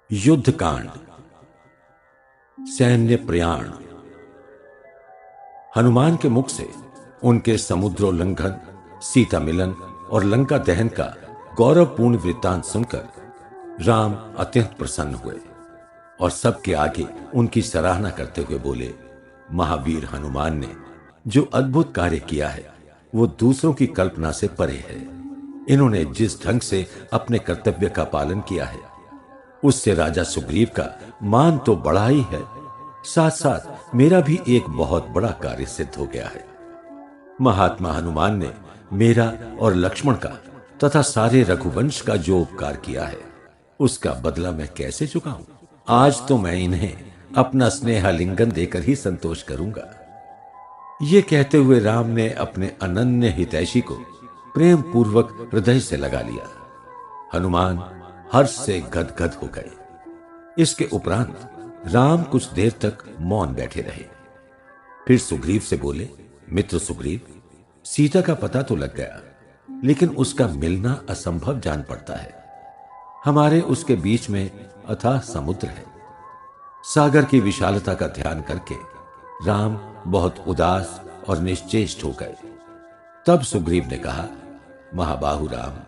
युद्ध कांड। सैन्य प्रयाण। हनुमान के मुख से उनके समुद्रोल्लंघन, सीता मिलन और लंका दहन का गौरवपूर्ण वृत्तांत सुनकर राम अत्यंत प्रसन्न हुए और सबके आगे उनकी सराहना करते हुए बोले, महावीर हनुमान ने जो अद्भुत कार्य किया है वो दूसरों की कल्पना से परे है। इन्होंने जिस ढंग से अपने कर्तव्य का पालन किया है उससे राजा सुग्रीव का मान तो बढ़ा ही है, साथ साथ मेरा भी एक बहुत बड़ा कार्य सिद्ध हो गया है। महात्मा हनुमान ने मेरा और लक्ष्मण का तथा सारे रघुवंश का जो उपकार किया है उसका बदला मैं कैसे चुकाऊं? आज तो मैं इन्हें अपना स्नेहालिंगन देकर ही संतोष करूंगा। ये कहते हुए राम ने अपने अनन्य हितैषी को प्रेम पूर्वक हृदय से लगा लिया। हनुमान हर्ष से गदगद हो गए। इसके उपरांत राम कुछ देर तक मौन बैठे रहे। फिर सुग्रीव से बोले, मित्र सुग्रीव, सीता का पता तो लग गया, लेकिन उसका मिलना असंभव जान पड़ता है। हमारे उसके बीच में अथाह समुद्र है। सागर की विशालता का ध्यान करके राम बहुत उदास और निश्चेष्ट हो गए। तब सुग्रीव ने कहा, महाबाहु राम,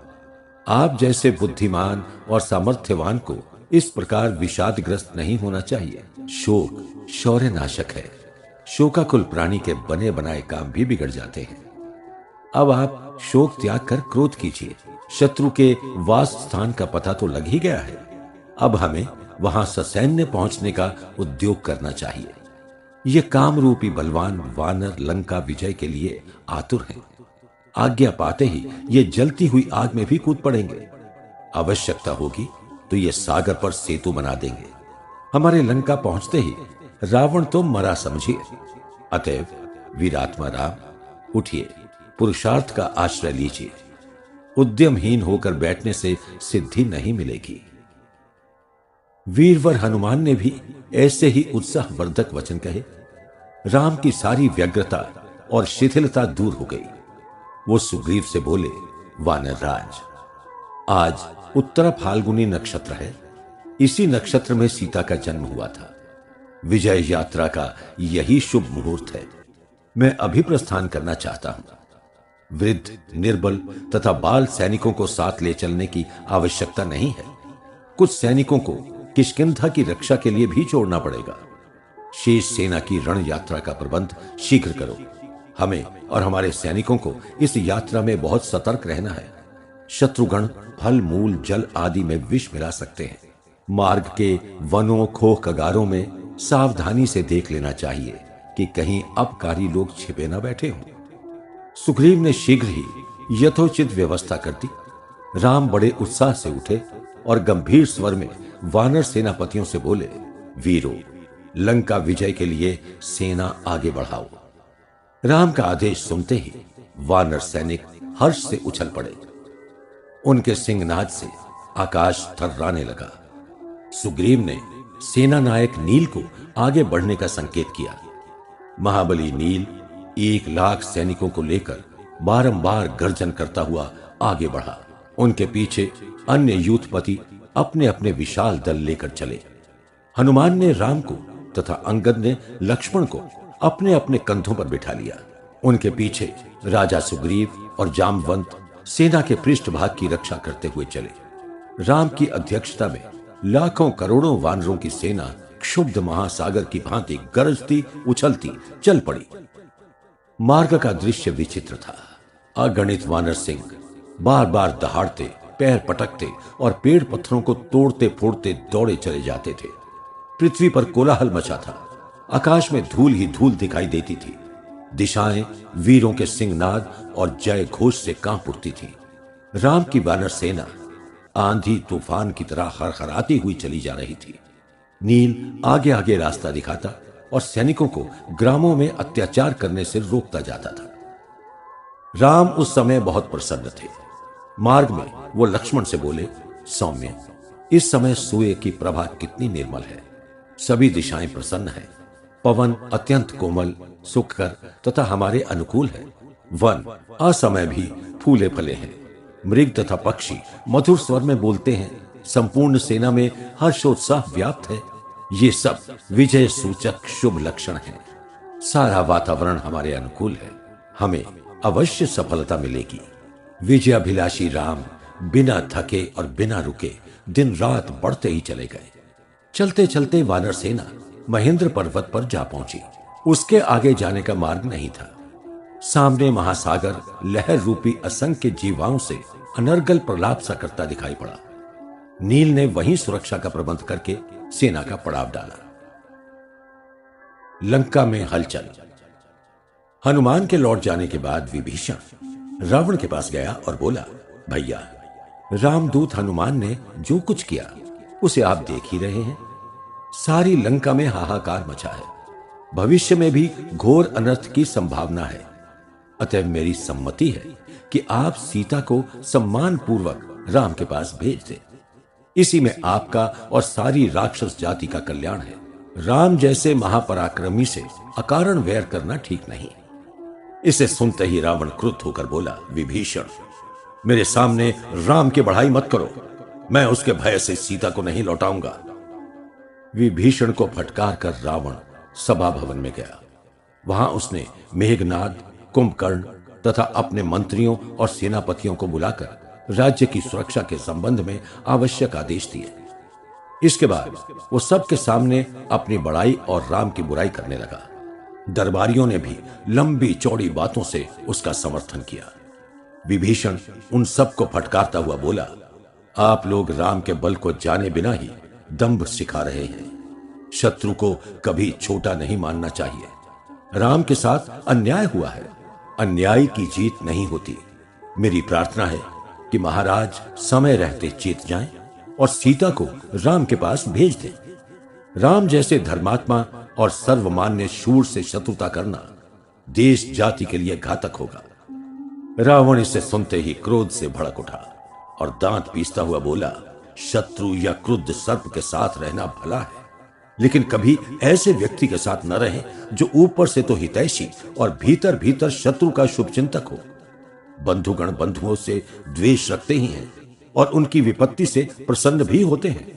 आप जैसे बुद्धिमान और सामर्थ्यवान को इस प्रकार विषादग्रस्त नहीं होना चाहिए। शोक शौर्य नाशक है। शोकाकुल प्राणी के बने बनाए काम भी बिगड़ जाते हैं। अब आप शोक त्याग कर क्रोध कीजिए। शत्रु के वास स्थान का पता तो लग ही गया है। अब हमें वहां ससैन्य पहुंचने का उद्योग करना चाहिए। ये कामरूपी बलवान वानर लंका विजय के लिए आतुर हैं। आज्ञा पाते ही ये जलती हुई आग में भी कूद पड़ेंगे। आवश्यकता होगी तो ये सागर पर सेतु बना देंगे। हमारे लंका पहुंचते ही रावण तो मरा समझिए। अतएव वीरात्मा राम, उठिए, पुरुषार्थ का आश्रय लीजिए। उद्यमहीन होकर बैठने से सिद्धि नहीं मिलेगी। वीरवर हनुमान ने भी ऐसे ही उत्साहवर्धक वचन कहे। राम की सारी व्यग्रता और शिथिलता दूर हो गई। वो सुग्रीव से बोले, वानर राज, आज उत्तर फाल्गुनी नक्षत्र है। इसी नक्षत्र में सीता का जन्म हुआ था। विजय यात्रा का यही शुभ मुहूर्त है। मैं अभी प्रस्थान करना चाहता हूं। वृद्ध, निर्बल तथा बाल सैनिकों को साथ ले चलने की आवश्यकता नहीं है। कुछ सैनिकों को किष्किंधा की रक्षा के लिए भी छोड़ना पड़ेगा। शेष सेना की रण यात्रा का प्रबंध शीघ्र करो। हमें और हमारे सैनिकों को इस यात्रा में बहुत सतर्क रहना है। शत्रुगण फल, मूल, जल आदि में विष मिला सकते हैं। मार्ग के वनों, खोह कगारों में सावधानी से देख लेना चाहिए कि कहीं अपकारी लोग छिपे न बैठे हों। सुग्रीव ने शीघ्र ही यथोचित व्यवस्था कर दी। राम बड़े उत्साह से उठे और गंभीर स्वर में वानर सेनापतियों से बोले, वीरों, लंका विजय के लिए सेना आगे बढ़ाओ। राम का आदेश सुनते ही वानर सैनिक हर्ष से उछल पड़े। उनके सिंहनाद से आकाश थर्राने लगा। सुग्रीव ने सेना नायक नील को आगे बढ़ने का संकेत किया। महाबली नील 1,00,000 सैनिकों को लेकर बारंबार गर्जन करता हुआ आगे बढ़ा। उनके पीछे अन्य यूथपति अपने अपने विशाल दल लेकर चले। हनुमान ने राम को तथा अंगद ने लक्ष्मण को अपने अपने कंधों पर बिठा लिया। उनके पीछे राजा सुग्रीव और जामवंत सेना के पृष्ठभाग की रक्षा करते हुए चले। राम की अध्यक्षता में लाखों करोड़ों वानरों की सेना क्षुब्ध महासागर की भांति गरजती उछलती चल पड़ी। मार्ग का दृश्य विचित्र था। अगणित वानर सिंह बार बार दहाड़ते, पैर पटकते और पेड़ पत्थरों को तोड़ते फोड़ते दौड़े चले जाते थे। पृथ्वी पर कोलाहल मचा था। आकाश में धूल ही धूल दिखाई देती थी। दिशाएं वीरों के सिंहनाद और जय घोष से कांप उठती थी। राम की वानर सेना आंधी तूफान की तरह हरहराती हुई चली जा रही थी। नील आगे आगे रास्ता दिखाता और सैनिकों को ग्रामों में अत्याचार करने से रोकता जाता था। राम उस समय बहुत प्रसन्न थे। मार्ग में वो लक्ष्मण से बोले, सौम्य, इस समय सूर्य की प्रभा कितनी निर्मल है। सभी दिशाएं प्रसन्न हैं। पवन अत्यंत कोमल, सुखकर तथा हमारे अनुकूल है। वन असमय भी फूले फले हैं। मृग तथा पक्षी मधुर स्वर में बोलते हैं। संपूर्ण सेना में हर्षोत्साह व्याप्त है। ये सब विजय सूचक शुभ लक्षण हैं। सारा वातावरण हमारे अनुकूल है। हमें अवश्य सफलता मिलेगी। विजयाभिलाषी राम बिना थके और बिना रुके दिन रात बढ़ते ही चले गए। चलते चलते वानर सेना महेंद्र पर्वत पर जा पहुंची। उसके आगे जाने का मार्ग नहीं था। सामने महासागर लहर रूपी असंख्य जीवाओं से अनर्गल प्रलाप सा करता दिखाई पड़ा। नील ने वहीं सुरक्षा का प्रबंध करके सेना का पड़ाव डाला। लंका में हलचल। हनुमान के लौट जाने के बाद विभीषण रावण के पास गया और बोला, भैया, रामदूत हनुमान ने जो कुछ किया उसे आप देख ही रहे हैं। सारी लंका में हाहाकार मचा है। भविष्य में भी घोर अनर्थ की संभावना है। अतः मेरी सम्मति है कि आप सीता को सम्मान पूर्वक राम के पास भेज दें। इसी में आपका और सारी राक्षस जाति का कल्याण है। राम जैसे महापराक्रमी से अकारण वैर करना ठीक नहीं। इसे सुनते ही रावण क्रुद्ध होकर बोला, विभीषण, मेरे सामने राम की बढ़ाई मत करो। मैं उसके भय से सीता को नहीं लौटाऊंगा। विभीषण को फटकार कर रावण सभा भवन में गया। वहां उसने मेघनाद, कुंभकर्ण तथा अपने मंत्रियों और सेनापतियों को बुलाकर राज्य की सुरक्षा के संबंध में आवश्यक आदेश दिए। इसके बाद वो सबके सामने अपनी बड़ाई और राम की बुराई करने लगा। दरबारियों ने भी लंबी चौड़ी बातों से उसका समर्थन किया। विभीषण उन सबको फटकारता हुआ बोला, आप लोग राम के बल को जाने बिना ही दंभ सिखा रहे हैं। शत्रु को कभी छोटा नहीं मानना चाहिए। राम के साथ अन्याय हुआ है। अन्याय की जीत नहीं होती। मेरी प्रार्थना है कि महाराज समय रहते चेत जाएं और सीता को राम के पास भेज दें। राम जैसे धर्मात्मा और सर्वमान्य शूर से शत्रुता करना देश जाति के लिए घातक होगा। रावण इसे सुनते ही क्रोध से भड़क उठा और दांत पीसता हुआ बोला, शत्रु या क्रुद्ध सर्प के साथ रहना भला है, लेकिन कभी ऐसे व्यक्ति के साथ न रहें जो ऊपर से तो हितैषी और भीतर भीतर शत्रु का शुभचिंतक हो। बंधुगण बंधुओं से द्वेष रखते ही हैं और उनकी विपत्ति से प्रसन्न भी होते हैं।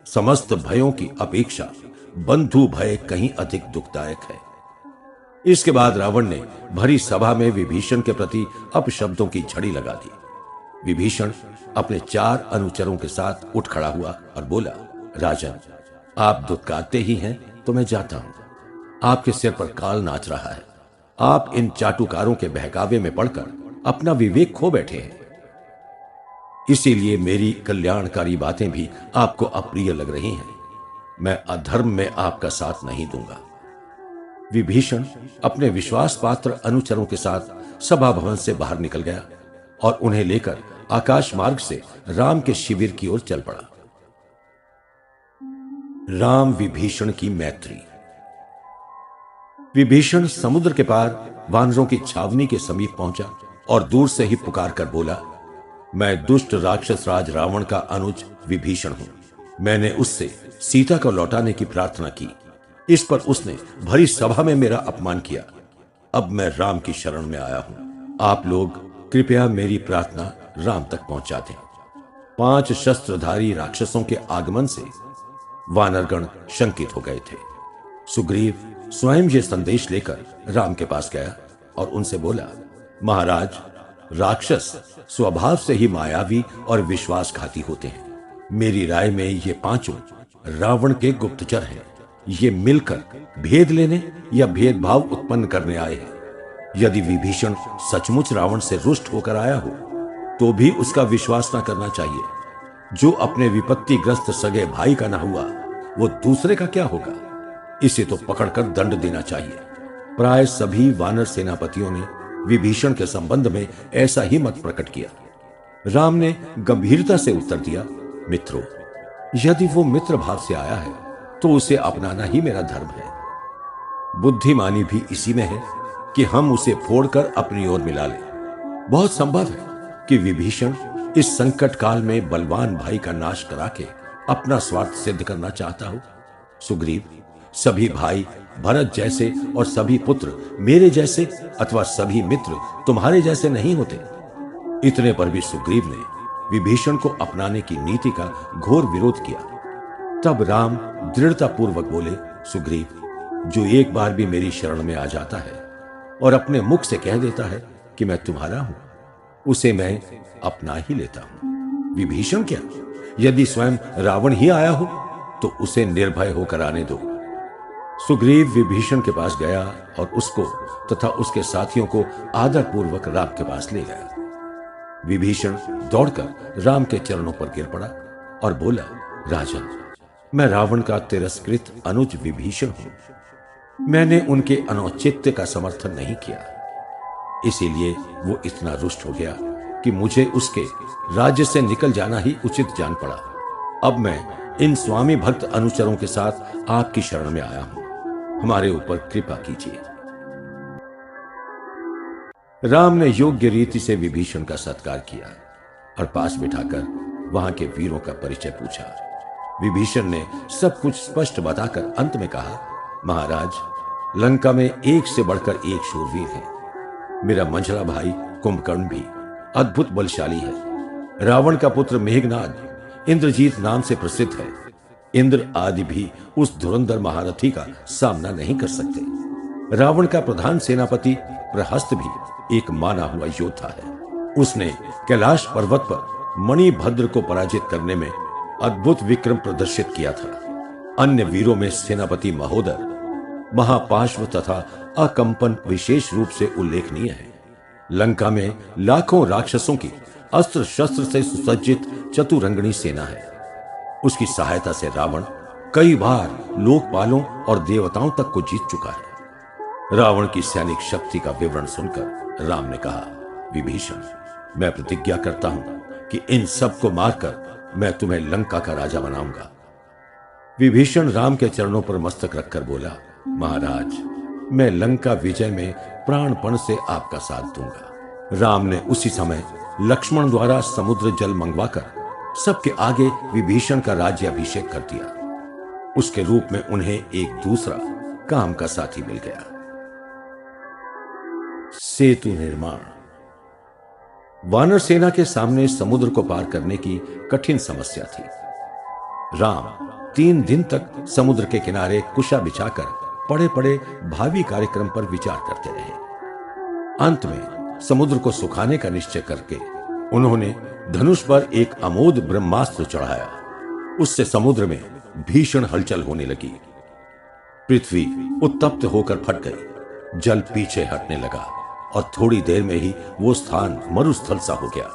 समस्त भयों की अपेक्षा बंधु भय कहीं अधिक दुखदायक है। इसके बाद रावण ने भरी सभा में विभीषण के प्रति अपशब्दों की झड़ी लगा दी। विभीषण अपने 4 अनुचरों के साथ उठ खड़ा हुआ और बोला, राजन, आप दुत्कारते ही हैं तो मैं जाता हूं। आपके सिर पर काल नाच रहा है। आप इन चाटुकारों के बहकावे में पड़कर अपना विवेक खो बैठे हैं। इसीलिए मेरी कल्याणकारी बातें भी आपको अप्रिय लग रही हैं। मैं अधर्म में आपका साथ नहीं दूंगा। विभीषण अपने विश्वास पात्र अनुचरों के साथ सभा भवन से बाहर निकल गया और उन्हें लेकर आकाश मार्ग से राम के शिविर की ओर चल पड़ा। राम विभीषण की मैत्री। विभीषण समुद्र के पार वानरों की छावनी के समीप पहुंचा और दूर से ही पुकार कर बोला, मैं दुष्ट राक्षस राज रावण का अनुज विभीषण हूं। मैंने उससे सीता को लौटाने की प्रार्थना की। इस पर उसने भरी सभा में मेरा अपमान किया। अब मैं राम की शरण में आया हूं। आप लोग कृपया मेरी प्रार्थना राम तक पहुंचा दें। 5 शस्त्रधारी राक्षसों के आगमन से वानरगण शंकित हो गए थे। सुग्रीव स्वयं ये संदेश लेकर राम के पास गया और उनसे बोला, महाराज, राक्षस स्वभाव से ही मायावी और विश्वासघाती होते हैं। मेरी राय में ये 5 रावण के गुप्तचर हैं। ये मिलकर भेद लेने या भेदभाव उत्पन्न करने आए हैं। यदि विभीषण सचमुच रावण से रुष्ट होकर आया हो तो भी उसका विश्वास न करना चाहिए। जो अपने विपत्तिग्रस्त सगे भाई का न हुआ वो दूसरे का क्या होगा। इसे तो पकड़कर दंड देना चाहिए। प्राय सभी वानर सेनापतियों ने विभीषण के संबंध में ऐसा ही मत प्रकट किया। राम ने गंभीरता से उत्तर दिया, मित्रों, यदि वो मित्र भाव से आया है तो उसे अपनाना ही मेरा धर्म है। बुद्धिमानी भी इसी में है कि हम उसे फोड़कर अपनी ओर मिला लें। बहुत संभव है कि विभीषण इस संकट काल में बलवान भाई का नाश करा के अपना स्वार्थ सिद्ध करना चाहता हो। सुग्रीव, सभी भाई भरत जैसे और सभी पुत्र मेरे जैसे अथवा सभी मित्र तुम्हारे जैसे नहीं होते। इतने पर भी सुग्रीव ने विभीषण को अपनाने की नीति का घोर विरोध किया। तब राम दृढ़ता पूर्वक बोले, सुग्रीव, जो एक बार भी मेरी शरण में आ जाता है और अपने मुख से कह देता है कि मैं तुम्हारा हूं, उसे मैं अपना ही लेता हूं। विभीषण क्या, यदि स्वयं रावण ही आया हो तो उसे निर्भय होकर आने दो। सुग्रीव विभीषण के पास गया और उसको तथा उसके साथियों को आदरपूर्वक राम के पास ले गया। विभीषण दौड़कर राम के चरणों पर गिर पड़ा और बोला, राजन, मैं रावण का तिरस्कृत अनुज विभीषण हूं। मैंने उनके अनौचित्य का समर्थन नहीं किया, इसीलिए वो इतना रुष्ट हो गया कि मुझे उसके राज्य से निकल जाना ही उचित जान पड़ा। अब मैं इन स्वामी भक्त अनुचरों के साथ आपकी शरण में आया हूं, हमारे ऊपर कृपा कीजिए। राम ने योग्य रीति से विभीषण का सत्कार किया और पास बिठाकर वहां के वीरों का परिचय पूछा। विभीषण ने सब कुछ स्पष्ट बताकर अंत में कहा, महाराज, लंका में एक से बढ़कर एक शूरवीर है। मेरा मंझला भाई कुंभकर्ण भी अद्भुत बलशाली है। रावण का पुत्र मेघनाद इंद्रजीत नाम से प्रसिद्ध है। इंद्र आदि भी उस धुरंधर महारथी का सामना नहीं कर सकते। रावण का प्रधान सेनापति प्रहस्त भी एक माना हुआ योद्धा है। उसने कैलाश पर्वत पर मणिभद्र को पराजित करने में अद्भुत विक्रम प्रदर्शित किया था। अन्य वीरों में सेनापति महोदर, महापार्श्व तथा अकंपन विशेष रूप से उल्लेखनीय है। लंका में लाखों राक्षसों की अस्त्र शस्त्र से सुसज्जित चतुरंगनी सेना है। उसकी सहायता से रावण कई बार लोकपालों और देवताओं तक को जीत चुका है। रावण की सैनिक शक्ति का विवरण सुनकर राम ने कहा, विभीषण, मैं प्रतिज्ञा करता हूं कि इन सब को मारकर मैं तुम्हें लंका का राजा बनाऊंगा। विभीषण राम के चरणों पर मस्तक रखकर बोला, महाराज, मैं लंका विजय में प्राणपण से आपका साथ दूंगा। राम ने उसी समय लक्ष्मण द्वारा समुद्र जल मंगवाकर सबके आगे विभीषण का राज्याभिषेक कर दिया। उसके रूप में उन्हें एक दूसरा काम का साथी मिल गया। सेतु निर्माण। वानर सेना के सामने समुद्र को पार करने की कठिन समस्या थी। राम 3 दिन तक समुद्र के किनारे कुशा बिछाकर पड़े पड़े भावी कार्यक्रम पर विचार करते रहे। अंत में समुद्र को सुखाने का निश्चय करके उन्होंने धनुष पर एक अमोद ब्रह्मास्त्र चढ़ाया। उससे समुद्र में भीषण हलचल होने लगी। पृथ्वी उत्तप्त होकर फट गई। जल पीछे हटने लगा और थोड़ी देर में ही वो स्थान मरुस्थल सा हो गया।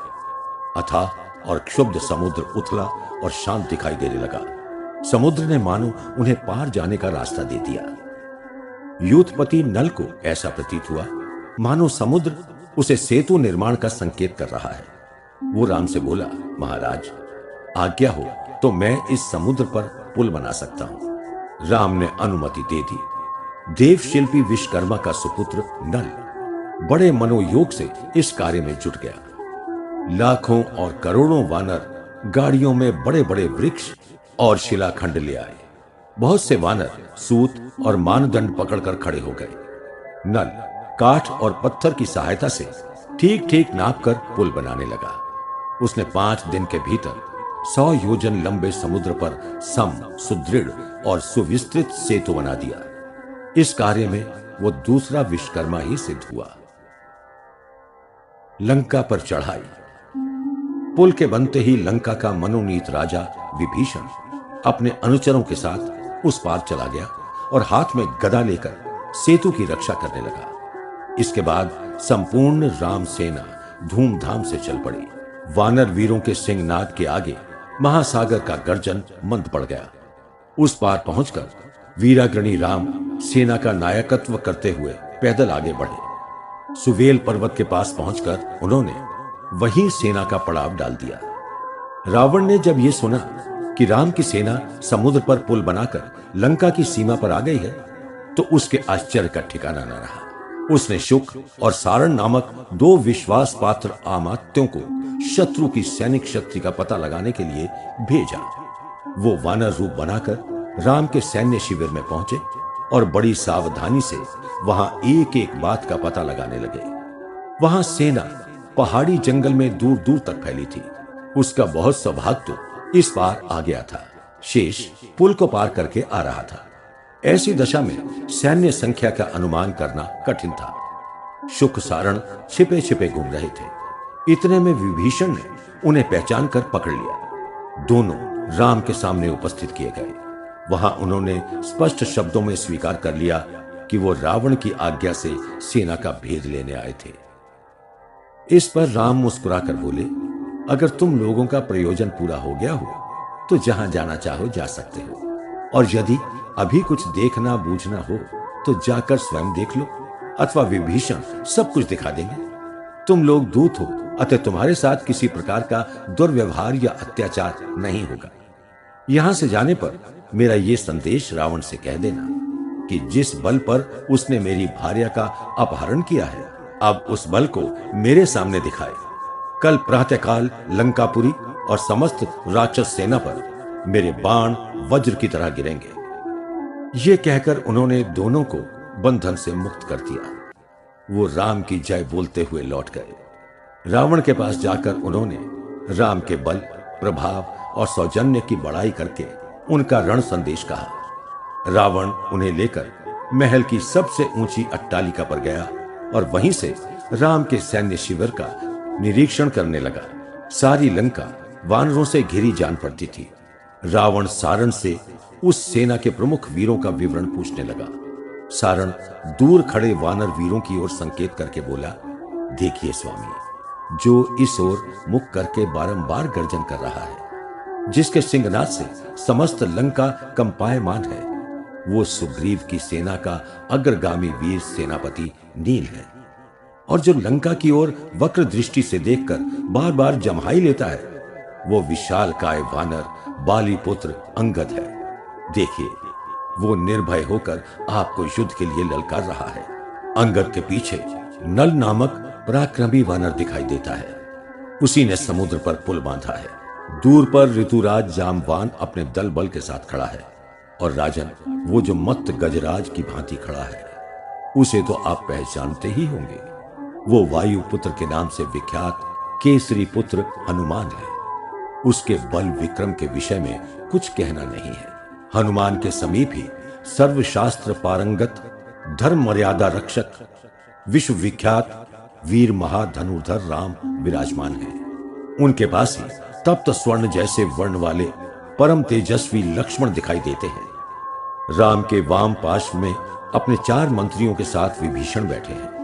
अथाह और क्षुब्ध समुद्र उथला और शांत दिखाई देने लगा। समुद्र ने मानो उन्हें पार जाने का रास्ता दे दिया। यूथपति नल को ऐसा प्रतीत हुआ मानो समुद्र उसे सेतु निर्माण का संकेत कर रहा है। वो राम से बोला, महाराज, आज्ञा हो तो मैं इस समुद्र पर पुल बना सकता हूं। राम ने अनुमति दे दी। देव शिल्पी विश्वकर्मा का सुपुत्र नल बड़े मनोयोग से इस कार्य में जुट गया। लाखों और करोड़ों वानर गाड़ियों में बड़े बड़े वृक्ष और शिलाखंड ले आए। बहुत से वानर सूत और मानदंड पकड़कर खड़े हो गए। नल काठ और पत्थर की सहायता से ठीक ठीक नाप कर पुल बनाने लगा। उसने 5 दिन के भीतर 100 योजन लंबे समुद्र पर सम, सुदृढ़ और सुविस्तृत सेतु बना दिया। इस कार्य में वो दूसरा विश्वकर्मा ही सिद्ध हुआ। लंका पर चढ़ाई। पुल के बनते ही लंका का मनोनीत राजा विभीषण अपने अनुचरों के साथ उस पार चला गया और हाथ में गदा लेकर सेतु की रक्षा करने लगा। इसके बाद संपूर्ण राम सेना धूमधाम से चल पड़ी। वानर वीरों के सिंहनाद के आगे महासागर का गर्जन मंद पड़ गया। उस पार पहुंचकर वीराग्रणी राम सेना का नायकत्व करते हुए पैदल आगे बढ़े। सुवेल पर्वत के पास पहुंचकर उन्होंने वहीं सेना का पड़ाव डाल दिया। रावण ने जब यह सुना कि राम की सेना समुद्र पर पुल बनाकर लंका की सीमा पर आ गई है, तो उसके आश्चर्य का ठिकाना न रहा। उसने शुक और सारण नामक 2 विश्वास पात्र अमात्यों को शत्रु की सैनिक शक्ति का पता लगाने के लिए भेजा। वो वानर रूप बनाकर राम के सैन्य शिविर में पहुंचे और बड़ी सावधानी से वहां एक एक बात का पता लगाने लगे। वहां सेना पहाड़ी जंगल में दूर दूर तक फैली थी। उसका बहुत सौभाग्य तो इस पार आ गया था। शेष पुल को पार करके आ रहा था। ऐसी दशा में सैन्य संख्या का अनुमान करना कठिन था। शुक सारण छिपे छिपे घूम रहे थे। इतने में विभीषण ने उन्हें पहचान कर पकड़ लिया। दोनों राम के सामने उपस्थित किए गए। वहां उन्होंने स्पष्ट शब्दों में स्वीकार कर लिया कि वो रावण की आज्ञा से सेना का भेद लेने आए थे। इस पर राम मुस्कुराकर बोले, अगर तुम लोगों का प्रयोजन पूरा हो गया हो तो जहां जाना चाहो जा सकते हो, और यदि अभी कुछ देखना बूझना हो तो जाकर स्वयं देख लो, अथवा विभीषण सब कुछ दिखा देंगे। तुम लोग दूत हो, अतः तुम्हारे साथ किसी प्रकार का दुर्व्यवहार या अत्याचार नहीं होगा। यहां से जाने पर मेरा ये संदेश रावण से कह देना कि जिस बल पर उसने मेरी भार्या का अपहरण किया है, अब उस बल को मेरे सामने दिखाए। कल प्रातःकाल लंकापुरी और समस्त राक्षस सेना पर मेरे बाण वज्र की तरह गिरेंगे। ये कहकर उन्होंने दोनों को बंधन से मुक्त कर दिया। वो राम की जय बोलते हुए लौट गए। रावण के पास जाकर उन्होंने राम के बल, प्रभाव और सौजन्य की बड़ाई करके उनका रण संदेश कहा। रावण उन्हें लेकर महल की सबसे ऊंची अट्टालिका पर गया और वहीं से राम के सैन्य शिविर का निरीक्षण करने लगा। सारी लंका वानरों से घिरी जान पड़ती थी। रावण सारण से उस सेना के प्रमुख वीरों का विवरण पूछने लगा। सारण दूर खड़े वानर वीरों की ओर संकेत करके बोला, देखिए स्वामी, जो इस ओर मुख करके बारंबार गर्जन कर रहा है, जिसके सिंहनाद से समस्त लंका कंपायमान है, वो सुग्रीव की सेना का अग्रगामी वीर सेनापति नील है। और जो लंका की ओर वक्र दृष्टि से देखकर बार बार जम्हाई लेता है, वो विशाल काय वानर बाली पुत्र अंगद है। देखिए, वो निर्भय होकर आपको युद्ध के लिए ललकार रहा है। अंगद के पीछे नल नामक पराक्रमी वानर दिखाई देता है। उसी ने समुद्र पर पुल बांधा है। दूर पर ऋतुराज जामवान अपने दल बल के साथ खड़ा है, और राजन वो जो मत्त गजराज की भांति खड़ा है, उसे तो आप पहचानते ही होंगे। वो वायु पुत्र के नाम से विख्यात केसरी पुत्र हनुमान है। उसके बल विक्रम के विषय में कुछ कहना नहीं है। हनुमान के समीप ही सर्वशास्त्र पारंगत, धर्म मर्यादा रक्षक, विश्व विख्यात वीर महाधनुर्धर राम विराजमान है। उनके पास ही तप्त स्वर्ण जैसे वर्ण वाले परम तेजस्वी लक्ष्मण दिखाई देते हैं। राम के वाम पार्श्व में अपने 4 मंत्रियों के साथ विभीषण बैठे हैं।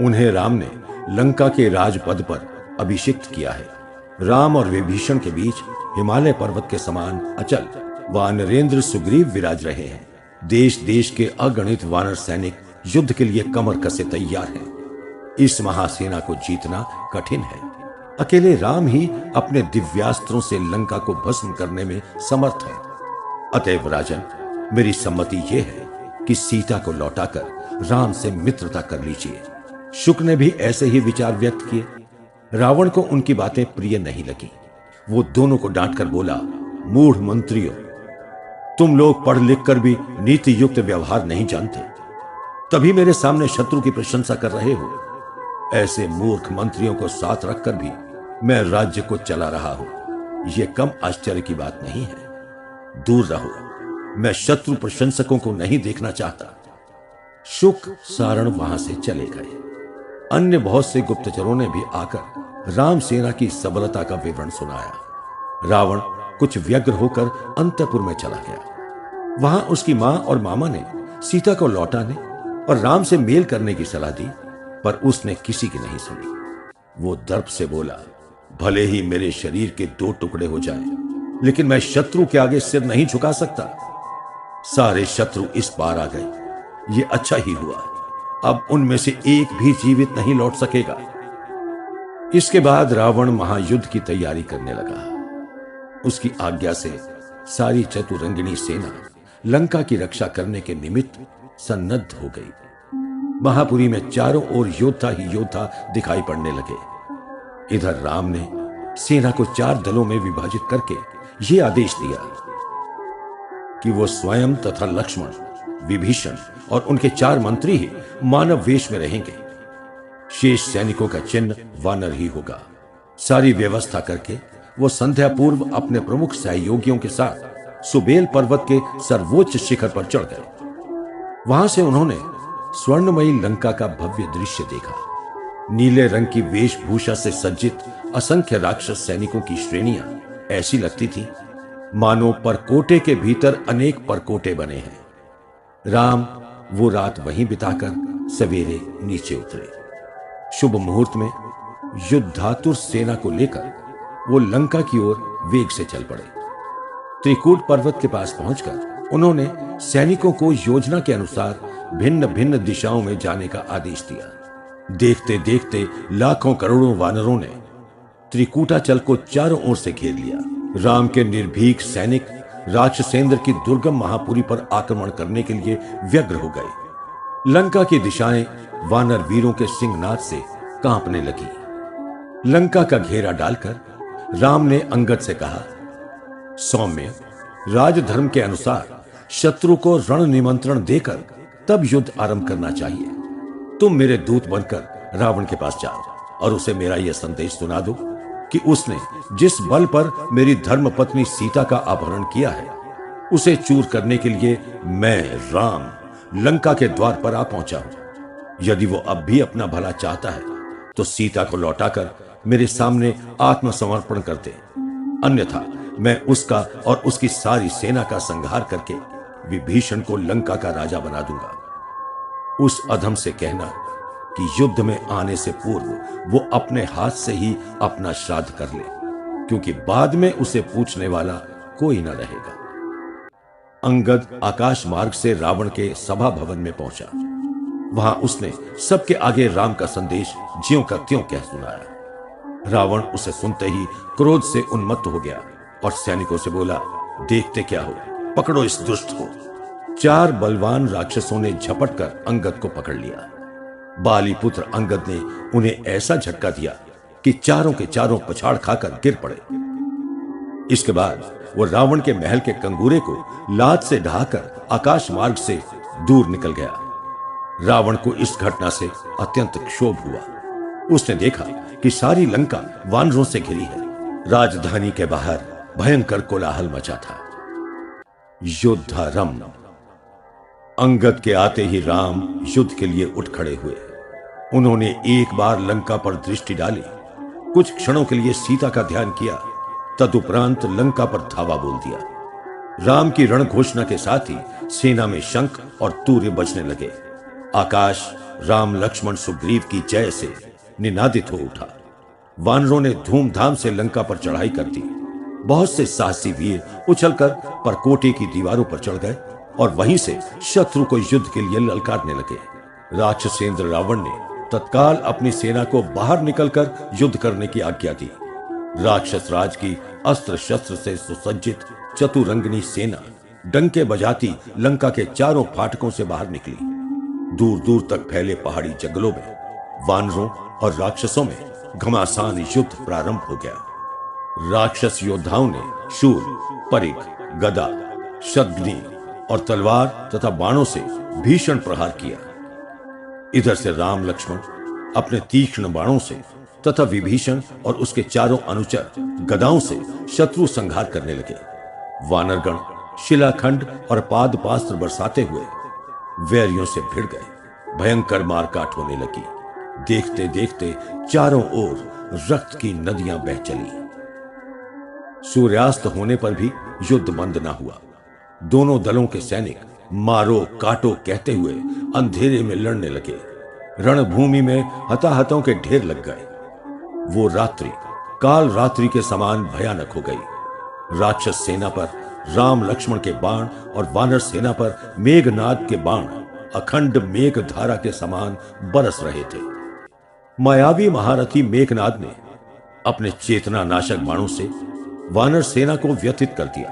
उन्हें राम ने लंका के राजपद पर अभिषिक्त किया है। राम और विभीषण के बीच हिमालय पर्वत के समान अचल वानरेंद्र सुग्रीव विराज रहे हैं। देश देश के अगणित वानर सैनिक युद्ध के लिए कमर कसे तैयार हैं। इस महासेना को जीतना कठिन है। अकेले राम ही अपने दिव्यास्त्रों से लंका को भस्म करने में समर्थ है। अतएव राजन, मेरी सम्मति यह है कि सीता को लौटाकर राम से मित्रता कर लीजिए। शुक ने भी ऐसे ही विचार व्यक्त किए। रावण को उनकी बातें प्रिय नहीं लगी। वो दोनों को डांटकर बोला, मूढ़ मंत्रियों, तुम लोग पढ़ लिख कर भी नीति युक्त व्यवहार नहीं जानते, तभी मेरे सामने शत्रु की प्रशंसा कर रहे हो। ऐसे मूर्ख मंत्रियों को साथ रखकर भी मैं राज्य को चला रहा हूं, यह कम आश्चर्य की बात नहीं है। दूर रहो, मैं शत्रु प्रशंसकों को नहीं देखना चाहता। शुक सारण वहां से चले गए। अन्य बहुत से गुप्तचरों ने भी आकर राम सेना की सबलता का विवरण सुनाया। रावण कुछ व्यग्र होकर अंतपुर में चला गया। वहां उसकी मां और मामा ने सीता को लौटाने और राम से मेल करने की सलाह दी, पर उसने किसी की नहीं सुनी। वो दर्प से बोला, भले ही मेरे शरीर के 2 टुकड़े हो जाएं, लेकिन मैं शत्रु के आगे सिर नहीं झुका सकता। सारे शत्रु इस पार आ गए, ये अच्छा ही हुआ। अब उनमें से एक भी जीवित नहीं लौट सकेगा। इसके बाद रावण महायुद्ध की तैयारी करने लगा। उसकी आज्ञा से सारी चतुरंगिणी सेना लंका की रक्षा करने के निमित्त सन्नद्ध हो गई। महापुरी में चारों ओर योद्धा ही योद्धा दिखाई पड़ने लगे। इधर राम ने सेना को 4 दलों में विभाजित करके यह आदेश दिया कि वो स्वयं तथा लक्ष्मण, विभीषण और उनके 4 मंत्री ही मानव वेश में रहेंगे। शेष सैनिकों का चिन्ह वानर ही होगा। सारी व्यवस्था करके वो संध्या पूर्व अपने प्रमुख सहयोगियों के साथ सुबेल पर्वत के सर्वोच्च शिखर पर चढ़ गए। वहां से उन्होंने स्वर्णमयी लंका का भव्य दृश्य देखा। नीले रंग की वेशभूषा से सज्जित असंख्य राक्षस सैनिकों की श्रेणियां ऐसी लगती थी मानो परकोटे के भीतर अनेक परकोटे बने हैं। राम वो रात वहीं बिताकर सवेरे नीचे उतरे। शुभ मुहूर्त में युद्धातुर सेना को लेकर वो लंका की ओर वेग से चल पड़े। त्रिकूट पर्वत के पास पहुंचकर उन्होंने सैनिकों को योजना के अनुसार भिन्न भिन्न दिशाओं में जाने का आदेश दिया। देखते देखते लाखों करोड़ों वानरों ने त्रिकूटाचल को चारों ओर से घेर लिया। राम के निर्भीक सैनिक राक्षसेंद्र की दुर्गम महापुरी पर आक्रमण करने के लिए व्यग्र हो गए। लंका की दिशाएं वानर वीरों के सिंहनाद से कांपने लगी। लंका का घेरा डालकर राम ने अंगद से कहा, सौम्य, राजधर्म के अनुसार शत्रु को रण निमंत्रण देकर तब युद्ध आरंभ करना चाहिए। तुम मेरे दूत बनकर रावण के पास जाओ और उसे मेरा यह संदेश सुना दो कि उसने जिस बल पर मेरी धर्मपत्नी सीता का अपहरण किया है, उसे चूर करने के लिए मैं राम लंका के द्वार पर आ पहुंचा हूं। यदि वो अब भी अपना भला चाहता है तो सीता को लौटाकर मेरे सामने आत्मसमर्पण कर दे, अन्यथा मैं उसका और उसकी सारी सेना का संहार करके विभीषण को लंका का राजा बना दूंगा। उस अधम से कहना कि युद्ध में आने से पूर्व वो अपने हाथ से ही अपना श्राद्ध कर ले, क्योंकि बाद में उसे पूछने वाला कोई न रहेगा। अंगद आकाश मार्ग से रावण के सभा भवन में पहुंचा। वहां उसने सबके आगे राम का संदेश ज्यों का त्यों कह सुनाया। रावण उसे सुनते ही क्रोध से उन्मत्त हो गया और सैनिकों से बोला, देखते क्या हो, पकड़ो इस दुष्ट को। 4 बलवान राक्षसों ने झपट कर अंगद को पकड़ लिया। बाली पुत्र अंगद ने उन्हें ऐसा झटका दिया कि चारों के चारों पछाड़ खाकर गिर पड़े। इसके बाद वो रावण के महल के कंगूरे को लात से ढहाकर आकाश मार्ग से दूर निकल गया। रावण को इस घटना से अत्यंत क्षोभ हुआ। उसने देखा कि सारी लंका वानरों से घिरी है। राजधानी के बाहर भयंकर कोलाहल मचा था। युद्धारंभ। अंगद के आते ही राम युद्ध के लिए उठ खड़े हुए। उन्होंने एक बार लंका पर दृष्टि डाली, कुछ क्षणों के लिए सीता का ध्यान किया, तदुपरांत लंका पर धावा बोल दिया। राम की रण घोषणा के साथ ही सेना में शंख और तूर्य बजने लगे। आकाश राम लक्ष्मण सुग्रीव की जय से निनादित हो उठा। वानरों ने धूमधाम से लंका पर चढ़ाई कर दी। बहुत से साहसी वीर उछलकर परकोटे की दीवारों पर चढ़ गए और वहीं से शत्रु को युद्ध के लिए ललकारने लगे। राक्षसेंद्र रावण ने तत्काल अपनी सेना को बाहर निकलकर युद्ध करने की आज्ञा दी। राक्षस राज की अस्त्र शस्त्र से सुसज्जित चतुरंगनी सेना डंके बजाती लंका के चारों फाटकों से बाहर निकली। दूर दूर तक फैले पहाड़ी जंगलों में वानरों और राक्षसों में घमासान युद्ध प्रारंभ हो गया। राक्षस योद्धाओं ने शूल, परिघ, गदा, शतघ्नी और तलवार तथा बाणों से भीषण प्रहार किया। इधर से राम लक्ष्मण अपने तीक्ष्ण बाणों से तथा विभीषण और उसके चारों अनुचर गदाओं से शत्रु संहार करने लगे। वानरगण शिलाखंड और पादपास्त्र बरसाते हुए वैरियों से भिड़ गए। भयंकर मारकाट होने लगी। देखते देखते चारों ओर रक्त की नदियां बह चली। सूर्यास्त होने पर भी युद्ध बंद न हुआ। दोनों दलों के सैनिक मारो काटो कहते हुए अंधेरे में लड़ने लगे। रणभूमि में हताहतों के ढेर लग गए। वो रात्रि काल रात्रि के समान भयानक हो गई। राक्षस सेना पर राम लक्ष्मण के बाण और वानर सेना पर मेघनाद के बाण अखंड मेघ धारा के समान बरस रहे थे। मायावी महारथी मेघनाद ने अपने चेतना नाशक बाणों से वानर सेना को व्यथित कर दिया।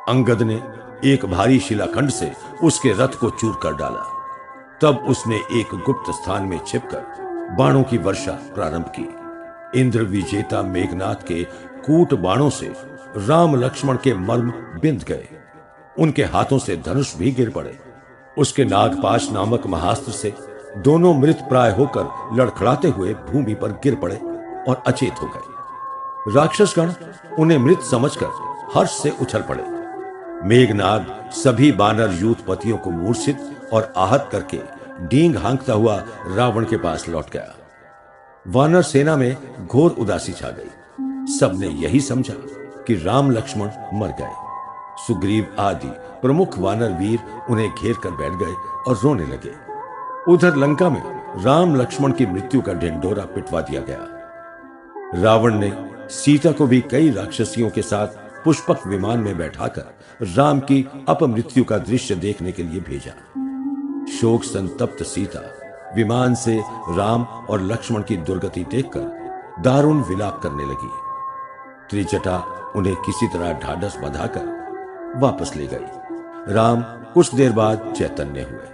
अंगद ने एक भारी शिलाखंड से उसके रथ को चूर कर डाला। तब उसने एक गुप्त स्थान में छिपकर बाणों की वर्षा प्रारंभ की। इंद्र विजेता मेघनाद के कूट बाणों से राम लक्ष्मण के मर्म बिंध गए। उनके हाथों से धनुष भी गिर पड़े। उसके नागपाश नामक महास्त्र से दोनों मृत प्राय होकर लड़खड़ाते हुए भूमि पर गिर पड़े और अचेत हो गए। राक्षसगण उन्हें मृत समझकर हर्ष से उछल पड़े। मेघनाद सभी वानर यूथपतियों को मूर्छित और आहत करके डींग हाँकता हुआ रावण के पास लौट गया। वानर सेना में घोर उदासी छा गई। सबने यही समझा कि राम लक्ष्मण मर गए। सुग्रीव आदि प्रमुख वानर वीर उन्हें घेर कर बैठ गए और रोने लगे। उधर लंका में राम लक्ष्मण की मृत्यु का ढिंढोरा पिटवा दिया गया। रावण ने सीता को भी कई राक्षसियों के साथ पुष्पक विमान में बैठाकर राम की अपमृत्यु का दृश्य देखने के लिए भेजा। शोक संतप्त सीता विमान से राम और लक्ष्मण की दुर्गति देखकर दारुण विलाप करने लगी। त्रिजटा उन्हें किसी तरह ढाढ़स बंधाकर वापस ले गई। राम कुछ देर बाद चैतन्य हुए।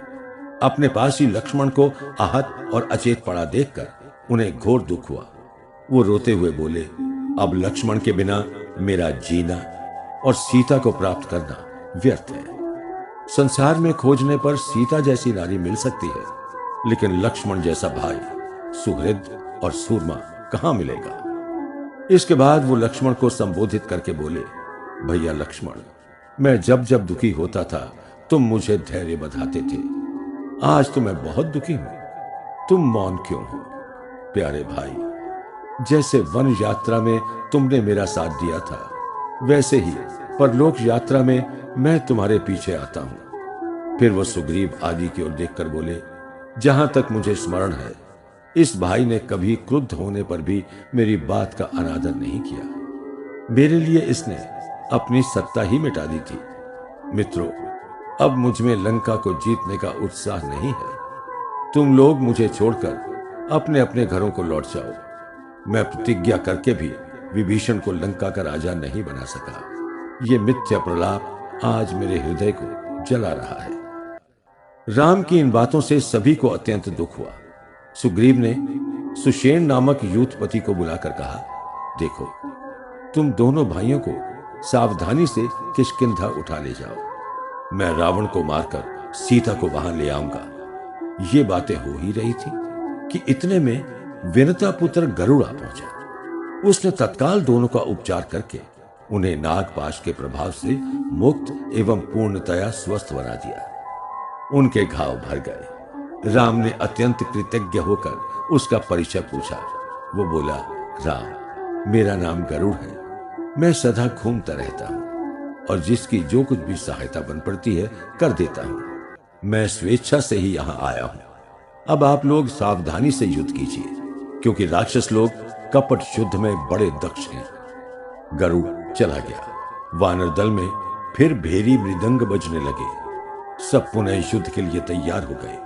अपने पास ही लक्ष्मण को आहत और अचेत पड़ा देखकर उन्हें घोर दुख हुआ। वो रोते हुए बोले, अब लक्ष्मण के बिना मेरा जीना और सीता को प्राप्त करना व्यर्थ है। संसार में खोजने पर सीता जैसी नारी मिल सकती है, लेकिन लक्ष्मण जैसा भाई, सुहृद और सूरमा कहां मिलेगा। इसके बाद वो लक्ष्मण को संबोधित करके बोले, भैया लक्ष्मण, मैं जब जब दुखी होता था तुम मुझे धैर्य बधाते थे। आज तो मैं बहुत दुखी हूं, तुम मौन क्यों हो। प्यारे भाई, जैसे वन यात्रा में तुमने मेरा साथ दिया था, वैसे ही परलोक यात्रा में मैं तुम्हारे पीछे आता हूं। फिर वो सुग्रीव आदि की ओर देखकर बोले, जहां तक मुझे स्मरण है, इस भाई ने कभी क्रुद्ध होने पर भी मेरी बात का अनादर नहीं किया। मेरे लिए इसने अपनी सत्ता ही मिटा दी थी। मित्रों, अब मुझ में लंका को जीतने का उत्साह नहीं है। तुम लोग मुझे छोड़कर अपने अपने घरों को लौट जाओ। मैं प्रतिज्ञा करके भी विभीषण को लंका का राजा नहीं बना सका। ये मिथ्या प्रलाप आज मेरे हृदय को जला रहा है। राम की इन बातों से सभी को अत्यंत दुख हुआ। सुग्रीव ने सुषेण नामक यूथपति को बुलाकर कहा, देखो, तुम दोनों भाइयों को सावधानी से किष्किंधा उठा ले जाओ। मैं रावण को मारकर सीता को वहां ले आऊंगा। ये बातें हो ही रही थी कि इतने में विनता पुत्र गरुड़ आ पहुंचा। उसने तत्काल दोनों का उपचार करके उन्हें नागपाश के प्रभाव से मुक्त एवं पूर्णतया स्वस्थ बना दिया। उनके घाव भर गए। राम ने अत्यंत कृतज्ञ होकर उसका परिचय पूछा। वो बोला, राम, मेरा नाम गरुड़ है। मैं सदा घूमता रहता हूं और जिसकी जो कुछ भी सहायता बन पड़ती है कर देता हूं। मैं स्वेच्छा से ही यहां आया हूं। अब आप लोग सावधानी से युद्ध कीजिए, क्योंकि राक्षस लोग कपट युद्ध में बड़े दक्ष हैं। गरुड़ चला गया। वानर दल में फिर भेरी मृदंग बजने लगे। सब पुनः युद्ध के लिए तैयार हो गए।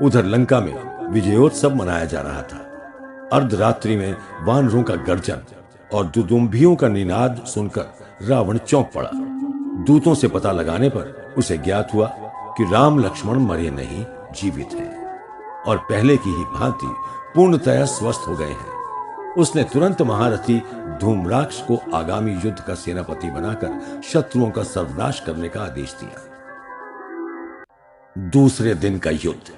उधर लंका में विजयोत्सव मनाया जा रहा था। अर्धरात्रि में वानरों का गर्जन और दुदुम्भियों का निनाद सुनकर रावण चौंक पड़ा। दूतों से पता लगाने पर उसे ज्ञात हुआ कि राम लक्ष्मण मरे नहीं, जीवित हैं और पहले की ही भांति पूर्णतया स्वस्थ हो गए हैं। उसने तुरंत महारथी धूम्राक्ष को आगामी युद्ध का सेनापति बनाकर शत्रुओं का सर्वनाश करने का आदेश दिया। दूसरे दिन का युद्ध।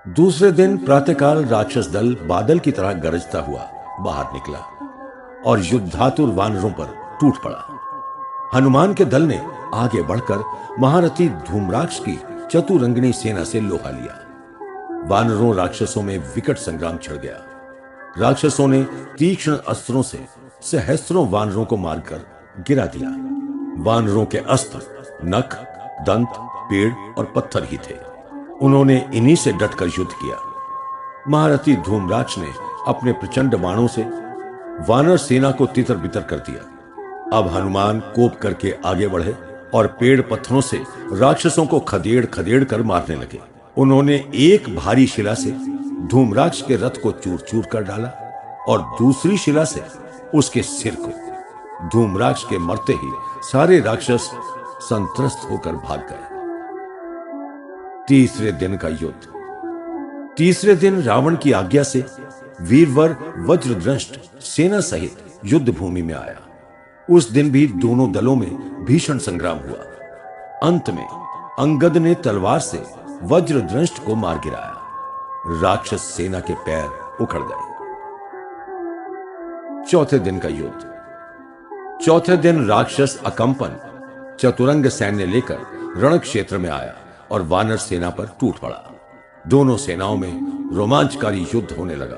दूसरे दिन प्रातःकाल राक्षस दल बादल की तरह गरजता हुआ बाहर निकला और युद्धातुर वानरों पर टूट पड़ा। हनुमान के दल ने आगे बढ़कर महारथी धूम्राक्ष की चतुरंगिणी सेना से लोहा लिया। वानरों राक्षसों में विकट संग्राम छिड़ गया। राक्षसों ने तीक्ष्ण अस्त्रों से सहस्त्रों वानरों को मारकर गिरा दिया। वानरों के अस्त्र नख, दंत, पेड़ और पत्थर ही थे। उन्होंने इन्हीं से डटकर युद्ध किया। महारथी धूम्राक्ष ने अपने प्रचंड बाणों से वानर सेना को तितर बितर कर दिया। अब हनुमान कोप करके आगे बढ़े और पेड़ पत्थरों से राक्षसों को खदेड़ खदेड़ कर मारने लगे। उन्होंने एक भारी शिला से धूम्राक्ष के रथ को चूर चूर कर डाला और दूसरी शिला से उसके सिर को। धूम्राक्ष के मरते ही सारे राक्षस संत्रस्त होकर भाग गए। तीसरे दिन का युद्ध। तीसरे दिन रावण की आज्ञा से वीरवर वज्रदृष्ट सेना सहित युद्ध भूमि में आया। उस दिन भी दोनों दलों में भीषण संग्राम हुआ। अंत में अंगद ने तलवार से वज्रदृष्ट को मार गिराया। राक्षस सेना के पैर उखड़ गए। चौथे दिन का युद्ध। चौथे दिन राक्षस अकंपन चतुरंग सैन्य लेकर रण क्षेत्र में आया और वानर सेना पर टूट पड़ा। दोनों सेनाओं में रोमांचकारी युद्ध होने लगा।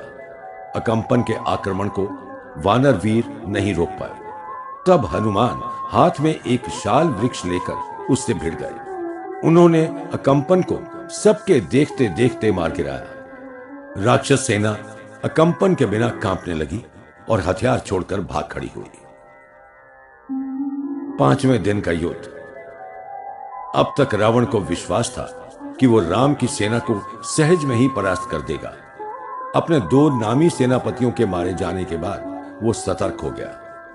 अकंपन के आक्रमण को वानर वीर नहीं रोक पाए। तब हनुमान हाथ में एक शाल वृक्ष लेकर उससे भिड़ गए। उन्होंने अकंपन को सबके देखते देखते मार गिराया। राक्षस सेना अकंपन के बिना कांपने लगी और हथियार छोड़कर भाग खड़ी हुई। पांचवें दिन का युद्ध। अब तक रावण को विश्वास था कि वो राम की सेना को सहज में ही परास्त कर देगा। अपने दो नामी सेनापतियों के मारे जाने के बाद वो सतर्क हो गया।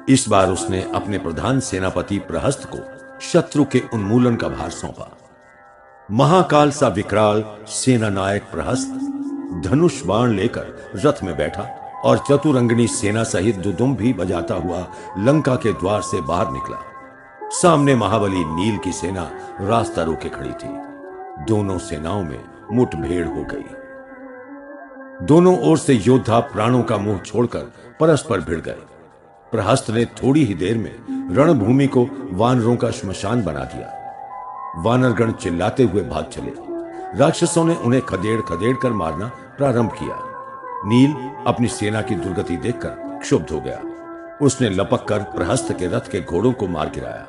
इस बार उसने अपने प्रधान सेनापति प्रहस्त को शत्रु के उन्मूलन का भार सौंपा। महाकाल सा विकराल सेना नायक प्रहस्त धनुष बाण लेकर रथ में बैठा और चतुरंगिणी सेना सहित दुदुम भी बजाता हुआ लंका के द्वार से बाहर निकला। सामने महाबली नील की सेना रास्ता रोके खड़ी थी। दोनों सेनाओं में मुठभेड़ हो गई। दोनों ओर से योद्धा प्राणों का मुंह छोड़कर परस्पर भिड़ गए। प्रहस्त ने थोड़ी ही देर में रणभूमि को वानरों का श्मशान बना दिया। वानरगण चिल्लाते हुए भाग चले। राक्षसों ने उन्हें खदेड़ खदेड़ कर मारना प्रारंभ किया। नील अपनी सेना की दुर्गति देखकर क्षुब्ध हो गया। उसने लपक कर प्रहस्त के रथ के घोड़ों को मार गिराया।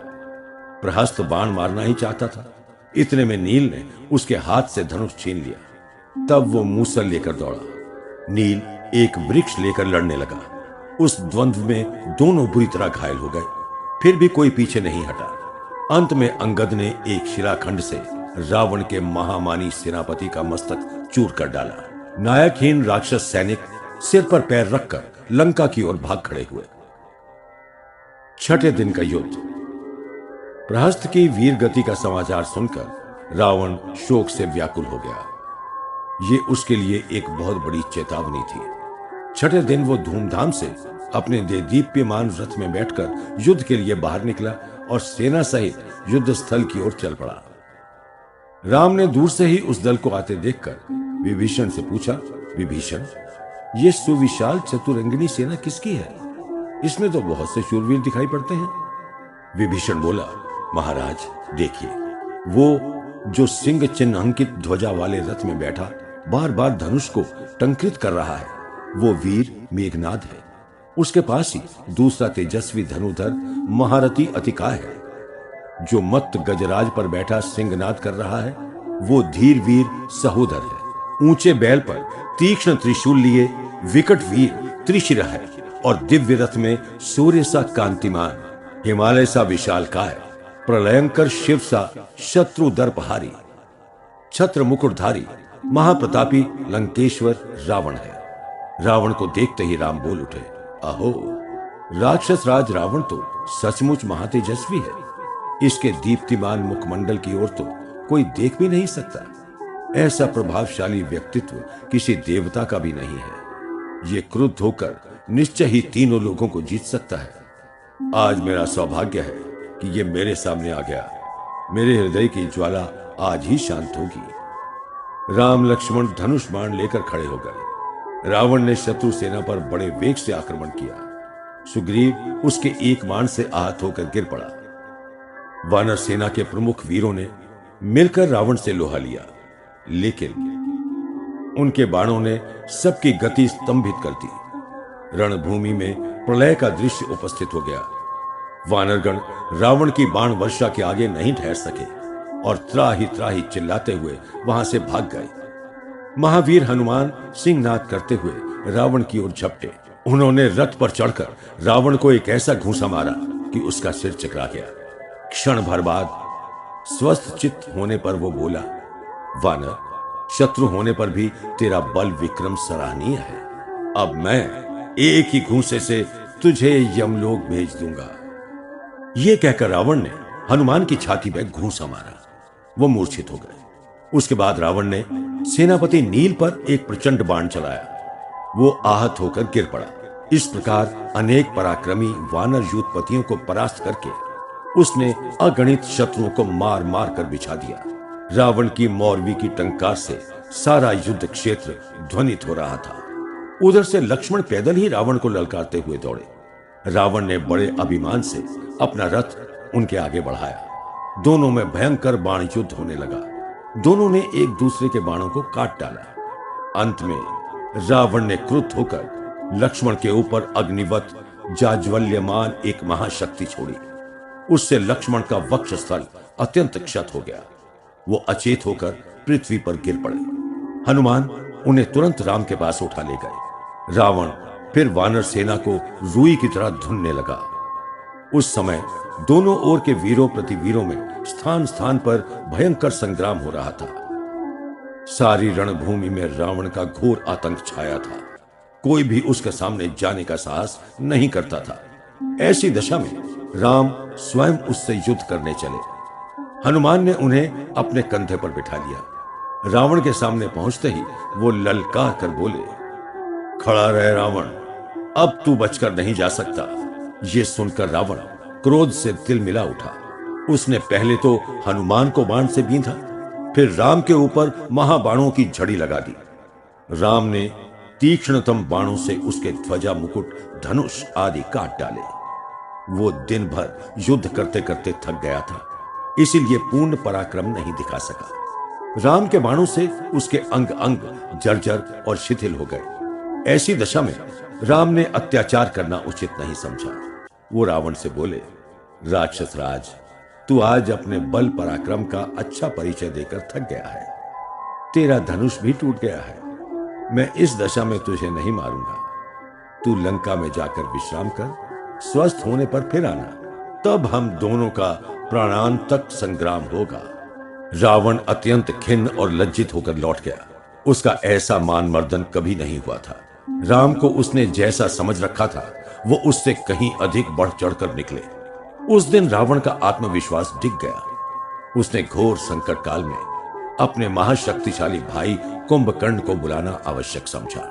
प्रहस्त बाण मारना ही चाहता था। इतने में नील ने उसके हाथ से धनुष छीन लिया। तब वो मूसल लेकर दौड़ा। नील एक वृक्ष लेकर लड़ने लगा। उस द्वंद्व में दोनों बुरी तरह घायल हो गए, फिर भी कोई पीछे नहीं हटा। अंत में अंगद ने एक शिलाखंड से रावण के महामानी सेनापति का मस्तक चूर कर डाला। नायकहीन राक्षस सैनिक सिर पर पैर रखकर लंका की ओर भाग खड़े हुए। छठे दिन का युद्ध। प्रहस्त की वीर गति का समाचार सुनकर रावण शोक से व्याकुल हो गया। ये उसके लिए एक बहुत बड़ी चेतावनी थी। छठे दिन वो धूमधाम से अपने देदीप्यमान रथ में बैठकर युद्ध के लिए बाहर निकला और सेना सहित युद्ध स्थल की ओर चल पड़ा। राम ने दूर से ही उस दल को आते देखकर विभीषण से पूछा, विभीषण, ये सुविशाल चतुरंगिनी सेना किसकी है? इसमें तो बहुत से शूरवीर दिखाई पड़ते हैं। विभीषण बोला, महाराज देखिए, वो जो सिंह चिन्ह अंकित ध्वजा वाले रथ में बैठा बार बार धनुष को टंकृत कर रहा है, वो वीर मेघनाद है। उसके पास ही दूसरा तेजस्वी धनुधर महारथी अतिकाय है। जो मत गजराज पर बैठा सिंहनाद कर रहा है, वो धीर वीर सहोदर है। ऊंचे बैल पर तीक्ष्ण त्रिशूल लिए विकट वीर त्रिशिरा है और दिव्य रथ में सूर्य सा कांतिमान, हिमालय सा विशालकाय, प्रलयंकर शिव सा शत्रु दर्पहारी, छत्र मुकुटधारी महाप्रतापी लंकेश्वर रावण है। रावण को देखते ही राम बोल उठे, अहो, राक्षस राज रावण तो सचमुच महातेजस्वी है। इसके दीप्तिमान मुखमंडल की ओर तो कोई देख भी नहीं सकता। ऐसा प्रभावशाली व्यक्तित्व किसी देवता का भी नहीं है। ये क्रुद्ध होकर निश्चय ही तीनों लोगों को जीत सकता है। आज मेरा सौभाग्य है कि ये मेरे सामने आ गया। मेरे हृदय की ज्वाला आज ही शांत होगी। राम लक्ष्मण धनुष बाण लेकर खड़े हो गए। रावण ने शत्रु सेना पर बड़े वेग से आक्रमण किया। सुग्रीव उसके एक बाण से आहत होकर गिर पड़ा। वानर सेना के प्रमुख वीरों ने मिलकर रावण से लोहा लिया, लेकिन उनके बाणों ने सबकी गति स्तंभित कर दी। रणभूमि में प्रलय का दृश्य उपस्थित हो गया। वानरगण रावण की बाण वर्षा के आगे नहीं ठहर सके और त्राही त्राही चिल्लाते हुए वहां से भाग गए। महावीर हनुमान सिंहनाद करते हुए रावण की ओर झपटे। उन्होंने रथ पर चढ़कर रावण को एक ऐसा घूंसा मारा कि उसका सिर चकरा गया। क्षण भर बाद स्वस्थ चित्त होने पर वो बोला, वानर, शत्रु होने पर भी तेरा बल विक्रम सराहनीय है। अब मैं एक ही घूंसे से तुझे यमलोक भेज दूंगा। ये कहकर रावण ने हनुमान की छाती पर घूंसा मारा। वो मूर्छित हो गए। उसके बाद रावण ने सेनापति नील पर एक प्रचंड बाण चलाया। वो आहत होकर गिर पड़ा। इस प्रकार अनेक पराक्रमी वानर यूथपतियों को परास्त करके उसने अगणित शत्रुओं को मार मार कर बिछा दिया। रावण की मौरवी की टंकार से सारा युद्ध क्षेत्र ध्वनित हो रहा था। उधर से लक्ष्मण पैदल ही रावण को ललकारते हुए दौड़े। रावण ने बड़े अभिमान से अपना रथ उनके आगे बढ़ाया। दोनों में भयंकर बाण युद्ध होने लगा। दोनों ने एक दूसरे के बाणों को काट डाला। अंत में रावण ने क्रुद्ध होकर लक्ष्मण के ऊपर अग्निवत जाज्वल्यमान एक महाशक्ति छोड़ी। उससे लक्ष्मण का वक्षस्थल अत्यंत क्षत हो गया। वो अचेत होकर पृथ्वी पर गिर पड़े। हनुमान उन्हें तुरंत राम के पास उठा ले गए। रावण फिर वानर सेना को रुई की तरह धुनने लगा। उस समय दोनों ओर के वीरों प्रति वीरों में स्थान स्थान पर भयंकर संग्राम हो रहा था। सारी रणभूमि में रावण का घोर आतंक छाया था। कोई भी उसके सामने जाने का साहस नहीं करता था। ऐसी दशा में राम स्वयं उससे युद्ध करने चले। हनुमान ने उन्हें अपने कंधे पर बिठा लिया। रावण के सामने पहुंचते ही वो ललकार कर बोले, खड़ा रहे रावण, अब तू बचकर नहीं जा सकता। ये सुनकर रावण क्रोध से तिलमिला उठा। उसने पहले तो हनुमान को बाण से बींधा, फिर राम के ऊपर महाबाणों की झड़ी लगा दी। राम ने तीक्ष्णतम बाणों से उसके ध्वजा, मुकुट, धनुष आदि काट डाले। वो दिन भर युद्ध करते करते थक गया था, इसीलिए पूर्ण पराक्रम नहीं दिखा सका। राम के बाणों से उसके अंग अंग जर्जर और शिथिल हो गए। ऐसी दशा में राम ने अत्याचार करना उचित नहीं समझा। वो रावण से बोले, राक्षस राज, तू आज अपने बल पराक्रम का अच्छा परिचय देकर थक गया है। तेरा धनुष भी टूट गया है। मैं इस दशा में तुझे नहीं मारूंगा। तू लंका में जाकर विश्राम कर, स्वस्थ होने पर फिर आना, तब हम दोनों का प्राणांतक संग्राम होगा। रावण अत्यंत खिन्न और लज्जित होकर लौट गया। उसका ऐसा मान मर्दन कभी नहीं हुआ था। राम को उसने जैसा समझ रखा था, वो उससे कहीं अधिक बढ़ चढ़कर निकले। उस दिन रावण का आत्मविश्वास डिग गया। उसने घोर संकट काल में अपने महाशक्तिशाली भाई कुंभकर्ण को बुलाना आवश्यक समझा।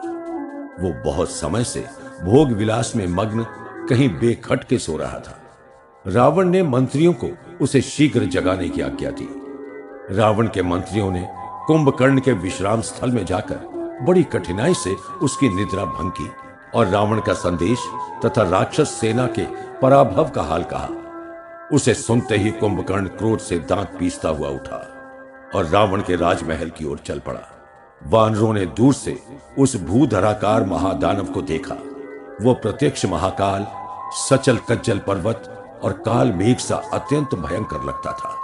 वो बहुत समय से भोग विलास में मग्न कहीं बेखटके सो रहा था। रावण ने मंत्रियों को उसे शीघ्र जगाने की आज्ञा दी। रावण के मंत्रियों ने कुंभकर्ण के विश्राम स्थल में जाकर बड़ी कठिनाई से उसकी निद्रा भंग की और रावण का संदेश तथा राक्षस सेना के पराभव का हाल कहा। उसे सुनते ही कुंभकर्ण क्रोध से दांत पीसता हुआ उठा और रावण के राजमहल की ओर चल पड़ा। वानरों ने दूर से उस भूधराकार महादानव को देखा। वो प्रत्यक्ष महाकाल, सचल कज्जल पर्वत और काल मेघ सा अत्यंत भयंकर लगता था।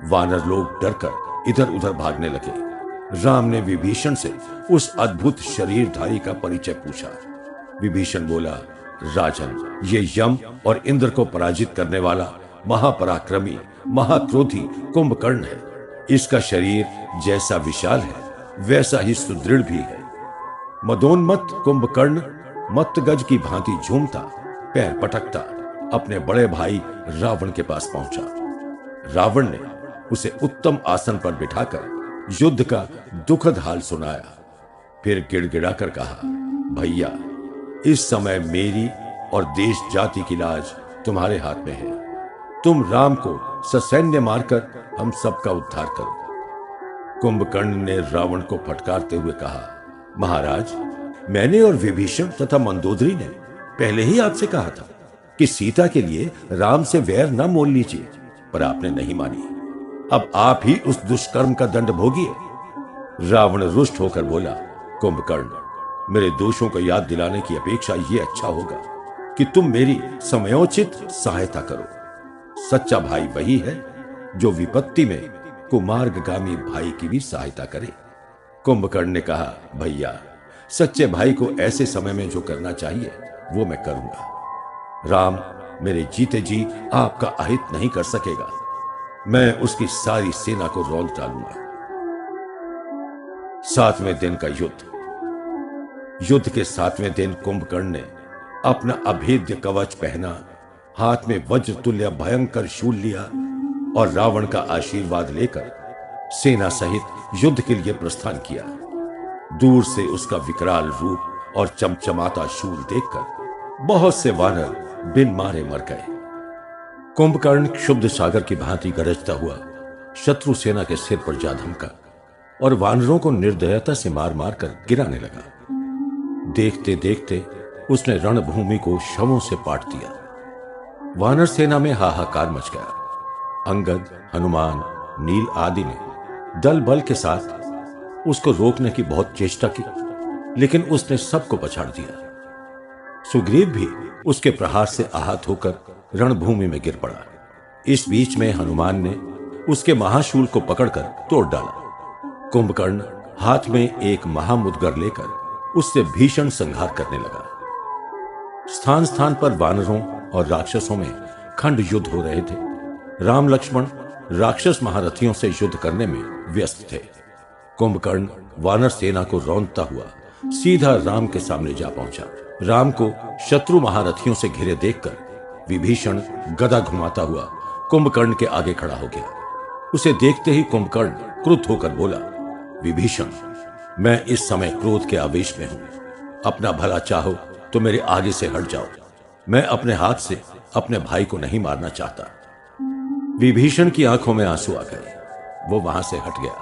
वानर लोग डरकर इधर उधर भागने लगे। राम ने विभीषण से उस अद्भुत शरीरधारी का परिचय पूछा। विभीषण बोला, राजन, ये यम और इंद्र को पराजित करने वाला महापराक्रमी, महाक्रोधी कुंभकर्ण है। इसका शरीर जैसा विशाल है, वैसा ही सुदृढ़ भी है। मदोन्मत्त कुंभकर्ण मत्तगज की भांति झूमता, पैर पटकता अपने बड़े भाई रावण के पास पहुंचा। रावण ने उसे उत्तम आसन पर बिठाकर युद्ध का दुखद हाल सुनाया। फिर गिड़गिड़ाकर कहा, भैया, इस समय मेरी और देश जाति की लाज तुम्हारे हाथ में है। तुम राम को ससैन्य मारकर हम सबका उद्धार करो। कुंभकर्ण ने रावण को फटकारते हुए कहा, महाराज, मैंने और विभीषण तथा मंदोदरी ने पहले ही आपसे कहा था कि सीता के लिए राम से वैर न मोल लीजिए, पर आपने नहीं मानी। अब आप ही उस दुष्कर्म का दंड भोगिए। रावण रुष्ट होकर बोला, कुंभकर्ण, मेरे दोषों को याद दिलाने की अपेक्षा ये अच्छा होगा कि तुम मेरी समयोचित सहायता करो। सच्चा भाई वही है जो विपत्ति में कुमार्गगामी भाई की भी सहायता करे। कुंभकर्ण ने कहा, भैया, सच्चे भाई को ऐसे समय में जो करना चाहिए वो मैं करूंगा। राम मेरे जीते जी आपका अहित नहीं कर सकेगा। मैं उसकी सारी सेना को रौंद डालूंगा। 7वें दिन का युद्ध के 7वें दिन कुंभकर्ण ने अपना अभेद्य कवच पहना, हाथ में वज्र तुल्य भयंकर शूल लिया और रावण का आशीर्वाद लेकर सेना सहित युद्ध के लिए प्रस्थान किया। दूर से उसका विकराल रूप और चमचमाता शूल देखकर बहुत से वानर बिन मारे मर गए। कुंभकर्ण क्षुब्ध सागर की भांति गरजता हुआ शत्रु सेना के सिर पर जा धमका और वानरों को निर्दयता से मार मार कर गिराने लगा। देखते देखते उसने रणभूमि को शवों से पाट दिया। वानर सेना में हाहाकार मच गया। अंगद, हनुमान, नील आदि ने दल बल के साथ उसको रोकने की बहुत चेष्टा की, लेकिन उसने सबको पछाड़ दिया। सुग्रीव भी उसके प्रहार से आहत होकर रणभूमि में गिर पड़ा। इस बीच में हनुमान ने उसके महाशूल को पकड़कर तोड़ डाला। कुंभकर्ण हाथ में एक महामुद्गर लेकर उससे भीषण संहार करने लगा। स्थान स्थान पर वानरों और राक्षसों में खंड युद्ध हो रहे थे। राम लक्ष्मण राक्षस महारथियों से युद्ध करने में व्यस्त थे। कुंभकर्ण वानर सेना को रौंदता हुआ सीधा राम के सामने जा पहुंचा। राम को शत्रु महारथियों से घिरे देखकर विभीषण गदा घुमाता हुआ कुंभकर्ण के आगे खड़ा हो गया। उसे देखते ही कुंभकर्ण क्रुद्ध होकर बोला, विभीषण, मैं इस समय क्रोध के आवेश में हूं। अपना भला चाहो तो मेरे आगे से हट जाओ। मैं अपने हाथ से अपने भाई को नहीं मारना चाहता। विभीषण की आंखों में आंसू आ गए। वो वहां से हट गया।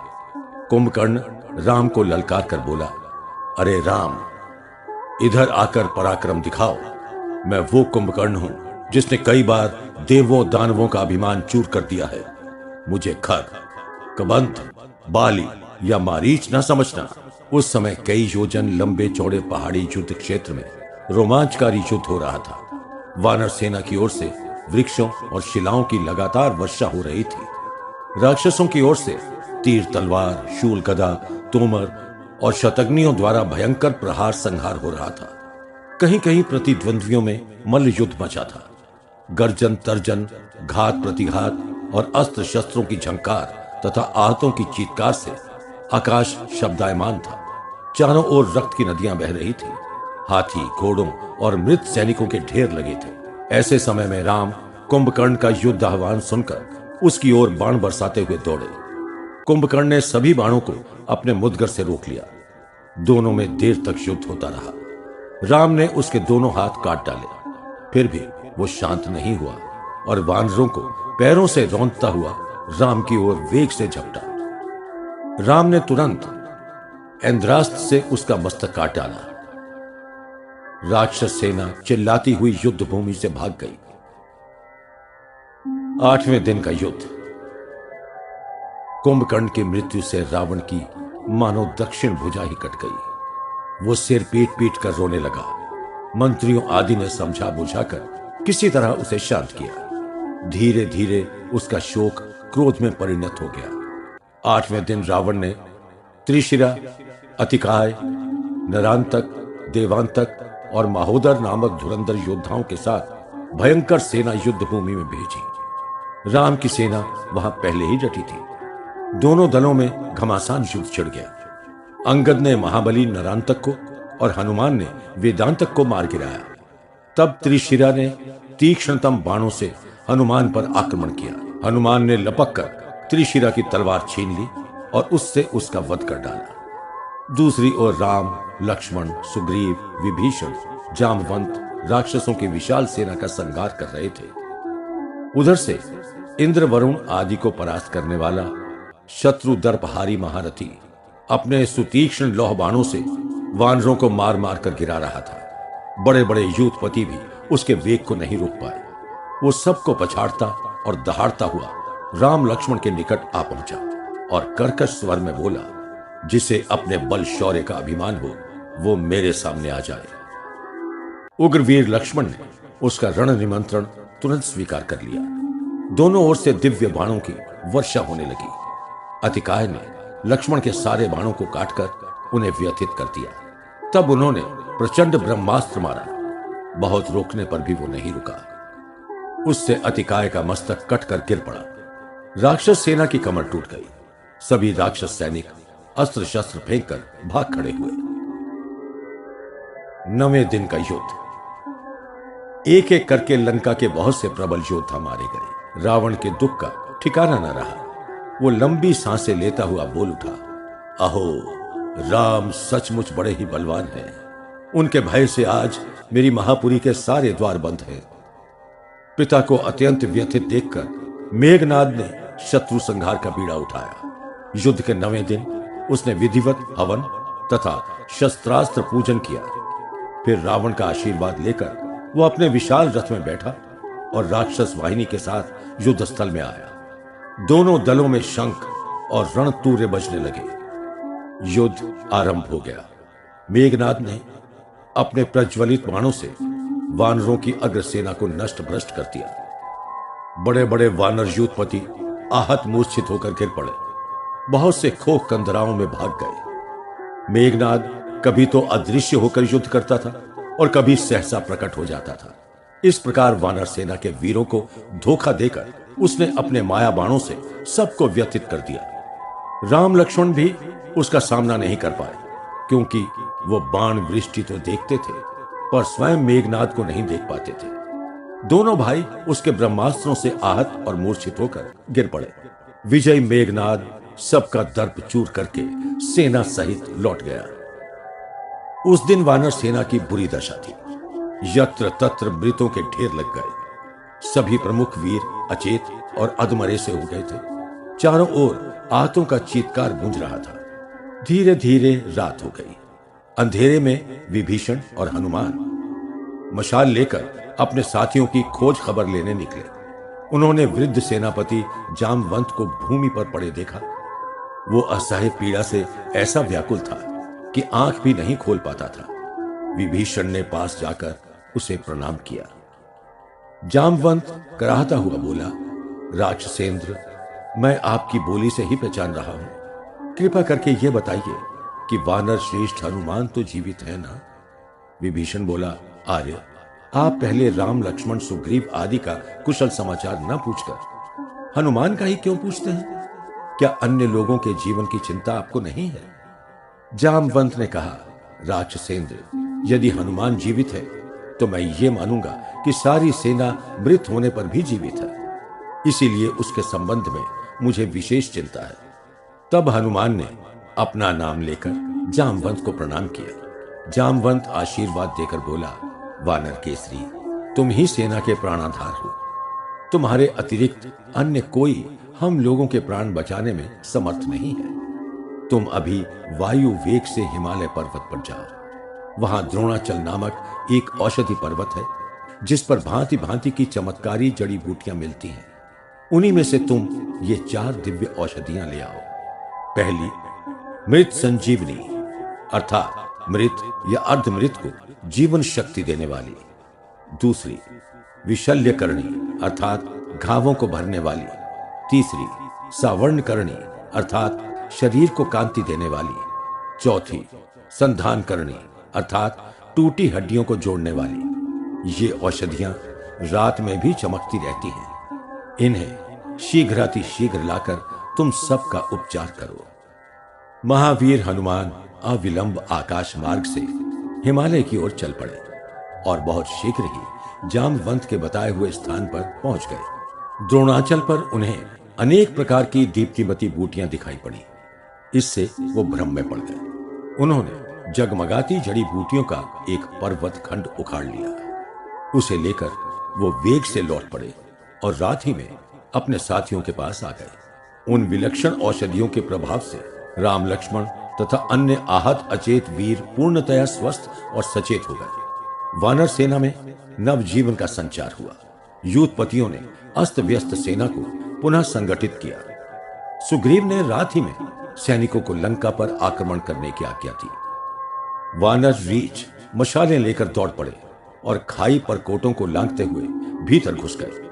कुंभकर्ण राम को ललकार कर बोला, अरे राम, इधर आकर पराक्रम दिखाओ। मैं वो कुंभकर्ण हूं जिसने कई बार देवों दानवों का अभिमान चूर कर दिया है। मुझे खर, कबंध, बाली या मारीच न समझना। उस समय कई योजन लंबे चौड़े पहाड़ी युद्ध क्षेत्र में रोमांचकारी युद्ध हो रहा था। वानर सेना की ओर से वृक्षों और शिलाओं की लगातार वर्षा हो रही थी। राक्षसों की ओर से तीर, तलवार, शूल, गदा, तोमर और शतग्नियों द्वारा भयंकर प्रहार संहार हो रहा था। कहीं कहीं प्रतिद्वंद्वियों में मल्ल युद्ध मचा था। गर्जन, तर्जन, घात प्रतिघात और अस्त्र शस्त्रों की झंकार तथा आहतों की चीत्कार से आकाश शब्दायमान था। चारों ओर रक्त की नदियां बह रही थी। हाथी, घोड़ों और मृत सैनिकों के ढेर लगे थे। ऐसे समय में राम कुंभकर्ण का युद्ध आह्वान सुनकर उसकी ओर बाण बरसाते हुए दौड़े। कुंभकर्ण ने सभी बाणों को अपने मुद्गर से रोक लिया। दोनों में देर तक युद्ध होता रहा। राम ने उसके दोनों हाथ काट डाले, फिर भी वो शांत नहीं हुआ और वानरों को पैरों से रौंदता हुआ राम की ओर वेग से झपटा। राम ने तुरंत इंद्रास्त्र से उसका मस्तक काट डाला। राक्षस सेना चिल्लाती हुई युद्ध भूमि से भाग गई। 8वें दिन का युद्ध। कुंभकर्ण की मृत्यु से रावण की मानो दक्षिण भुजा ही कट गई। वो सिर पीट पीट कर रोने लगा। मंत्रियों आदि ने समझा बुझाकर किसी तरह उसे शांत किया। धीरे धीरे उसका शोक क्रोध में परिणत हो गया। 8वें दिन रावण ने त्रिशिरा, अतिकाय, नरांतक, देवांतक और महोदर नामक धुरंधर योद्धाओं के साथ भयंकर सेना युद्ध भूमि में भेजी। राम की सेना वहां पहले ही डटी थी। दोनों दलों में घमासान युद्ध छिड़ गया। अंगद ने महाबली नरांतक को और हनुमान ने वेदांतक को मार गिराया। तब त्रिशिरा ने तीक्ष्णतम बाणों से हनुमान पर आक्रमण किया। हनुमान ने लपक कर त्रिशिरा की तलवार छीन ली और उससे उसका वध कर डाला। दूसरी ओर राम, लक्ष्मण, सुग्रीव, विभीषण, जामवंत राक्षसों की विशाल सेना का संहार कर रहे थे। उधर से इंद्र, वरुण आदि को परास्त करने वाला शत्रु दर्पहारी महारथी अपने सुतीक्ष्ण लौह बाणों से वानरों को मार मार कर गिरा रहा था। बड़े बड़े यूथपति भी उसके वेग को नहीं रोक पाए। वो सबको पछाड़ता और दहाड़ता हुआ राम लक्ष्मण के निकट आ पहुंचा और कर्कश स्वर में बोला, जिसे अपने बल शौर्य का अभिमान हो वो मेरे सामने आ जाए। उग्रवीर लक्ष्मण ने उसका रण निमंत्रण तुरंत स्वीकार कर लिया। दोनों ओर से दिव्य बाणों की वर्षा होने लगी। अतिकाय ने लक्ष्मण के सारे बाणों को काटकर उन्हें व्यथित कर दिया। तब उन्होंने प्रचंड ब्रह्मास्त्र मारा। बहुत रोकने पर भी वो नहीं रुका। उससे अतिकाय का मस्तक कटकर गिर पड़ा। राक्षस सेना की कमर टूट गई। सभी राक्षस सैनिक अस्त्र शस्त्र फेंक कर भाग खड़े हुए। 9वें दिन का युद्ध। एक एक करके लंका के बहुत से प्रबल योद्धा मारे गए। रावण के दुख का ठिकाना न रहा। वो लंबी सांसें लेता हुआ बोल उठा, अहो, राम सचमुच बड़े ही बलवान हैं। उनके भय से आज मेरी महापुरी के सारे द्वार बंद हैं। पिता को अत्यंत व्यथित देखकर मेघनाद ने शत्रु संहार का बीड़ा उठाया। युद्ध के 9वें दिन उसने विधिवत हवन तथा शस्त्रास्त्र पूजन किया। फिर रावण का आशीर्वाद लेकर वो अपने विशाल रथ में बैठा और राक्षस वाहिनी के साथ युद्ध स्थल में आया। दोनों दलों में शंख और रणतूर्य बजने लगे। युद्ध आरंभ हो गया। मेघनाद ने अपने प्रज्वलित बाणों से वानरों की अग्रसेना को नष्ट भ्रष्ट कर दिया। बड़े बड़े वानर युद्धपति आहत मूर्छित होकर गिर पड़े। बहुत से खोख कंदराओं में भाग गए। मेघनाद कभी तो अदृश्य होकर युद्ध करता था और कभी सहसा प्रकट हो जाता था। इस प्रकार वानर सेना के वीरों को धोखा देकर उसने अपने माया बाणों से सबको व्यथित कर दिया। राम लक्ष्मण भी उसका सामना नहीं कर पाए, क्योंकि वो बाण वृष्टि तो देखते थे पर स्वयं मेघनाद को नहीं देख पाते थे। दोनों भाई उसके ब्रह्मास्त्रों से आहत और मूर्छित होकर गिर पड़े। विजयी मेघनाद सबका दर्प चूर करके सेना सहित लौट गया। उस दिन वानर सेना की बुरी दशा थी। यत्र तत्र मृतों के ढेर लग गए। सभी प्रमुख वीर अचेत और अधमरे से हो गए थे। चारों ओर आतों का चीत्कार गूंज रहा था। धीरे धीरे रात हो गई। अंधेरे में विभीषण और हनुमान मशाल लेकर अपने साथियों की खोज खबर लेने निकले। उन्होंने वृद्ध सेनापति जामवंत को भूमि पर पड़े देखा। वो असह्य पीड़ा से ऐसा व्याकुल था कि आंख भी नहीं खोल पाता था। विभीषण ने पास जाकर उसे प्रणाम किया। जामवंत कराहता हुआ बोला, राक्षसेंद्र, मैं आपकी बोली से ही पहचान रहा हूं। कृपा करके यह बताइए कि वानर श्रेष्ठ हनुमान तो जीवित है ना? विभीषण बोला, आर्य, आप पहले राम लक्ष्मण सुग्रीव आदि का कुशल समाचार न पूछकर हनुमान का ही क्यों पूछते हैं? क्या अन्य लोगों के जीवन की चिंता आपको नहीं है? जामवंत ने कहा, राक्षसेंद्र, यदि हनुमान जीवित है तो मैं ये मानूंगा कि सारी सेना मृत होने पर भी जीवित है। इसीलिए उसके संबंध में मुझे विशेष चिंता है। तब हनुमान ने अपना नाम लेकर जामवंत को प्रणाम किया। जामवंत आशीर्वाद देकर बोला, वानर केसरी, तुम ही सेना के प्राणाधार हो। तुम्हारे अतिरिक्त अन्य कोई हम लोगों के प्राण बचाने में समर्थ नहीं है। तुम अभी वायु वेग से हिमालय पर्वत पर जाओ। वहां द्रोणाचल नामक एक औषधि पर्वत है, जिस पर भांति भांति की चमत्कारी जड़ी बूटियां मिलती हैं। उन्हीं में से तुम ये 4 दिव्य औषधियां ले आओ। पहली, मृत संजीवनी, अर्थात मृत या अर्धमृत को जीवन शक्ति देने वाली। दूसरी, विशल्यकरणी, अर्थात घावों को भरने वाली। तीसरी, सावर्णकरणी, अर्थात शरीर को कांति देने वाली। चौथी, संधानकरणी, अर्थात टूटी हड्डियों को जोड़ने वाली। ये औषधियां रात में भी चमकती रहती हैं। इन्हें शीघ्राति शीघ्र लाकर तुम सबका उपचार करो। महावीर हनुमान अविलंब आकाश मार्ग से हिमालय की ओर चल पड़े और बहुत शीघ्र ही जामवंत के बताए हुए स्थान पर पहुंच गए। द्रोणाचल पर उन्हें अनेक प्रकार की दीप्तिमती बूटियां दिखाई पड़ी। इससे वो भ्रम में पड़ गए। उन्होंने जगमगाती जड़ी बूटियों का एक पर्वत खंड उखाड़ लिया। उसे लेकर वो वेग से लौट पड़े और रात ही में अपने साथियों के पास आ गए। उन विलक्षण औषधियों के प्रभाव से राम लक्ष्मण तथा अन्य आहत अचेत वीर पूर्णतया स्वस्थ और सचेत हो गए। वानर सेना में नव जीवन का संचार हुआ। युद्धपतियों ने अस्त व्यस्त सेना को पुनः संगठित किया। सुग्रीव ने रात ही में सैनिकों को लंका पर आक्रमण करने की आज्ञा दी। वानर रीछ मशालें लेकर दौड़ पड़े और खाई पर कोटों को लांघते हुए भीतर घुस गए।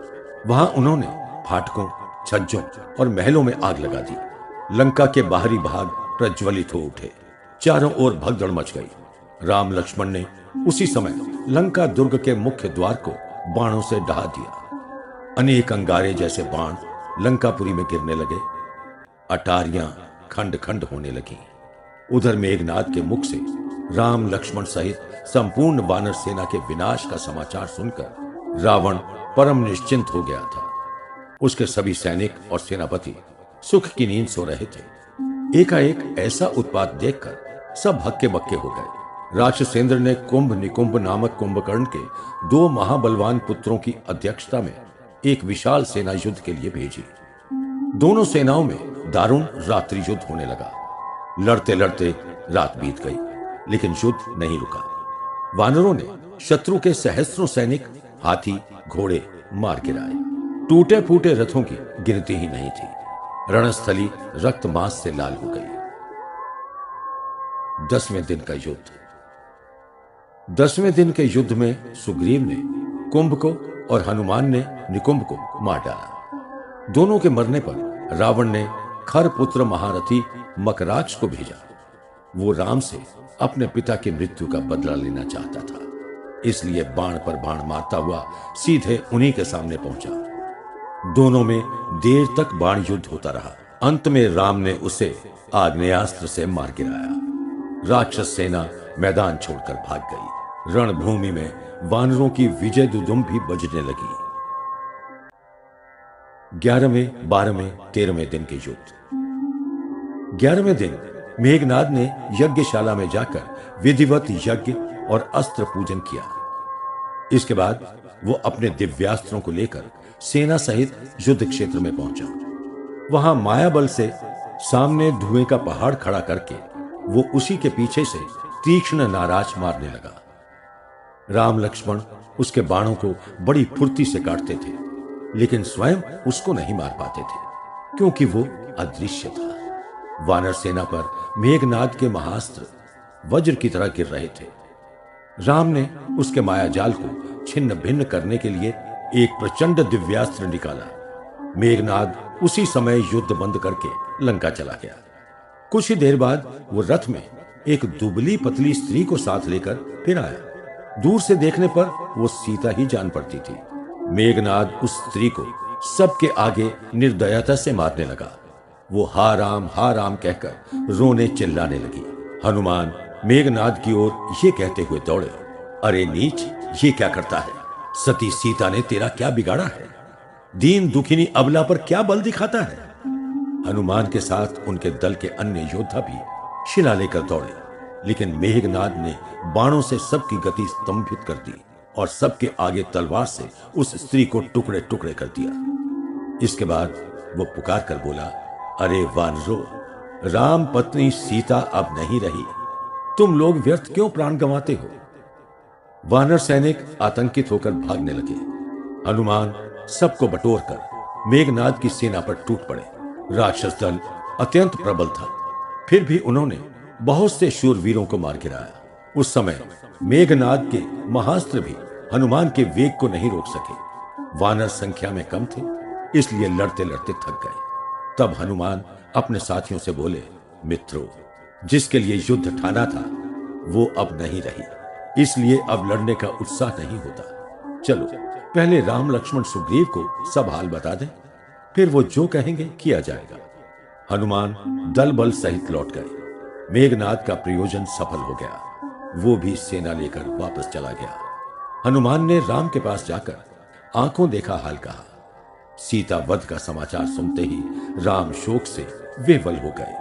वहां उन्होंने फाटकों, छज्जों और महलों में आग लगा दी। लंका के बाहरी भाग प्रज्वलित हो उठे। चारों ओर भगदड़ मच गई। राम लक्ष्मण ने उसी समय लंका दुर्ग के मुख्य द्वार को बाणों से ढहा दिया। अनेक अंगारे जैसे बाण लंकापुरी में गिरने लगे। अटारियां खंड खंड होने लगी। उधर मेघनाद के मुख से राम लक्ष्मण सहित संपूर्ण वानर सेना के विनाश का समाचार सुनकर रावण परम निश्चिंत हो गया था। उसके सभी सैनिक और सेनापति सुख की नींद सो रहे थे। एकाएक ऐसा उत्पात देखकर सब हक्के बक्के हो गए। राक्षसेंद्र ने कुंभ निकुंभ नामक कुंभकर्ण के 2 महाबलवान पुत्रों की अध्यक्षता में एक विशाल सेना युद्ध के लिए भेजी। दोनों सेनाओं में दारुण रात्रि युद्ध होने लगा। लड़ते लड़ते रात बीत गई, लेकिन युद्ध नहीं रुका। वानरों ने शत्रु के सहस्त्रों सैनिक, हाथी, घोड़े मार गिराए। टूटे फूटे रथों की गिनती ही नहीं थी। रणस्थली रक्त मांस से लाल हो गई। 10वें दिन का युद्ध। 10वें दिन के युद्ध में सुग्रीव ने कुंभ को और हनुमान ने निकुंभ को मार डाला। दोनों के मरने पर रावण ने खरपुत्र महारथी मकराक्ष को भेजा। वो राम से अपने पिता की मृत्यु का बदला लेना चाहता था, इसलिए बाण पर बाण मारता हुआ सीधे उन्हीं के सामने पहुंचा। दोनों में देर तक बाण युद्ध होता रहा। अंत में राम ने उसे आग्नेयास्त्र से मार गिराया। राक्षस सेना मैदान छोड़कर भाग गई। रणभूमि में वानरों की विजय दुदुम भी बजने लगी। 11वें, 12वें, 13वें दिन के युद्ध। 11वें दिन मेघनाद ने यज्ञशाला में जाकर विधिवत यज्ञ और अस्त्र पूजन किया। इसके बाद वो अपने दिव्यास्त्रों को लेकर सेना सहित युद्ध क्षेत्र में पहुंचा। वहां माया बल से सामने धुएं का पहाड़ खड़ा करके वो उसी के पीछे से तीक्ष्ण नाराज मारने लगा। राम लक्ष्मण उसके बाणों को बड़ी फुर्ती से काटते थे, लेकिन स्वयं उसको नहीं मार पाते थे, क्योंकि वो अदृश्य था। वानर सेना पर मेघनाद के महास्त्र वज्र की तरह गिर रहे थे। राम ने उसके माया जाल को छिन्न भिन्न करने के लिए एक प्रचंड दिव्यास्त्र निकाला। मेघनाद उसी समय युद्ध बंद करके लंका चला गया। कुछ ही देर बाद वो रथ में एक दुबली पतली स्त्री को साथ लेकर फिर आया। दूर से देखने पर वो सीता ही जान पड़ती थी। मेघनाद उस स्त्री को सबके आगे निर्दयता से मारने लगा। वो हा राम कहकर रोने चिल्लाने लगी। हनुमान मेघनाद की ओर ये कहते हुए दौड़े, अरे नीच, ये क्या करता है? सती सीता ने तेरा क्या बिगाड़ा है? दीन दुखिनी अबला पर क्या बल दिखाता है? हनुमान के साथ उनके दल के अन्य योद्धा भी शिला लेकर दौड़े, लेकिन मेघनाद ने बाणों से सबकी गति स्तंभित कर दी और सबके आगे तलवार से उस स्त्री को टुकड़े टुकड़े कर दिया। इसके बाद वो पुकार कर बोला, अरे वानरो, राम पत्नी सीता अब नहीं रही, तुम लोग व्यर्थ क्यों प्राण गंवाते हो? वानर सैनिक आतंकित होकर भागने लगे। हनुमान सबको बटोरकर मेघनाद की सेना पर टूट पड़े। राक्षस दल अत्यंत प्रबल था, फिर भी उन्होंने बहुत से शूरवीरों को मार गिराया। उस समय मेघनाद के महास्त्र भी हनुमान के वेग को नहीं रोक सके। वानर संख्या में कम थे, इसलिए लड़ते लड़ते थक गए। तब हनुमान अपने साथियों से बोले, मित्रों, जिसके लिए युद्ध ठाना था वो अब नहीं रही, इसलिए अब लड़ने का उत्साह नहीं होता। चलो पहले राम लक्ष्मण सुग्रीव को सब हाल बता दें, फिर वो जो कहेंगे किया जाएगा। हनुमान दल बल सहित लौट गए। मेघनाद का प्रयोजन सफल हो गया। वो भी सेना लेकर वापस चला गया। हनुमान ने राम के पास जाकर आंखों देखा हाल कहा। सीता वध का समाचार सुनते ही राम शोक से विह्वल हो गए।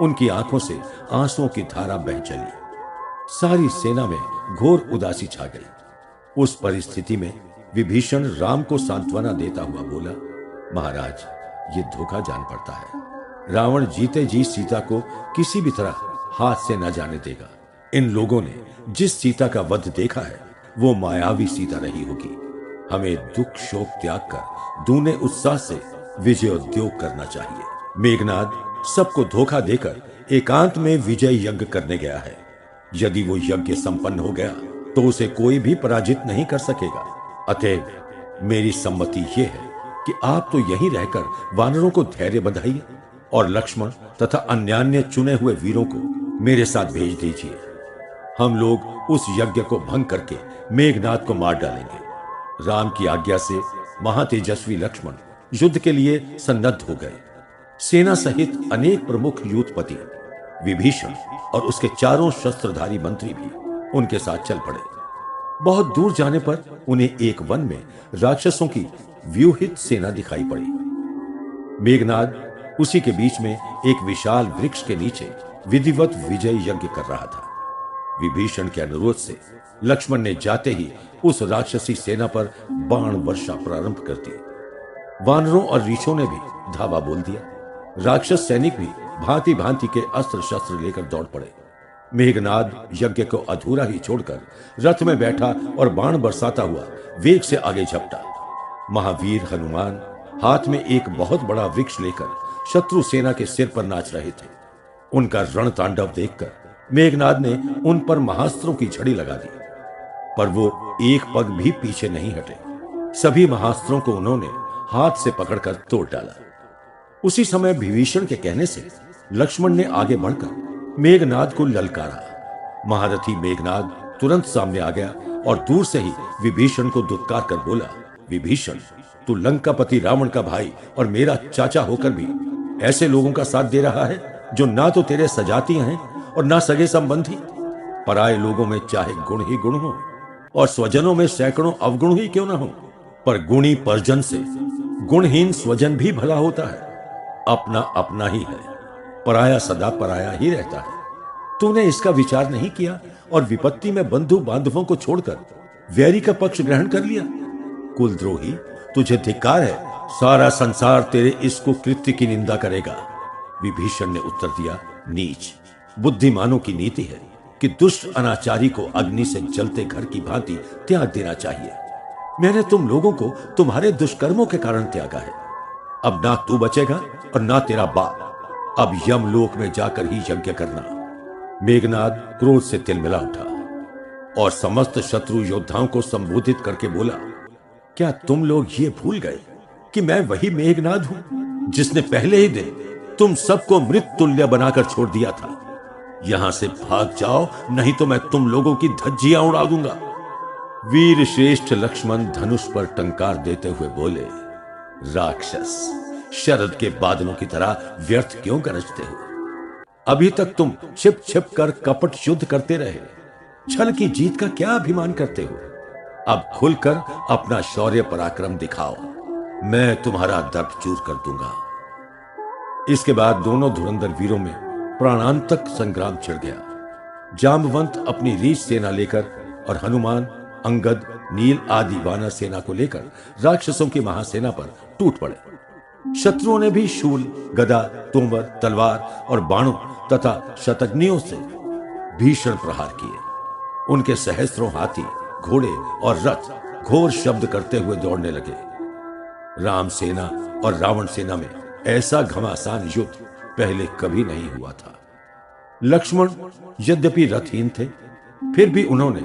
उनकी आंखों से आंसुओं की धारा बह चली। सारी सेना में घोर उदासी छा गई। उस परिस्थिति में विभीषण राम को सांत्वना देता हुआ बोला, महाराज, ये धोखा जान पड़ता है। रावण जीते जी सीता को किसी भी तरह हाथ से न जाने देगा। इन लोगों ने जिस सीता का वध देखा है वो मायावी सीता रही होगी। हमें दुख शोक त्याग कर दूने उत्साह से विजयोद्योग करना चाहिए। मेघनाद सबको धोखा देकर एकांत में विजय यज्ञ करने गया है। यदि वो यज्ञ संपन्न हो गया तो उसे कोई भी पराजित नहीं कर सकेगा। अतएव मेरी सम्मति ये है कि आप तो यहीं रहकर वानरों को धैर्य बंधाइए और लक्ष्मण तथा अन्यान्य चुने हुए वीरों को मेरे साथ भेज दीजिए। हम लोग उस यज्ञ को भंग करके मेघनाद को मार डालेंगे। राम की आज्ञा से महातेजस्वी लक्ष्मण युद्ध के लिए सन्नद्ध हो गए। सेना सहित अनेक प्रमुख यूथपति, विभीषण और उसके चारों शस्त्रधारी मंत्री भी उनके साथ चल पड़े। बहुत दूर जाने पर उन्हें एक वन में राक्षसों की व्यूहित सेना दिखाई पड़ी। मेघनाद उसी के बीच में एक विशाल वृक्ष के नीचे विधिवत विजय यज्ञ कर रहा था। विभीषण के अनुरोध से लक्ष्मण ने जाते ही उस राक्षसी सेना पर बाण वर्षा प्रारंभ कर दी। वानरों और रीछों ने भी धावा बोल दिया। राक्षस सैनिक भी भांति भांति के अस्त्र शस्त्र लेकर दौड़ पड़े। मेघनाद यज्ञ को अधूरा ही छोड़कर रथ में बैठा और बाण बरसाता हुआ वेग से आगे झपटा। महावीर हनुमान हाथ में एक बहुत बड़ा वृक्ष लेकर शत्रु सेना के सिर पर नाच रहे थे। उनका रण तांडव देखकर मेघनाद ने उन पर महास्त्रों की झड़ी लगा दी, पर वो एक पग भी पीछे नहीं हटे। सभी महास्त्रों को उन्होंने हाथ से पकड़कर तोड़ डाला। उसी समय विभीषण के कहने से लक्ष्मण ने आगे बढ़कर मेघनाद को ललकारा। महारथी मेघनाद तुरंत सामने आ गया और दूर से ही विभीषण को दुत्कार कर बोला, विभीषण, तू लंकापति रावण का भाई और मेरा चाचा होकर भी ऐसे लोगों का साथ दे रहा है जो ना तो तेरे सजाती हैं और ना सगे संबंधी। पराये लोगों में चाहे गुण ही गुण हो और स्वजनों में सैकड़ों अवगुण ही क्यों ना हो, पर गुणी परजन से गुणहीन स्वजन भी भला होता है। अपना अपना ही है, पराया सदा पराया ही रहता है। तूने इसका विचार नहीं किया और विपत्ति में बंधु बांधवों को छोड़कर वैरी का पक्ष ग्रहण कर लिया। कुलद्रोही, तुझे धिक्कार है। सारा संसार तेरे इस कुकृत्य की निंदा करेगा। विभीषण ने उत्तर दिया, नीच, बुद्धिमानों की नीति है कि दुष्ट अनाचारी को अग्नि से जलते घर की भांति त्याग देना चाहिए। मैंने तुम लोगों को तुम्हारे दुष्कर्मों के कारण त्यागा है। अब ना तू बचेगा और ना तेरा बाप। अब यमलोक में जाकर ही यज्ञ करना। मेघनाद क्रोध से तिलमिला उठा और समस्त शत्रु योद्धाओं को संबोधित करके बोला, क्या तुम लोग ये भूल गए कि मैं वही मेघनाद हूं जिसने पहले ही दिन तुम सबको मृत तुल्य बनाकर छोड़ दिया था। यहां से भाग जाओ, नहीं तो मैं तुम लोगों की धज्जियां उड़ा दूंगा। वीर श्रेष्ठ लक्ष्मण धनुष पर टंकार देते हुए बोले, राक्षस, शरद के बादलों की तरह व्यर्थ क्यों गरजते हो? अभी तक तुम छिप छिप कर कपट युद्ध करते रहे, छल की जीत का क्या अभिमान करते हो? अब खुलकर अपना शौर्य पराक्रम दिखाओ, मैं तुम्हारा दर्प चूर कर दूंगा। इसके बाद दोनों धुरंधर वीरों में प्राणांतक संग्राम छिड़ गया। जांबवंत अपनी रीछ सेना लेकर और हनुमान, अंगद, नील आदि वानर सेना को लेकर राक्षसों की महासेना पर टूट पड़े। शत्रुओं ने भी शूल, गदा, तोमर, तलवार और बाणों तथा शतघ्नियों से भीषण प्रहार किए। उनके सहस्त्रों हाथी, घोड़े और रथ घोर शब्द करते हुए दौड़ने लगे। राम सेना और रावण सेना में ऐसा घमासान युद्ध पहले कभी नहीं हुआ था। लक्ष्मण यद्यपि रथहीन थे, फिर भी उन्होंने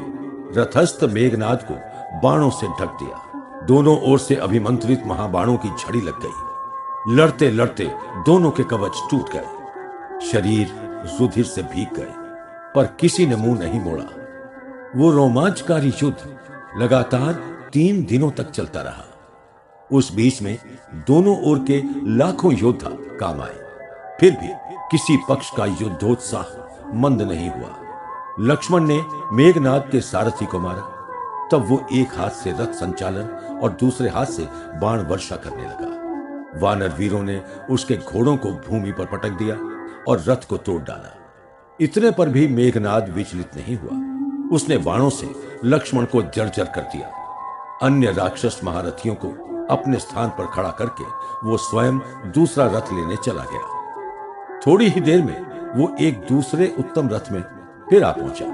रथस्थ मेघनाद को बाणों से ढक दिया। दोनों ओर से अभिमंत्रित महाबाणों की झड़ी लग गई। लड़ते लड़ते दोनों के कवच टूट गए, शरीर रुधिर से भीग गए, पर किसी ने मुंह नहीं मोड़ा। वो रोमांचकारी युद्ध लगातार 3 दिनों तक चलता रहा। उस बीच में दोनों ओर के लाखों योद्धा काम आए, फिर भी किसी पक्ष का युद्धोत्साह मंद नहीं हुआ। लक्ष्मण ने मेघनाद के सारथी को मारा, तब वो एक हाथ से रथ संचालन और दूसरे हाथ से बाण वर्षा करने लगा। वानर वीरों ने उसके घोड़ों को भूमि पर पटक दिया और रथ को तोड़ डाला। इतने पर भी मेघनाद विचलित नहीं हुआ। उसने बाणों से लक्ष्मण को जर्जर कर दिया। अन्य राक्षस महारथियों को अपने स्थान पर खड़ा करके वो स्वयं दूसरा रथ लेने चला गया। थोड़ी ही देर में वो एक दूसरे उत्तम रथ में फिर आ पहुंचा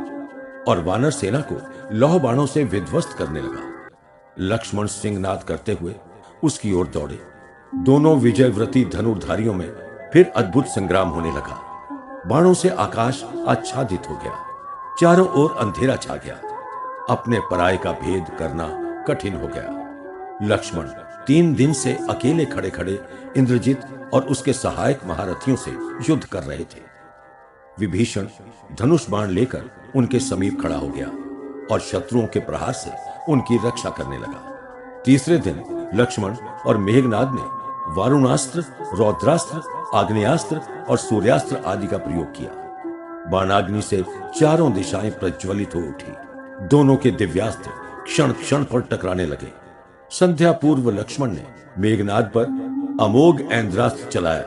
और वानर सेना को लौह बाणों से विध्वस्त करने लगा। लक्ष्मण सिंहनाद करते हुए उसकी ओर दौड़े। दोनों विजयव्रती धनुर्धारियों में फिर अद्भुत संग्राम होने लगा। बाणों से आकाश आच्छादित हो गया, चारों ओर अंधेरा छा गया। अपने पराये का भेद करना कठिन हो गया। लक्ष्मण 3 दिन से अकेले खड़े खड़े इंद्रजित और उसके सहायक महारथियों से युद्ध कर रहे थे। विभीषण धनुष बाण लेकर उनके समीप खड़ा हो गया और शत्रुओं के प्रहार से उनकी रक्षा करने लगा। तीसरे दिन लक्ष्मण और मेघनाद ने वारुणास्त्र, रौद्रास्त्र, आग्नेयास्त्र और सूर्यास्त्र आदि का प्रयोग किया। बाणाग्नि से चारों दिशाएं प्रज्वलित हो उठी। दोनों के दिव्यास्त्र क्षण क्षण पर टकराने लगे। संध्या पूर्व लक्ष्मण ने मेघनाद पर अमोघ ऐन्द्रास्त्र चलाया।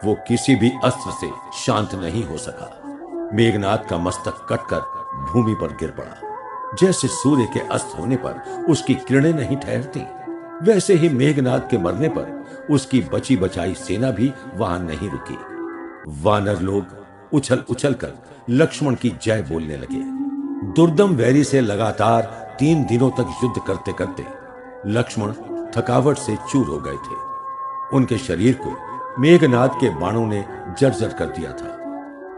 वो किसी भी अस्त्र से शांत नहीं हो सका। मेघनाद का मस्तक कटकर भूमि पर गिर पड़ा। जैसे सूर्य के अस्त होने पर उसकी किरणें नहीं ठहरती, वैसे ही मेघनाद के मरने पर उसकी बची बचाई सेना भी वहां नहीं रुकी। वानर लोग उछल उछल कर लक्ष्मण की जय बोलने लगे। दुर्दम वैरी से लगातार 3 दिनों तक युद्ध करते करते लक्ष्मण थकावट से चूर हो गए थे। उनके शरीर को मेघनाद के बाणों ने जर्जर कर दिया था।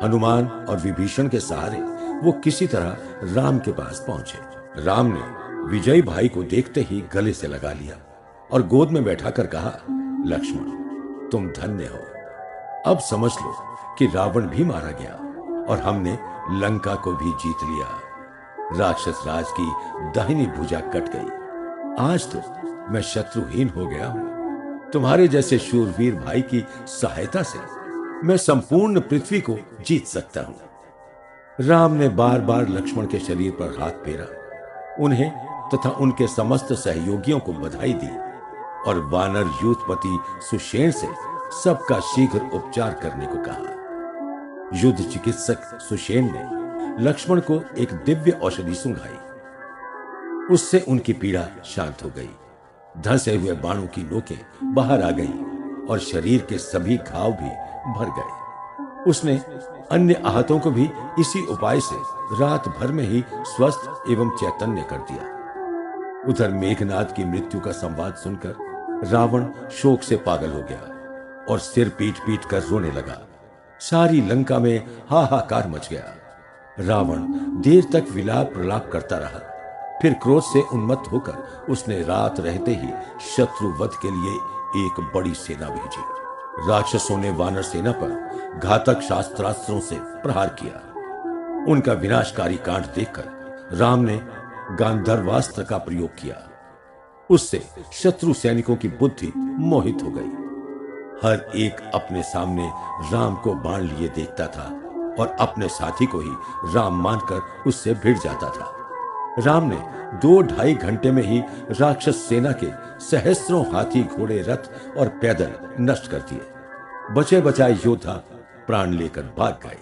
हनुमान और विभीषण के सहारे वो किसी तरह राम के पास पहुंचे। राम ने विजयी भाई को देखते ही गले से लगा लिया और गोद में बैठाकर कहा, लक्ष्मण तुम धन्य हो। अब समझ लो कि रावण भी मारा गया और हमने लंका को भी जीत लिया। राक्षस राज की दाहिनी भुजा कट गई। आज तो मैं शत्रुहीन हो गया हूं। तुम्हारे जैसे शूरवीर भाई की सहायता से मैं संपूर्ण पृथ्वी को जीत सकता हूं। राम ने बार बार लक्ष्मण के शरीर पर हाथ फेरा, उन्हें तथा उनके समस्त सहयोगियों को बधाई दी और वानर यूथपति सुषेण से सबका शीघ्र उपचार करने को कहा। युद्ध चिकित्सक सुषेण ने लक्ष्मण को एक दिव्य औषधि सुंघाई। उससे उनकी पीड़ा शांत हो गई। धंसे हुए बाणों की नोकें बाहर आ गई और शरीर के सभी घाव भी भर गए। उसने अन्य आहतों को भी इसी उपाय से रात भर में ही स्वस्थ एवं चैतन्य कर दिया। उधर मेघनाद की मृत्यु का संवाद सुनकर रावण शोक से पागल हो गया और सिर पीट पीट कर रोने लगा। सारी लंका में हाहाकार मच गया। रावण देर तक विलाप प्रलाप करता रहा। फिर क्रोध से उन्मत्त होकर उसने रात रहते ही शत्रुवध के लिए एक बड़ी सेना भेजी। राक्षसों ने वानर सेना पर घातक शास्त्रास्त्रों से प्रहार किया। उनका विनाशकारी कांड देखकर राम ने गांधर्वास्त्र का प्रयोग किया। उससे शत्रु सैनिकों की बुद्धि मोहित हो गई। हर एक अपने सामने राम को बाण लिए देखता था और अपने साथी को ही राम मानकर उससे भिड़ जाता था। राम ने 2-2.5 घंटे में ही राक्षस सेना के सहस्त्रों हाथी घोड़े रथ और पैदल नष्ट कर दिए। बचे बचाए योद्धा प्राण लेकर भाग गए।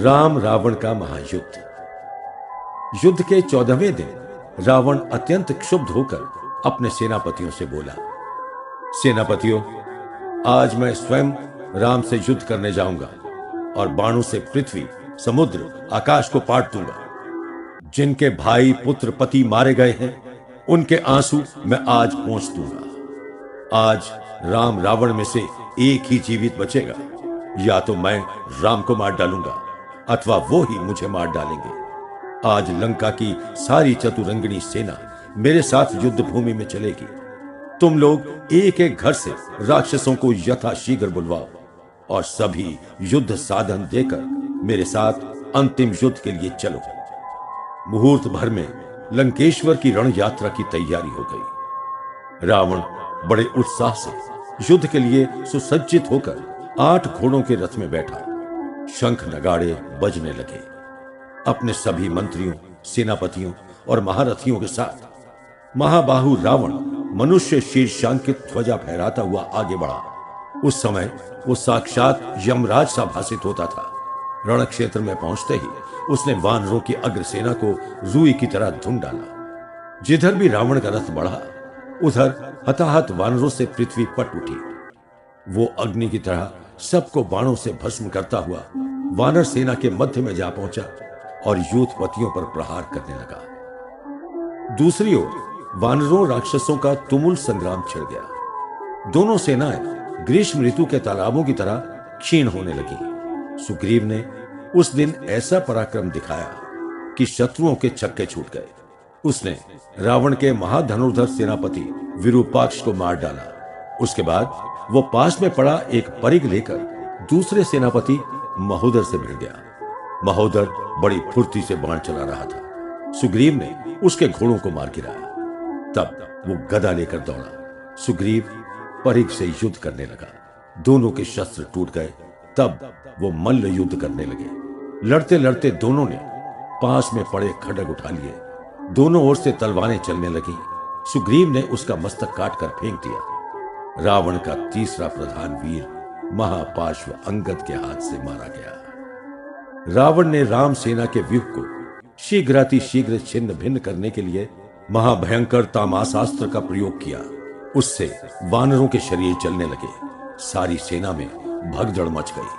राम रावण का महायुद्ध। युद्ध के 14वें दिन रावण अत्यंत क्षुब्ध होकर अपने सेनापतियों से बोला, सेनापतियों, आज मैं स्वयं राम से युद्ध करने जाऊंगा और बाणों से पृथ्वी, समुद्र, आकाश को पाट दूंगा। जिनके भाई पुत्र पति मारे गए हैं, उनके आंसू मैं आज पोंछ दूंगा। आज राम रावण में से एक ही जीवित बचेगा। या तो मैं राम को मार डालूंगा अथवा वो ही मुझे मार डालेंगे। आज लंका की सारी चतुरंगिणी सेना मेरे साथ युद्ध भूमि में चलेगी। तुम लोग एक एक घर से राक्षसों को यथाशीघ्र बुलवाओ और सभी युद्ध साधन देकर मेरे साथ अंतिम युद्ध के लिए चलो। मुहूर्त भर में लंकेश्वर की रण यात्रा की तैयारी हो गई। रावण बड़े उत्साह से युद्ध के लिए सुसज्जित होकर 8 घोड़ों के रथ में बैठा। शंख नगाड़े बजने लगे। अपने सभी मंत्रियों, सेनापतियों और महारथियों के साथ महाबाहु रावण मनुष्य शीर्षांकित ध्वजा फहराता हुआ आगे बढ़ा। उस समय वो साक्षात यमराज सा भासित होता था। रण क्षेत्र में पहुंचते ही उसने वानरों की अग्रसेना को रुई की तरह धुन डाला। जिधर भी रावण का रथ बढ़ा, उधर हताहत वानरों से पृथ्वी पट उठी। वो अग्नि की तरह सबको बाणों से भस्म करता हुआ वानर सेना के मध्य में जा पहुंचा और यूथपतियों पर प्रहार करने लगा। दूसरी ओर वानरों राक्षसों का तुमुल संग्राम छिड़ गया। दोनों सेनाएं ग्रीष्म ऋतु के तालाबों की तरह क्षीण होने लगी। सुग्रीव ने उस दिन ऐसा पराक्रम दिखाया कि शत्रुओं के छक्के छूट गए। उसने रावण के महाधनुर्धर सेनापति विरूपाक्ष को मार डाला। उसके बाद वो पास में पड़ा एक परिघ लेकर दूसरे सेनापति महोदर से भिड़ गया। महोदर बड़ी फुर्ती से बाण चला रहा था। सुग्रीव ने उसके घोड़ों को मार गिराया। तब वो गदा लेकर दौड़ा। सुग्रीव परिघ से युद्ध करने लगा। दोनों के शस्त्र टूट गए। तब वो मल्ल युद्ध करने लगे। लड़ते लड़ते दोनों ने पास में पड़े खड्ग उठा लिए। दोनों ओर से तलवारें चलने लगी। सुग्रीव ने उसका मस्तक काटकर फेंक दिया। रावण का तीसरा प्रधान वीर महापार्श्व अंगद के हाथ से मारा गया। रावण ने राम सेना के व्यूह को शीघ्रातिशीघ्र छिन्न भिन्न करने के लिए महाभयंकर तामाशास्त्र का प्रयोग किया। उससे वानरों के शरीर चलने लगे। सारी सेना में भगदड़ मच गई।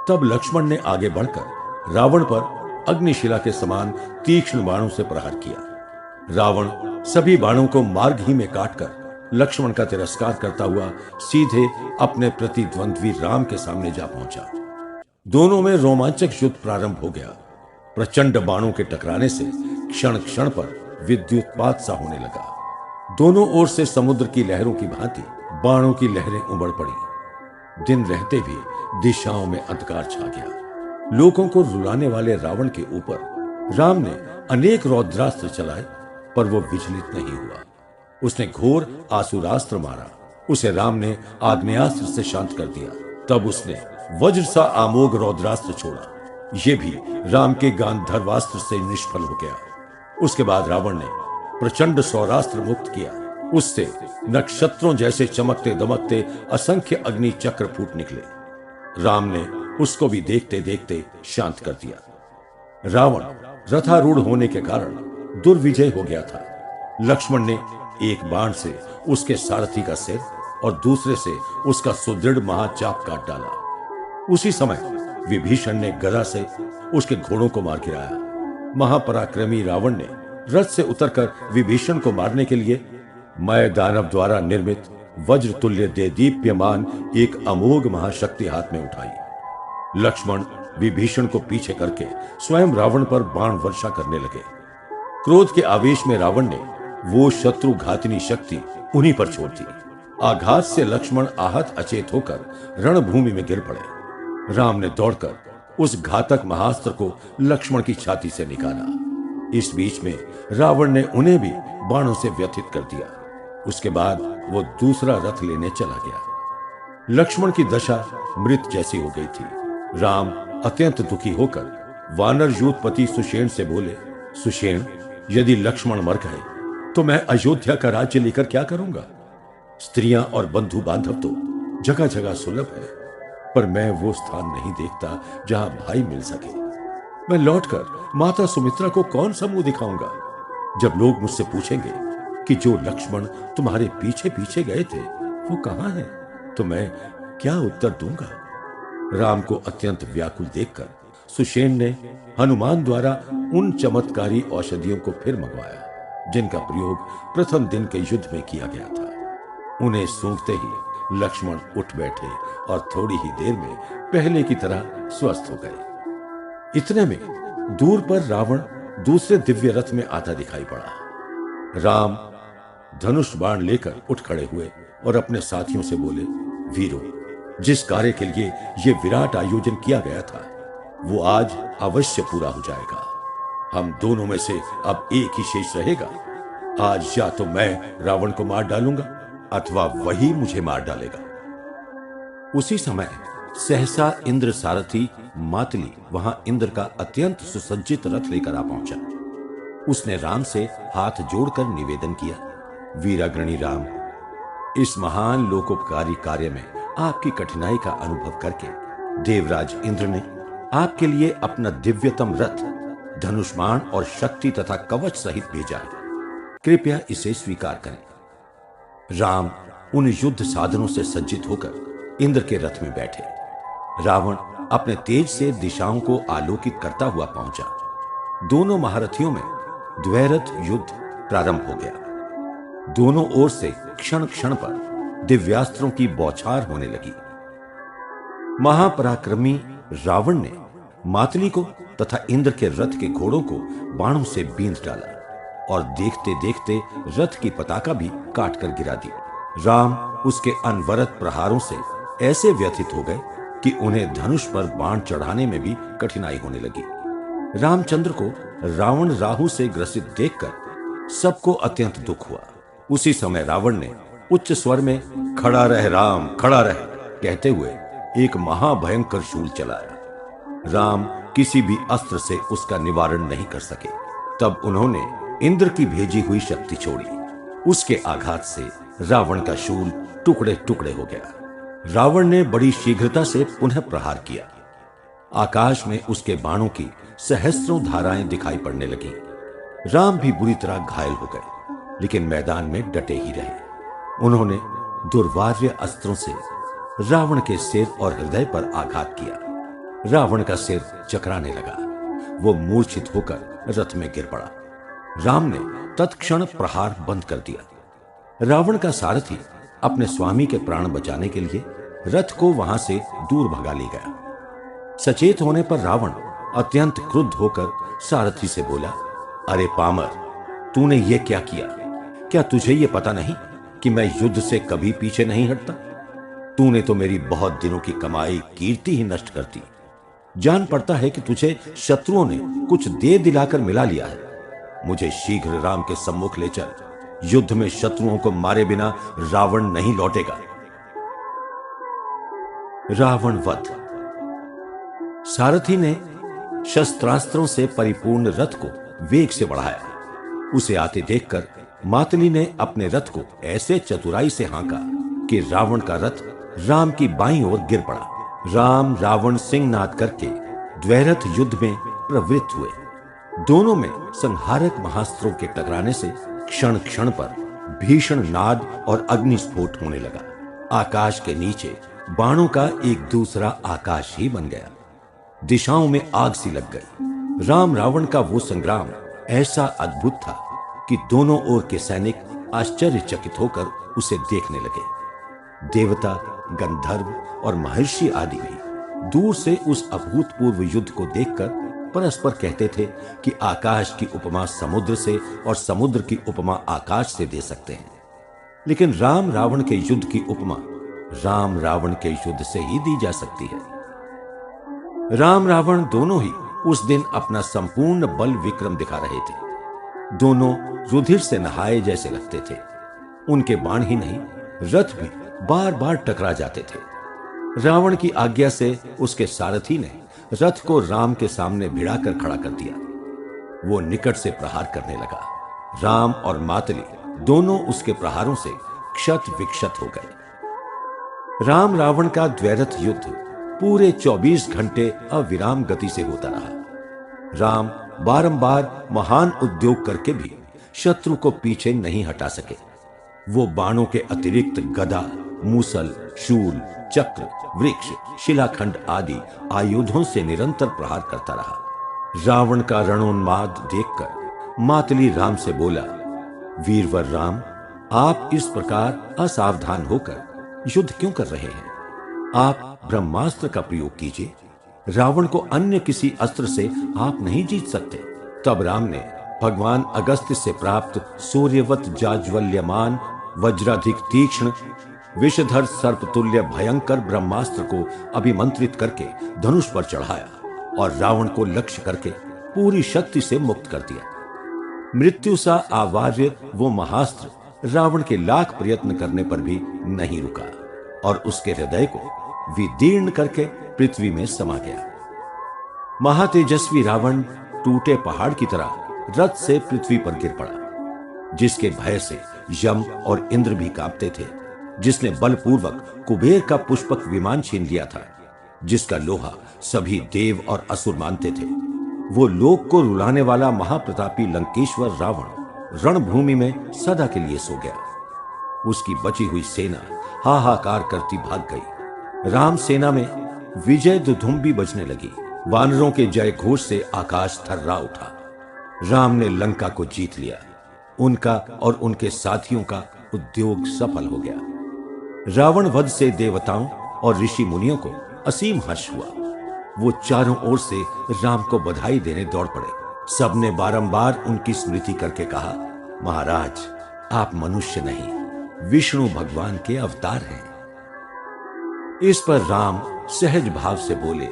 तब लक्ष्मण ने आगे बढ़कर रावण पर अग्निशिला के समान तीक्ष्ण बाणों से प्रहार किया। रावण सभी बाणों को मार्ग ही में काटकर लक्ष्मण का तिरस्कार करता हुआ सीधे अपने प्रतिद्वंद्वी राम के सामने जा पहुंचा। दोनों में रोमांचक युद्ध प्रारंभ हो गया। प्रचंड बाणों के टकराने से क्षण क्षण पर विद्युतपात सा होने लगा। दोनों ओर से समुद्र की लहरों की भांति बाणों की लहरें उमड़ पड़ी। दिन रहते भी दिशाओं में अंधकार छा गया। लोगों को रुलाने वाले रावण के ऊपर राम ने अनेक रौद्रास्त्र चलाए, पर वो विचलित नहीं हुआ। उसने घोर आसुरास्त्र मारा, उसे राम ने आग्नेयास्त्र से शांत कर दिया। तब उसने वज्र सा आमोग रौद्रास्त्र छोड़ा, ये भी राम के गांधर्वास्त्र से निष्फल हो गया। उसके बाद रावण ने प्रचंड सौरास्त्र मुक्त किया, उससे नक्षत्रों जैसे चमकते दमकते असंख्य अग्नि चक्र फूट निकले। राम ने उसको भी देखते देखते शांत कर दिया। रावण रथारूढ़ होने के कारण दुर्विजय हो गया था। लक्ष्मण ने एक बाण से उसके सारथी का सिर और दूसरे से उसका सुदृढ़ महाचाप काट डाला। उसी समय विभीषण ने गदा से उसके घोड़ों को मार गिराया। महापराक्रमी रावण ने रथ से उतरकर विभीषण को मारने के लिए मय दानव द्वारा निर्मित वज्र तुल्य देदीप्यमान एक अमोघ महाशक्ति हाथ में उठाई। लक्ष्मण विभीषण को पीछे करके स्वयं रावण पर बाण वर्षा करने लगे। क्रोध के आवेश में रावण ने वो शत्रु घातिनी शक्ति उन्हीं पर छोड़ दी। आघात से लक्ष्मण आहत अचेत होकर रणभूमि में गिर पड़े। राम ने दौड़कर उस घातक महास्त्र को लक्ष्मण की छाती से निकाला। इस बीच में रावण ने उन्हें भी बाणों से व्यथित कर दिया। उसके बाद वो दूसरा रथ लेने चला गया। लक्ष्मण की दशा मृत जैसी हो गई थी। राम अत्यंत दुखी होकर वानर यूथपति सुषेण से बोले, सुषेण, यदि लक्ष्मण मर गए तो मैं अयोध्या का राज्य लेकर क्या करूंगा? स्त्रियां और बंधु बांधव तो जगह जगह सुलभ है, पर मैं वो स्थान नहीं देखता जहां भाई मिल सके। मैं लौटकर माता सुमित्रा को कौन सा मुंह दिखाऊंगा? जब लोग मुझसे पूछेंगे कि जो लक्ष्मण तुम्हारे पीछे पीछे गए थे वो कहां है, तो मैं क्या उत्तर दूंगा? राम को अत्यंत व्याकुल देखकर सुषेण ने हनुमान द्वारा उन चमत्कारी औषधियों को फिर मंगवाया जिनका प्रयोग प्रथम दिन के युद्ध में किया गया था। उन्हें सूंघते ही लक्ष्मण उठ बैठे और थोड़ी ही देर में पहले की तरह स्वस्थ हो गए। इतने में दूर पर रावण दूसरे दिव्य रथ में आता दिखाई पड़ा। राम धनुष बाण लेकर उठ खड़े हुए और अपने साथियों से बोले, वीरों, जिस कार्य के लिए यह विराट आयोजन किया गया था वो आज अवश्य पूरा हो जाएगा। हम दोनों में से अब एक ही शेष रहेगा। आज या तो मैं रावण को मार डालूंगा अथवा वही मुझे मार डालेगा। उसी समय सहसा इंद्र सारथी मातली वहां इंद्र का अत्यंत सुसज्जित रथ लेकर आ पहुंचा। उसने राम से हाथ जोड़कर निवेदन किया, वीराग्रणी राम, इस महान लोकोपकारी कार्य में आपकी कठिनाई का अनुभव करके देवराज इंद्र ने आपके लिए अपना दिव्यतम रथ धनुष्मान और शक्ति तथा कवच सहित भेजा है। कृपया इसे स्वीकार करें। राम उन युद्ध साधनों से सज्जित होकर इंद्र के रथ में बैठे। रावण अपने तेज से दिशाओं को आलोकित करता हुआ पहुंचा। दोनों महारथियों में द्वैरथ युद्ध प्रारंभ हो गया। दोनों ओर से क्षण क्षण पर दिव्यास्त्रों की बौछार होने लगी। महापराक्रमी रावण ने मातली को तथा इंद्र के रथ के घोड़ों को बाणों से बींध डाला और देखते देखते रथ की पताका भी काटकर गिरा दी। राम उसके अनवरत प्रहारों से ऐसे व्यथित हो गए कि उन्हें धनुष पर बाण चढ़ाने में भी कठिनाई होने लगी। रामचंद्र को रावण राहु से ग्रसित देखकर सबको अत्यंत दुख हुआ। उसी समय रावण ने उच्च स्वर में खड़ा रह राम, खड़ा रह कहते हुए एक महाभयंकर शूल चलाया। राम किसी भी अस्त्र से उसका निवारण नहीं कर सके। तब उन्होंने इंद्र की भेजी हुई शक्ति छोड़ी। उसके आघात से रावण का शूल टुकड़े टुकड़े हो गया। रावण ने बड़ी शीघ्रता से पुनः प्रहार किया। आकाश में उसके बाणों की सहस्रों धाराएं दिखाई पड़ने लगी। राम भी बुरी तरह घायल हो गए, लेकिन मैदान में डटे ही रहे। उन्होंने दुर्वार्य अस्त्रों से रावण के सिर और हृदय पर आघात किया। रावण का सिर चकराने लगा। वो मूर्छित होकर रथ में गिर पड़ा। राम ने तत्क्षण प्रहार बंद कर दिया। रावण का सारथी अपने स्वामी के प्राण बचाने के लिए रथ को वहां से दूर भगा ले गया। सचेत होने पर रावण अत्यंत क्रुद्ध होकर सारथी से बोला, अरे पामर, तूने ये क्या किया? क्या तुझे ये पता नहीं कि मैं युद्ध से कभी पीछे नहीं हटता? तूने तो मेरी बहुत दिनों की कमाई कीर्ति ही नष्ट कर दी। जान पड़ता है कि तुझे शत्रुओं ने कुछ दे दिलाकर मिला लिया है। मुझे शीघ्र राम के सम्मुख ले चल। युद्ध में शत्रुओं को मारे बिना रावण नहीं लौटेगा। रावण वध। सारथी ने शस्त्रास्त्रों से परिपूर्ण रथ को वेग से बढ़ाया। उसे आते देखकर मातली ने अपने रथ को ऐसे चतुराई से हांका कि रावण का रथ राम की बाईं ओर गिर पड़ा। राम रावण सिंहनाद करके द्वैरथ युद्ध में प्रवृत्त हुए। दोनों में संहारक महास्त्रों के टकराने से क्षण क्षण पर भीषण नाद और अग्निस्फोट होने लगा। आकाश के नीचे बाणों का एक दूसरा आकाश ही बन गया। दिशाओं में आग सी लग गई। राम रावण का वो संग्राम ऐसा अद्भुत था कि दोनों ओर के सैनिक आश्चर्यचकित होकर उसे देखने लगे। देवता, गंधर्व और महर्षि आदि भी दूर से उस अभूतपूर्व युद्ध को देखकर परस्पर कहते थे कि आकाश की उपमा समुद्र से और समुद्र की उपमा आकाश से दे सकते हैं, लेकिन राम रावण के युद्ध की उपमा राम रावण के युद्ध से ही दी जा सकती है। राम रावण दोनों ही उस दिन अपना संपूर्ण बल विक्रम दिखा रहे थे। दोनों रुधिर से नहाए जैसे लगते थे। उनके बाण ही नहीं, रथ भी बार बार टकरा जाते थे। रावण की आज्ञा से उसके सारथी ने रथ को राम के सामने भिड़ाकर खड़ा कर दिया। वो निकट से प्रहार करने लगा। राम और मातली दोनों उसके प्रहारों से क्षत विक्षत हो गए। राम रावण का द्वैरथ युद्ध पूरे 24 घंटे अविराम गति से होता रहा। राम बारंबार महान उद्योग करके भी शत्रु को पीछे नहीं हटा सके। वो बाणों के अतिरिक्त गदा, मूसल, शूल, चक्र, वृक्ष, शिलाखंड आदि आयुधों से निरंतर प्रहार करता रहा। रावण का रणोन्माद देखकर मातली राम से बोला, वीरवर राम, आप इस प्रकार असावधान होकर युद्ध क्यों कर रहे हैं? आप ब्रह्मास्त्र का प्रयोग कीजिए। रावण को अन्य किसी अस्त्र से आप नहीं जीत सकते। तब राम ने भगवान अगस्त्य से प्राप्त सूर्यवत जाज्वल्यमान वज्राधिक तीक्ष्ण विषधर सर्पतुल्य भयंकर ब्रह्मास्त्र को अभिमंत्रित करके धनुष पर चढ़ाया और रावण को लक्ष्य करके पूरी शक्ति से मुक्त कर दिया। मृत्यु सा आवार्य वो महास्त्र रावण के लाख प्रयत्न करने पर भी नहीं रुका और उसके हृदय को विदीर्ण करके पृथ्वी में समा गया। महातेजस्वी रावण टूटे पहाड़ की तरह रथ से पृथ्वी पर गिर पड़ा, जिसके भय से यम और इंद्र भी कांपते थे। जिसने बलपूर्वक कुबेर का पुष्पक विमान छीन लिया था, जिसका लोहा सभी देव और असुर मानते थे। वो लोक को रुलाने वाला महाप्रतापी लंकेश्वर रावण रणभूमि में सदा के लिए सो गया। उसकी बची हुई सेना हाहाकार करती भाग गई। राम सेना में विजय दुधुम्बी बजने लगी। वानरों के जय घोष से आकाश थर्रा उठा। राम ने लंका को जीत लिया। उनका और उनके साथियों का उद्योग सफल हो गया। रावण वध से देवताओं और ऋषि मुनियों को असीम हर्ष हुआ। वो चारों ओर से राम को बधाई देने दौड़ पड़े। सबने बारंबार उनकी स्मृति करके कहा, महाराज, आप मनुष्य नहीं, विष्णु भगवान के अवतार हैं। इस पर राम सहज भाव से बोले,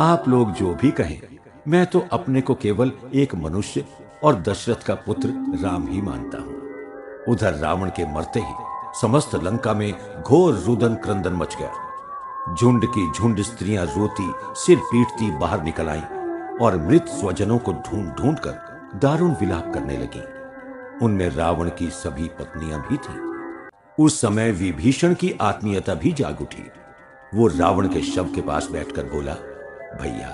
आप लोग जो भी कहें, मैं तो अपने को केवल एक मनुष्य और दशरथ का पुत्र राम ही मानता हूं। उधर रावण के मरते ही समस्त लंका में घोर रुदन क्रंदन मच गया। झुंड की झुंड स्त्रियां रोती, सिर पीटती बाहर निकल आईं और मृत स्वजनों को ढूंढ ढूंढ कर दारुण विलाप करने लगी। उनमें रावण की सभी पत्नियां भी थीं। उस समय विभीषण की आत्मीयता भी जाग उठी। वो रावण के शव के पास बैठकर बोला, भैया,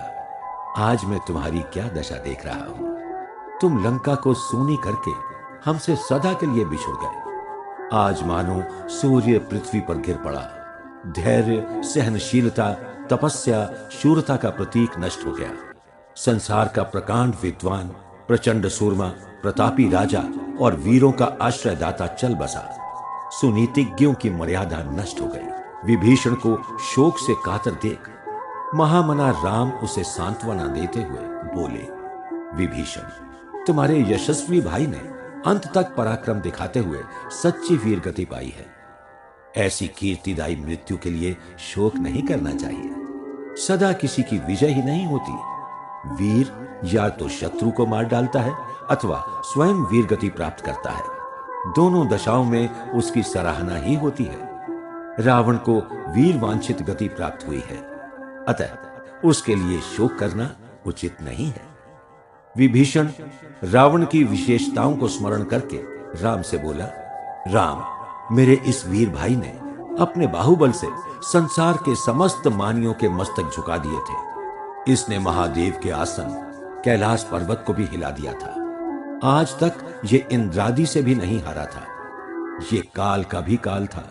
आज मैं तुम्हारी क्या दशा देख रहा हूं। तुम लंका को सूनी करके हमसे सदा के लिए बिछुड़ गए। आज मानो सूर्य पृथ्वी पर गिर पड़ा धैर्य, सहनशीलता, तपस्या, शूरता का प्रतीक नष्ट हो गया। संसार का प्रकांड विद्वान, प्रचंड सूरमा, प्रतापी राजा और वीरों का आश्रयदाता चल बसा। सुनीतिज्ञों की मर्यादा नष्ट हो गई। विभीषण को शोक से कातर देख महामना राम उसे सांत्वना देते हुए बोले, विभीषण, तुम्हारे यशस्वी भाई ने अंत तक पराक्रम दिखाते हुए सच्ची वीर गति पाई है। ऐसी कीर्तिदायी मृत्यु के लिए शोक नहीं करना चाहिए। सदा किसी की विजय ही नहीं होती। वीर या तो शत्रु को मार डालता है अथवा स्वयं वीर गति प्राप्त करता है। दोनों दशाओं में उसकी सराहना ही होती है। रावण को वीर वांछित गति प्राप्त हुई है, अतः उसके लिए शोक करना उचित नहीं है। विभीषण रावण की विशेषताओं को स्मरण करके राम से बोला, राम, मेरे इस वीर भाई ने अपने बाहुबल से संसार के समस्त मानियों के मस्तक झुका दिए थे। इसने महादेव के आसन कैलाश पर्वत को भी हिला दिया था। आज तक ये इंद्रादि से भी नहीं हारा था। ये काल का भी काल था।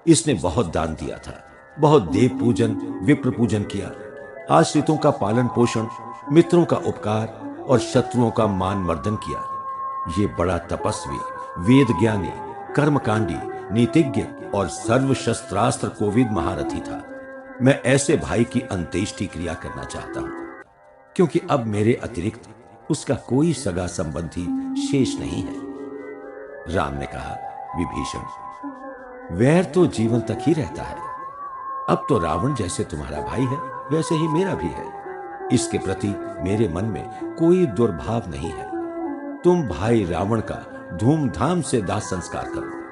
इसने बहुत दान दिया था, बहुत देव पूजन, विप्र पूजन किया, आश्रितों का पालन पोषण, मित्रों का उपकार और शत्रुओं का मान मर्दन किया। ये बड़ा तपस्वी, वेद ज्ञानी, कर्मकांडी, नीतिज्ञ और सर्व शस्त्रास्त्र कोविद महारथी था। मैं ऐसे भाई की अंत्येष्टि क्रिया करना चाहता हूं, क्योंकि अब मेरे अतिरिक्त उसका कोई सगा संबंधी शेष नहीं है। राम ने कहा, विभीषण, वैर तो जीवन तक ही रहता है। अब तो रावण जैसे तुम्हारा भाई है, वैसे ही मेरा भी है। इसके प्रति मेरे मन में कोई दुर्भाव नहीं है। तुम भाई रावण का धूमधाम से दाह संस्कार करो।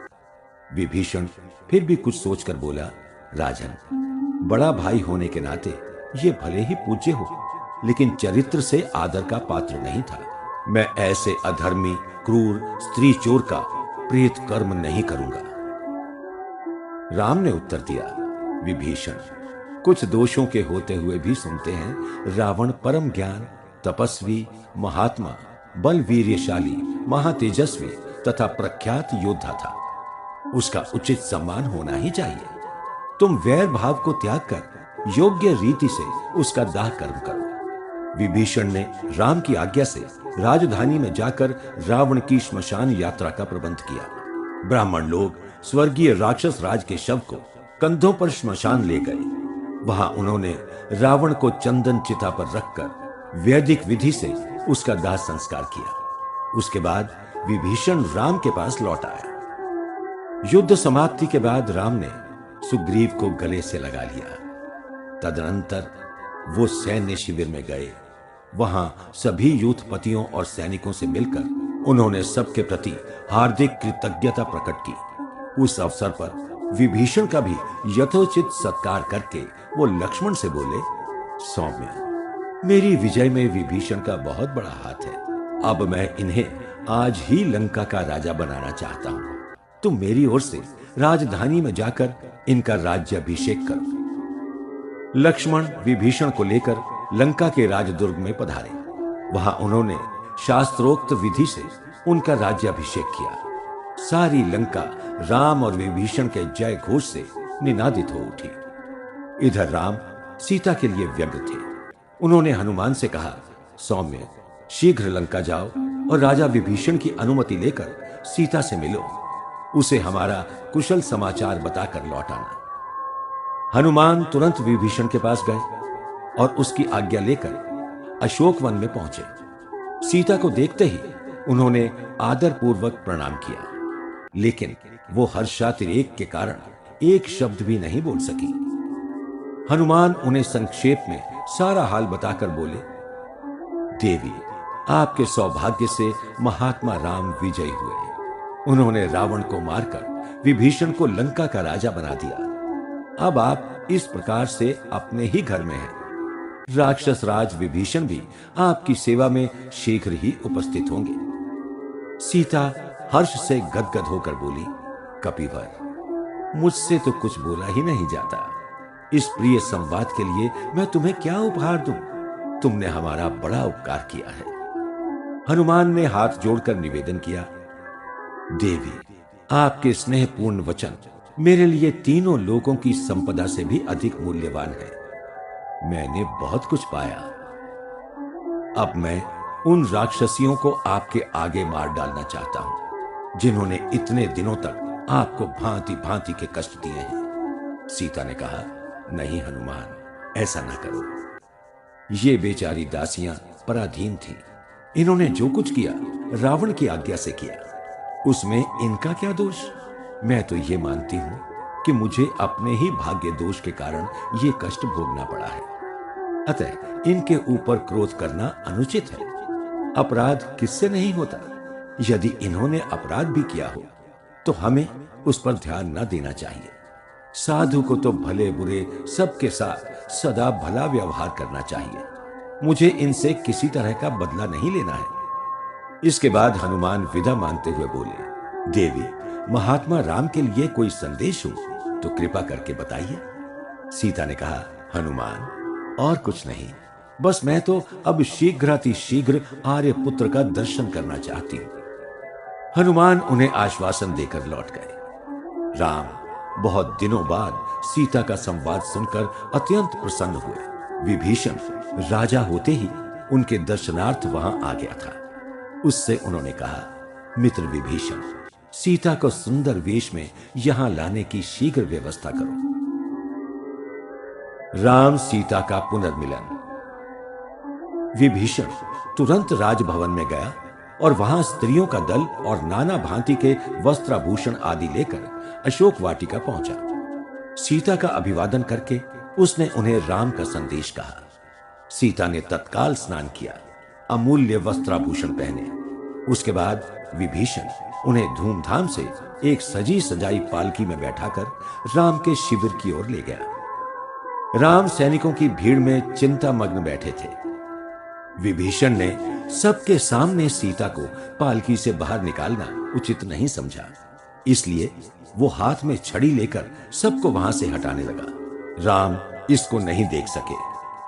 विभीषण फिर भी कुछ सोचकर बोला, राजन, बड़ा भाई होने के नाते ये भले ही पूज्य हो, लेकिन चरित्र से आदर का पात्र नहीं था। मैं ऐसे अधर्मी, क्रूर, स्त्री चोर का प्रेत कर्म नहीं करूंगा। राम ने उत्तर दिया, विभीषण, कुछ दोषों के होते हुए भी सुनते हैं रावण परम ज्ञान, तपस्वी, महात्मा, बलवीर्यशाली, महातेजस्वी तथा प्रख्यात योद्धा था। उसका उचित सम्मान होना ही चाहिए। तुम वैर भाव को त्याग कर योग्य रीति से उसका दाह कर्म करो। विभीषण ने राम की आज्ञा से राजधानी में जाकर रावण की श्मशान यात्रा का प्रबंध किया। ब्राह्मण लोग स्वर्गीय राक्षस राज के शव को कंधों पर श्मशान ले गए। वहां उन्होंने रावण को चंदन चिता पर रखकर वैदिक विधि से उसका दाह संस्कार किया। उसके बाद विभीषण राम के पास लौट आया। युद्ध समाप्ति के बाद राम ने सुग्रीव को गले से लगा लिया। तदनंतर वो सैन्य शिविर में गए। वहां सभी यूथपतियों और सैनिकों से मिलकर उन्होंने सबके प्रति हार्दिक कृतज्ञता प्रकट की। उस अवसर पर विभीषण का भी यथोचित सत्कार करके वो लक्ष्मण से बोले, सौम्य, मेरी विजय में विभीषण का बहुत बड़ा हाथ है। अब मैं इन्हें आज ही लंका का राजा बनाना चाहता हूं। तुम मेरी ओर से राजधानी में जाकर इनका राज्याभिषेक करो। लक्ष्मण विभीषण को लेकर लंका के राजदुर्ग में पधारे। वहां उन्होंने शास्त्रोक्त विधि से उनका राज्याभिषेक किया। सारी लंका राम और विभीषण के जय घोष से निनादित हो उठी। इधर राम सीता के लिए व्यग्र थे। उन्होंने हनुमान से कहा, सौम्य, शीघ्र लंका जाओ और राजा विभीषण की अनुमति लेकर सीता से मिलो। उसे हमारा कुशल समाचार बताकर लौट आना। हनुमान तुरंत विभीषण के पास गए और उसकी आज्ञा लेकर अशोकवन में पहुंचे। सीता को देखते ही उन्होंने आदर पूर्वक प्रणाम किया, लेकिन वो हर्षातिरेक के कारण एक शब्द भी नहीं बोल सकी। हनुमान उन्हें संक्षेप में सारा हाल बताकर बोले, देवी, आपके सौभाग्य से महात्मा राम विजयी हुए। उन्होंने रावण को मारकर विभीषण को लंका का राजा बना दिया। अब आप इस प्रकार से अपने ही घर में हैं। राक्षस राज विभीषण भी आपकी सेवा में शीघ्र ही उपस्थित होंगे। सीता हर्ष से गदगद होकर बोली, कपिवर, मुझसे तो कुछ बोला ही नहीं जाता। इस प्रिय संवाद के लिए मैं तुम्हें क्या उपहार दूं? तुमने हमारा बड़ा उपकार किया है। हनुमान ने हाथ जोड़कर निवेदन किया, देवी, आपके स्नेहपूर्ण वचन मेरे लिए तीनों लोगों की संपदा से भी अधिक मूल्यवान है। मैंने बहुत कुछ पाया। अब मैं उन राक्षसियों को आपके आगे मार डालना चाहता हूं जिन्होंने इतने दिनों तक आपको भांति भांति के कष्ट दिए हैं। सीता ने कहा, नहीं हनुमान, ऐसा ना करो। ये बेचारी दासियां पराधीन थीं। इन्होंने जो कुछ किया रावण की आज्ञा से किया, उसमें इनका क्या दोष? मैं तो ये मानती हूं कि मुझे अपने ही भाग्य दोष के कारण ये कष्ट भोगना पड़ा है। अतः इनके ऊपर क्रोध करना अनुचित है। अपराध किससे नहीं होता? यदि इन्होंने अपराध भी किया हो तो हमें उस पर ध्यान न देना चाहिए। साधु को तो भले बुरे सबके साथ सदा भला व्यवहार करना चाहिए। मुझे इनसे किसी तरह का बदला नहीं लेना है। इसके बाद हनुमान विदा मांगते हुए बोले, देवी, महात्मा राम के लिए कोई संदेश हो तो कृपा करके बताइए। सीता ने कहा, हनुमान, और कुछ नहीं, बस मैं तो अब शीघ्रातिशीघ्र आर्यपुत्र का दर्शन करना चाहती हूं। हनुमान उन्हें आश्वासन देकर लौट गए। राम बहुत दिनों बाद सीता का संवाद सुनकर अत्यंत प्रसन्न हुए। विभीषण राजा होते ही उनके दर्शनार्थ वहां आ गया था। उससे उन्होंने कहा, मित्र विभीषण, सीता को सुंदर वेश में यहां लाने की शीघ्र व्यवस्था करो। राम सीता का पुनर्मिलन। विभीषण तुरंत राजभवन में गया और वहां स्त्रियों का दल और नाना भांति के वस्त्राभूषण आदि लेकर अशोक वाटिका पहुंचा। सीता का अभिवादन करके उसने उन्हें राम का संदेश कहा। सीता ने तत्काल स्नान किया, अमूल्य वस्त्राभूषण पहने। उसके बाद विभीषण उन्हें धूमधाम से एक सजी सजाई पालकी में बैठाकर राम के शिविर की ओर ले गया। राम सैनिकों की भीड़ में चिंतामग्न बैठे थे। विभीषण ने सबके सामने सीता को पालकी से बाहर निकालना उचित नहीं समझा, इसलिए वो हाथ में छड़ी लेकर सबको वहां से हटाने लगा। राम इसको नहीं देख सके।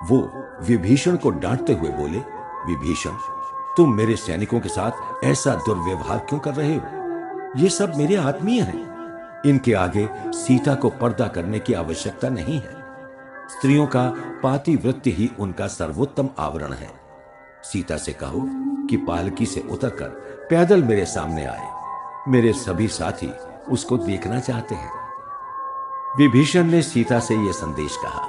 वो विभीषण को डांटते हुए बोले, विभीषण, तुम मेरे सैनिकों के साथ ऐसा दुर्व्यवहार क्यों कर रहे हो? ये सब मेरे आत्मीय हैं। इनके आगे सीता को पर्दा करने की आवश्यकता नहीं है। स्त्रियों का पातिव्रत्य ही उनका सर्वोत्तम आवरण है। सीता से कहो कि पालकी से उतरकर पैदल मेरे सामने आए। मेरे सभी साथी उसको देखना चाहते हैं। विभीषण ने सीता से यह संदेश कहा।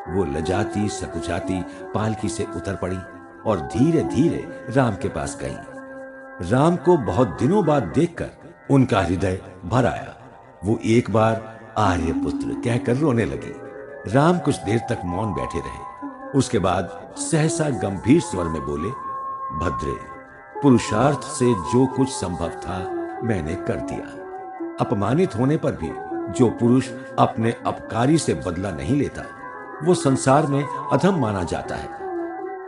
वो लजाती सकुचाती पालकी से उतर पड़ी और धीरे धीरे राम के पास गई। राम को बहुत दिनों बाद देखकर उनका हृदय भर आया। वो एक बार आर्यपुत्र कहकर रोने लगी। राम कुछ देर तक मौन बैठे रहे। उसके बाद सहसा गंभीर स्वर में बोले, भद्रे, पुरुषार्थ से जो कुछ संभव था मैंने कर दिया। अपमानित होने पर भी जो पुरुष अपने अपकारी से बदला नहीं लेता वो संसार में अधम माना जाता है।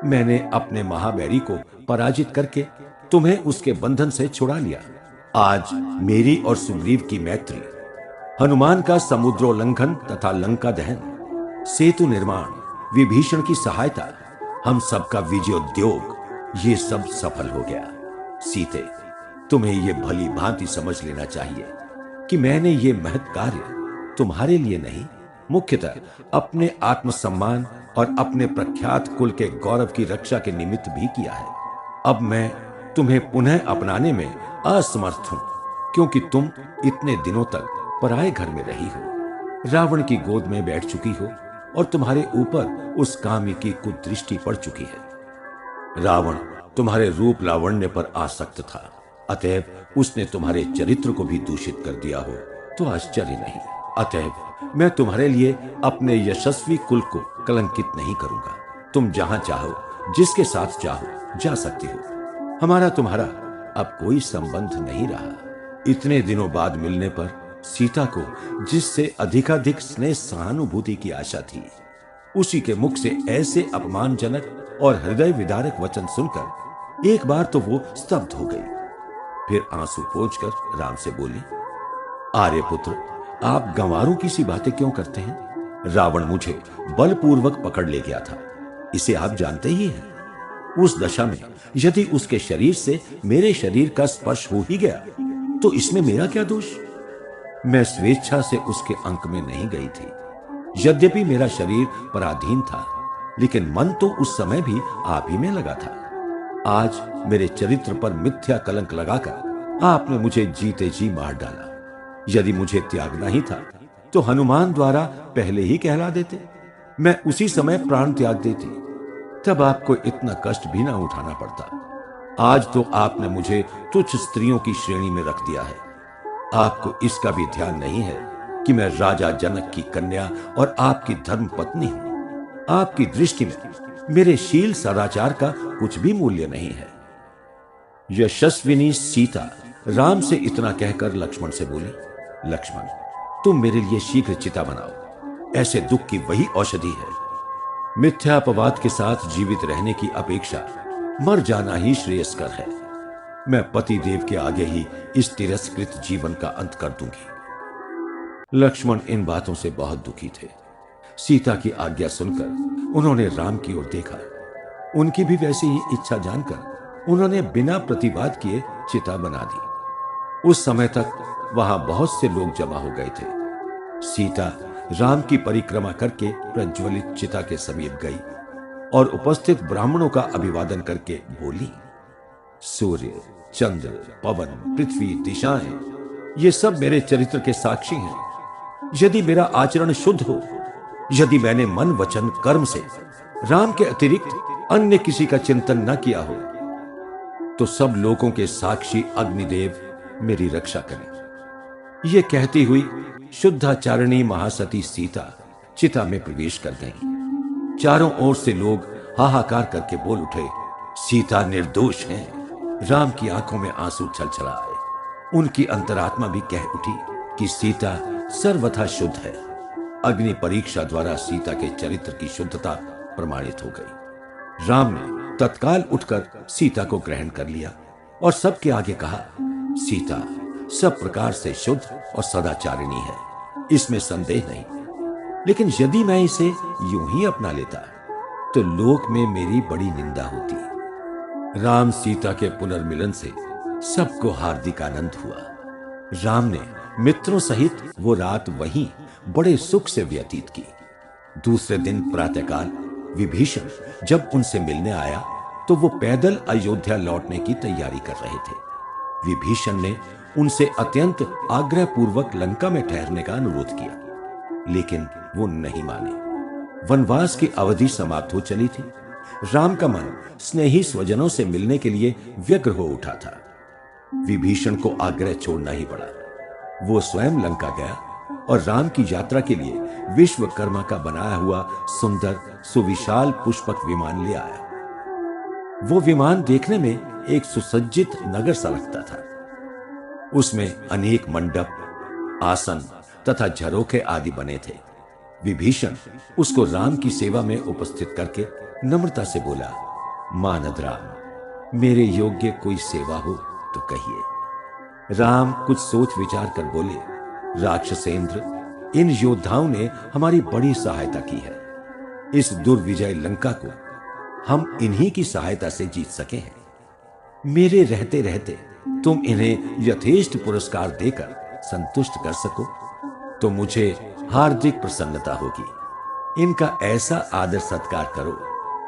मैंने अपने महाबैरी को पराजित करके तुम्हें उसके बंधन से छुड़ा लिया। आज मेरी और सुग्रीव की मैत्री, हनुमान का समुद्रोल्लंघन तथा लंका दहन, सेतु निर्माण, विभीषण की सहायता, हम सबका विजयोद्योग, ये सब सफल हो गया। सीते, तुम्हें ये भली भांति समझ लेना चाहिए कि मैंने ये महत् कार्य तुम्हारे लिए नहीं, मुख्यतः अपने आत्मसम्मान और अपने प्रख्यात कुल के गौरव की रक्षा के निमित्त भी किया है। अब मैं तुम्हें पुनः अपनाने में असमर्थ हूं, क्योंकि तुम इतने दिनों तक पराए घर में रही हो, रावण की गोद में बैठ चुकी हो और तुम्हारे ऊपर उस कामी की कुदृष्टि पड़ चुकी है। रावण तुम्हारे रूप लावण्य पर आसक्त था, अतएव उसने तुम्हारे चरित्र को भी दूषित कर दिया हो तो आश्चर्य नहीं। अतएव मैं तुम्हारे लिए अपने यशस्वी कुल को कलंकित नहीं करूंगा। तुम जहां चाहो, जिसके साथ चाहो जा सकती हो। हमारा तुम्हारा अब कोई संबंध नहीं रहा। इतने दिनों बाद मिलने पर सीता को जिससे अधिकाधिक स्नेह सहानुभूति की आशा थी, उसी के मुख से ऐसे अपमानजनक और हृदय विदारक वचन सुनकर एक बार तो वो स्तब्ध हो गई। फिर आंसू पोंछकर राम से बोली, आर्यपुत्र, आप गंवारों की सी बातें क्यों करते हैं? रावण मुझे बलपूर्वक पकड़ ले गया था, इसे आप जानते ही हैं। उस दशा में यदि उसके शरीर से मेरे शरीर का स्पर्श हो ही गया तो इसमें मेरा क्या दोष? मैं स्वेच्छा से उसके अंक में नहीं गई थी। यद्यपि मेरा शरीर पराधीन था, लेकिन मन तो उस समय भी आप ही में लगा था। आज मेरे चरित्र पर मिथ्या कलंक लगाकर आपने मुझे जीते जी मार डाला। यदि मुझे त्यागना ही था तो हनुमान द्वारा पहले ही कहला देते, मैं उसी समय प्राण त्याग देती, तब आपको इतना कष्ट भी ना उठाना पड़ता। आज तो आपने मुझे तुच्छ स्त्रियों की श्रेणी में रख दिया है। आपको इसका भी ध्यान नहीं है कि मैं राजा जनक की कन्या और आपकी धर्म पत्नी हूं। आपकी दृष्टि में मेरे शील सदाचार का कुछ भी मूल्य नहीं है। यशस्विनी सीता राम से इतना कहकर लक्ष्मण से बोली, लक्ष्मण, तुम मेरे लिए शीघ्र चिता बनाओ, ऐसे दुख की वही औषधि है। मिथ्यापवाद के साथ जीवित रहने की अपेक्षा मर जाना ही श्रेयस्कर है। मैं पति देव के आगे ही इस तिरस्कृत जीवन का अंत कर दूंगी। लक्ष्मण इन बातों से बहुत दुखी थे। सीता की आज्ञा सुनकर उन्होंने राम की ओर देखा। उनकी भी वैसी ही इच्छा जानकर उन्होंने बिना प्रतिवाद किए चिता बना दी। उस समय तक वहां बहुत से लोग जमा हो गए थे। सीता राम की परिक्रमा करके प्रज्वलित चिता के समीप गई और उपस्थित ब्राह्मणों का अभिवादन करके बोली, सूर्य, चंद्र, पवन, पृथ्वी, दिशाएं, ये सब मेरे चरित्र के साक्षी हैं। यदि मेरा आचरण शुद्ध हो, यदि मैंने मन, वचन, कर्म से राम के अतिरिक्त अन्य किसी का चिंतन न किया हो, तो सब लोगों के साक्षी अग्निदेव मेरी रक्षा करें। ये कहती हुई शुद्धाचारिणी महासती सीता चिता में प्रवेश कर गईं। चारों ओर से लोग हाहाकार करके बोल उठे, सीता निर्दोष है। राम की आंखों में आंसू छलछलाए। उनकी अंतरात्मा भी कह उठी कि सीता सर्वथा शुद्ध है। अग्नि परीक्षा द्वारा सीता के चरित्र की शुद्धता प्रमाणित हो गई। राम ने तत्काल उठकर सीता को ग्रहण कर लिया और सबके आगे कहा, सीता सब प्रकार से शुद्ध और सदाचारिणी है, इसमें संदेह नहीं। लेकिन यदि मैं इसे यूं ही अपना लेता तो लोक में मेरी बड़ी निंदा होती। राम सीता के पुनर्मिलन से सबको हार्दिक आनंद हुआ। राम ने मित्रों सहित वो रात वहीं बड़े सुख से व्यतीत की। दूसरे दिन प्रातःकाल विभीषण जब उनसे मिलने आया तो वो पैदल अयोध्या लौटने की तैयारी कर रहे थे। विभीषण ने उनसे अत्यंत आग्रहपूर्वक लंका में ठहरने का अनुरोध किया, लेकिन वो नहीं माने। वनवास की अवधि समाप्त हो चली थी। राम का मन स्नेही स्वजनों से मिलने के लिए व्यग्र हो उठा था। विभीषण को आग्रह छोड़ना ही पड़ा। वो स्वयं लंका गया और राम की यात्रा के लिए विश्वकर्मा का बनाया हुआ सुंदर सुविशाल पुष्पक विमान ले आया। वो विमान देखने में एक सुसज्जित नगर सा लगता था। उसमें अनेक मंडप, आसन तथा झरोखे आदि बने थे। विभीषण उसको राम की सेवा में उपस्थित करके नम्रता से बोला, मानद राम, मेरे योग्य कोई सेवा हो तो कहिए। राम कुछ सोच विचार कर बोले, राक्षसेंद्र, इन योद्धाओं ने हमारी बड़ी सहायता की है। इस दुर्विजय लंका को हम इन्हीं की सहायता से जीत सके हैं। मेरे रहते रहते तुम इन्हें यथेष्ट पुरस्कार देकर संतुष्ट कर सको तो मुझे हार्दिक प्रसन्नता होगी। इनका ऐसा आदर सत्कार करो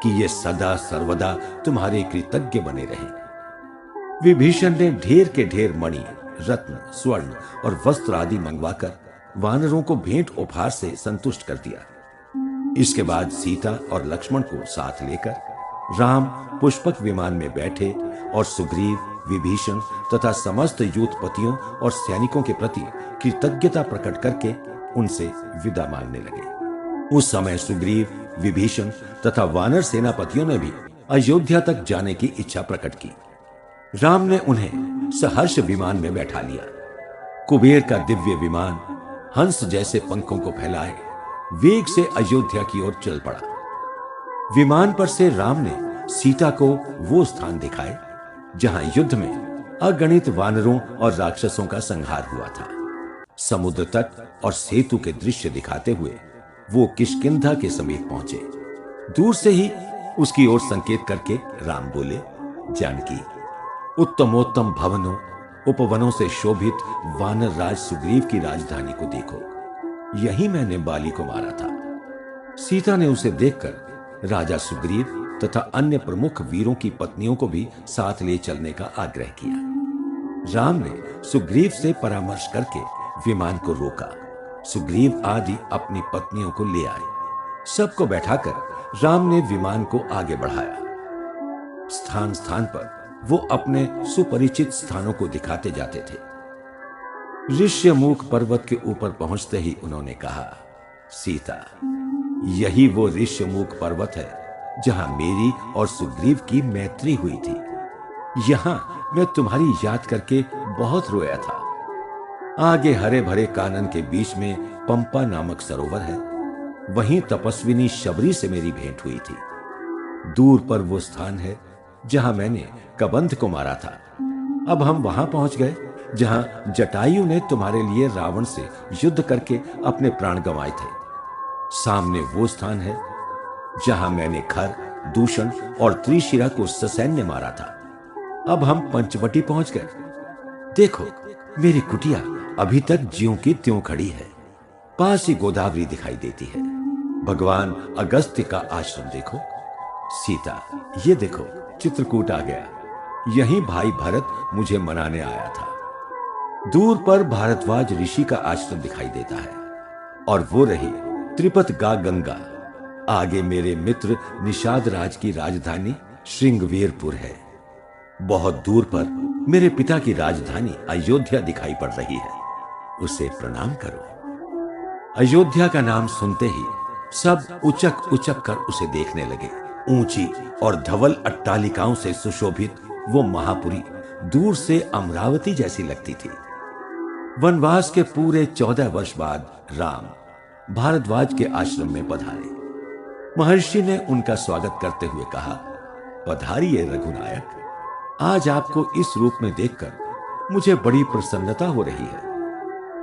कि ये सदा सर्वदा तुम्हारे कृतज्ञ बने रहें। विभीषण ने ढेर के ढेर मणि, रत्न, स्वर्ण और वस्त्र आदि मंगवाकर वानरों को भेंट उपहार से संतुष्ट कर दिया। इसके बाद सीता और लक्ष्मण को साथ लेकर राम पुष्पक विमान में बैठे और सुग्रीव, विभीषण तथा समस्त यूथपतियों और सैनिकों के प्रति कृतज्ञता प्रकट करके उनसे विदा मांगने लगे। उस समय सुग्रीव, विभीषण तथा वानर सेनापतियों ने भी अयोध्या तक जाने की इच्छा प्रकट की। राम ने उन्हें सहर्ष विमान में बैठा लिया। कुबेर का दिव्य विमान हंस जैसे पंखों को फैलाए वेग से अयोध्या की ओर चल पड़ा। विमान पर से राम ने सीता को वो स्थान दिखाए जहां युद्ध में अगणित वानरों और राक्षसों का संहार हुआ था। समुद्र तट और सेतु के दृश्य दिखाते हुए वो किष्किंधा के समीप पहुंचे। दूर से ही उसकी ओर संकेत करके राम बोले, जानकी, उत्तमोत्तम भवनों उपवनों से शोभित वानर राज सुग्रीव की राजधानी को देखो, यही मैंने बाली को मारा था। सीता ने उसे देखकर राजा सुग्रीव तथा अन्य प्रमुख वीरों की पत्नियों को भी साथ ले चलने का आग्रह किया। राम ने सुग्रीव से परामर्श करके विमान को रोका। सुग्रीव आदि अपनी पत्नियों को ले आए। सबको बैठाकर राम ने विमान को आगे बढ़ाया। स्थान स्थान पर वो अपने सुपरिचित स्थानों को दिखाते जाते थे। ऋष्यमुख पर्वत के ऊपर पहुंचते ही उन्होंने कहा, सीता, यही वो ऋष्यमुख पर्वत है जहां मेरी और सुग्रीव की मैत्री हुई थी। यहां मैं तुम्हारी याद करके बहुत रोया था। आगे हरे भरे कानन के बीच में पंपा नामक सरोवर है, वहीं तपस्विनी शबरी से मेरी भेंट हुई थी। दूर पर वो स्थान है जहां मैंने कबंध को मारा था। अब हम वहां पहुंच गए जहां जटायु ने तुम्हारे लिए रावण से युद्ध करके अपने प्राण गंवाए थे। सामने वो स्थान है जहां मैंने खर, दूषण और त्रिशिरा को ससैन्य मारा था। अब हम पंचवटी पहुंच गए। देखो, मेरी कुटिया अभी तक ज्यों की त्यों खड़ी है। पास ही गोदावरी दिखाई देती है। भगवान अगस्त्य का आश्रम देखो। सीता, ये देखो, चित्रकूट आ गया। यहीं भाई भरत मुझे मनाने आया था। दूर पर भारद्वाज ऋषि का आश्रम दिखाई देता है और वो रही त्रिपत गा गंगा। आगे मेरे मित्र निषाद राज की राजधानी श्रृंगवेरपुर है। बहुत दूर पर मेरे पिता की राजधानी अयोध्या दिखाई पड़ रही है। उसे प्रणाम करो। अयोध्या का नाम सुनते ही सब उचक उचक कर उसे देखने लगे। ऊंची और धवल अट्टालिकाओं से सुशोभित वो महापुरी दूर से अमरावती जैसी लगती थी। वनवास के पूरे 14 वर्ष बाद राम भारद्वाज के आश्रम में पधारे। महर्षि ने उनका स्वागत करते हुए कहा, पधारिए रघुनायक। आज आपको इस रूप में देखकर मुझे बड़ी प्रसन्नता हो रही है।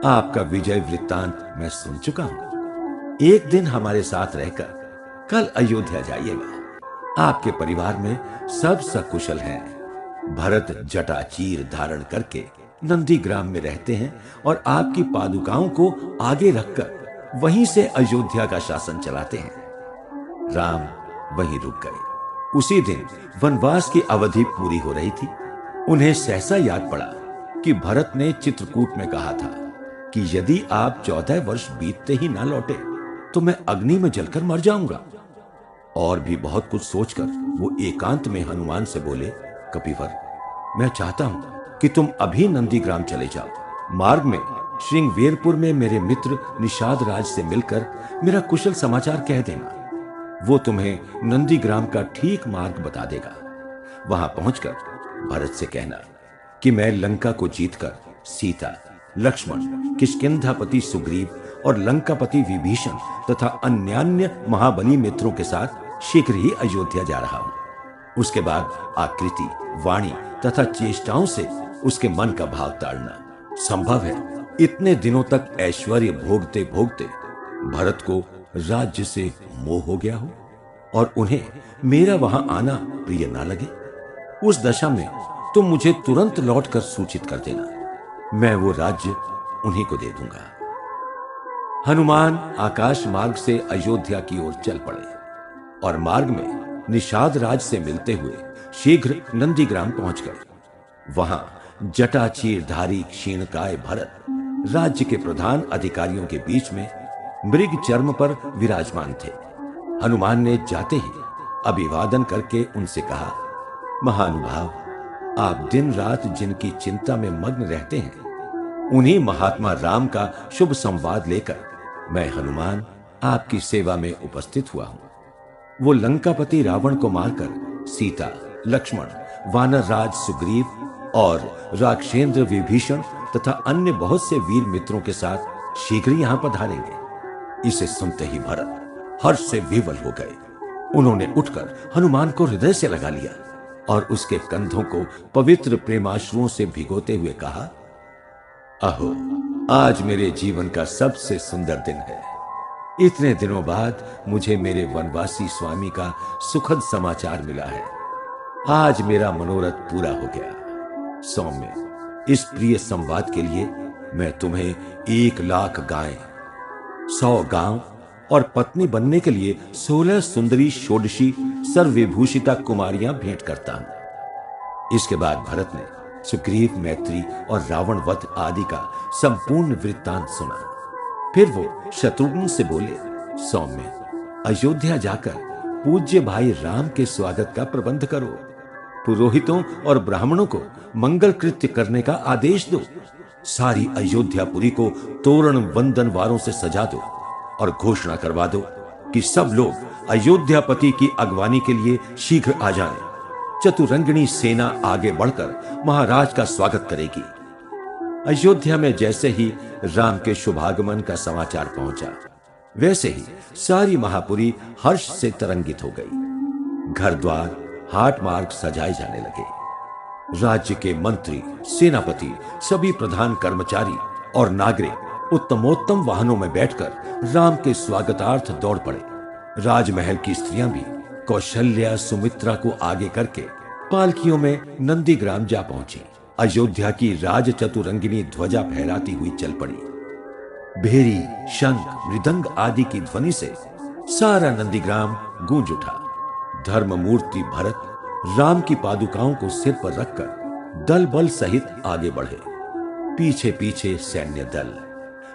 आपका विजय वृत्तांत मैं सुन चुका हूं। एक दिन हमारे साथ रहकर कल अयोध्या जाइएगा। आपके परिवार में सब सकुशल हैं। भरत जटा चीर धारण करके नंदीग्राम में रहते हैं और आपकी पादुकाओं को आगे रखकर वहीं से अयोध्या का शासन चलाते हैं। राम वहीं रुक गए। उसी दिन वनवास की अवधि पूरी हो रही थी। उन्हें सहसा याद पड़ा कि भरत ने चित्रकूट में कहा था कि यदि आप 14 वर्ष बीतते ही ना लौटे तो मैं अग्नि में जलकर मर जाऊंगा। और भी बहुत कुछ सोचकर वो एकांत में हनुमान से बोले, कपिवर, मैं चाहता हूं कि तुम अभी नंदीग्राम चले जाओ। मार्ग में श्रृंगवेरपुर में मेरे मित्र निषाद राज से मिलकर मेरा कुशल समाचार कह देना। वो तुम्हें नंदीग्राम का ठीक मार्ग बता देगा। वहां पहुंचकर भरत से कहना कि मैं लंका को जीतकर सीता, लक्ष्मण, किष्किंधापति सुग्रीव और लंकापति विभीषण तथा अन्यान्य महाबली मित्रों के साथ शीघ्र ही अयोध्या जा रहा हूं। उसके बाद आकृति, वाणी तथा चेष्टाओं से उसके मन का भाव ताड़ना। संभव है इतने दिनों तक ऐश्वर्य भोगते भोगते भरत को राज्य से मोह हो गया हो और उन्हें मेरा वहां आना प्रिय ना लगे। उस दशा में तुम मुझे तुरंत लौटकर सूचित कर देना। मैं वो राज्य उन्हीं को दे दूंगा। हनुमान आकाश मार्ग से अयोध्या की ओर चल पड़े और मार्ग में निषाद राज से मिलते हुए शीघ्र नंदीग्राम पहुंच गए। वहां जटाचीरधारी क्षीणकाय भरत राज्य के प्रधान अधिकारियों के बीच में मृग चर्म पर विराजमान थे। हनुमान ने जाते ही अभिवादन करके उनसे कहा, महानुभाव, आप दिन रात जिनकी चिंता में मग्न रहते हैं, उन्हीं महात्मा राम का शुभ संवाद लेकर मैं हनुमान आपकी सेवा में उपस्थित हुआ हूं। वो लंकापति रावण को मारकर सीता, लक्ष्मण, वानर राज सुग्रीव और राक्षेंद्र विभीषण तथा अन्य बहुत से वीर मित्रों के साथ शीघ्र यहां पधारेंगे। इसे सुनते ही भरत हर्ष से विवल हो गए। उन्होंने उठकर हनुमान को हृदय से लगा लिया और उसके कंधों को पवित्र प्रेमाश्रुओं से भिगोते हुए कहा, अहो, आज मेरे जीवन का सबसे सुंदर दिन है। इतने दिनों बाद मुझे मेरे वनवासी स्वामी का सुखद समाचार मिला है। आज मेरा मनोरथ पूरा हो गया। सौम्य, इस प्रिय संवाद के लिए मैं तुम्हें 1,00,000 गायें, 100 गांव और पत्नी बनने के लिए 16 सुंदरी षोडशी सर्वविभूषिता कुमारियां भेंट करता हूं। इसके बाद भरत ने सुग्रीव, मैत्री और रावण वध आदि का संपूर्ण वृत्तांत सुना। फिर वो शत्रुघ्न से बोले, सौम्य, अयोध्या जाकर पूज्य भाई राम के स्वागत का प्रबंध करो। पुरोहितों और ब्राह्मणों को मंगल कृत्य करने का आदेश दो। सारी अयोध्यापुरी को तोरण वंदन वारों से सजा दो और घोषणा करवा दो कि सब लोग अयोध्यापति की अगवानी के लिए शीघ्र आ जाएं। चतुरंगिणी सेना आगे बढ़कर महाराज का स्वागत करेगी। अयोध्या में जैसे ही राम के शुभागमन का समाचार पहुंचा, वैसे ही सारी महापुरी हर्ष से तरंगित हो गई। घर द्वार, हाट मार्ग सजाए जाने लगे। राज्य के मंत्री, सेनापति, सभी प्रधान कर्मचारी और नागरिक उत्तमोत्तम वाहनों में बैठकर राम के स्वागतार्थ दौड़ पड़े। राजमहल की स्त्रियां भी कौशल्या, सुमित्रा को आगे करके पालकियों में नंदीग्राम जा पहुंची। अयोध्या की राज चतुरंगिनी ध्वजा फहराती हुई चल पड़ी। भेरी, शंख, मृदंग आदि की ध्वनि से सारा नंदीग्राम गूंज उठा। धर्ममूर्ति भरत राम की पादुकाओं को सिर पर रखकर दल बल सहित आगे बढ़े। पीछे पीछे सैन्य दल,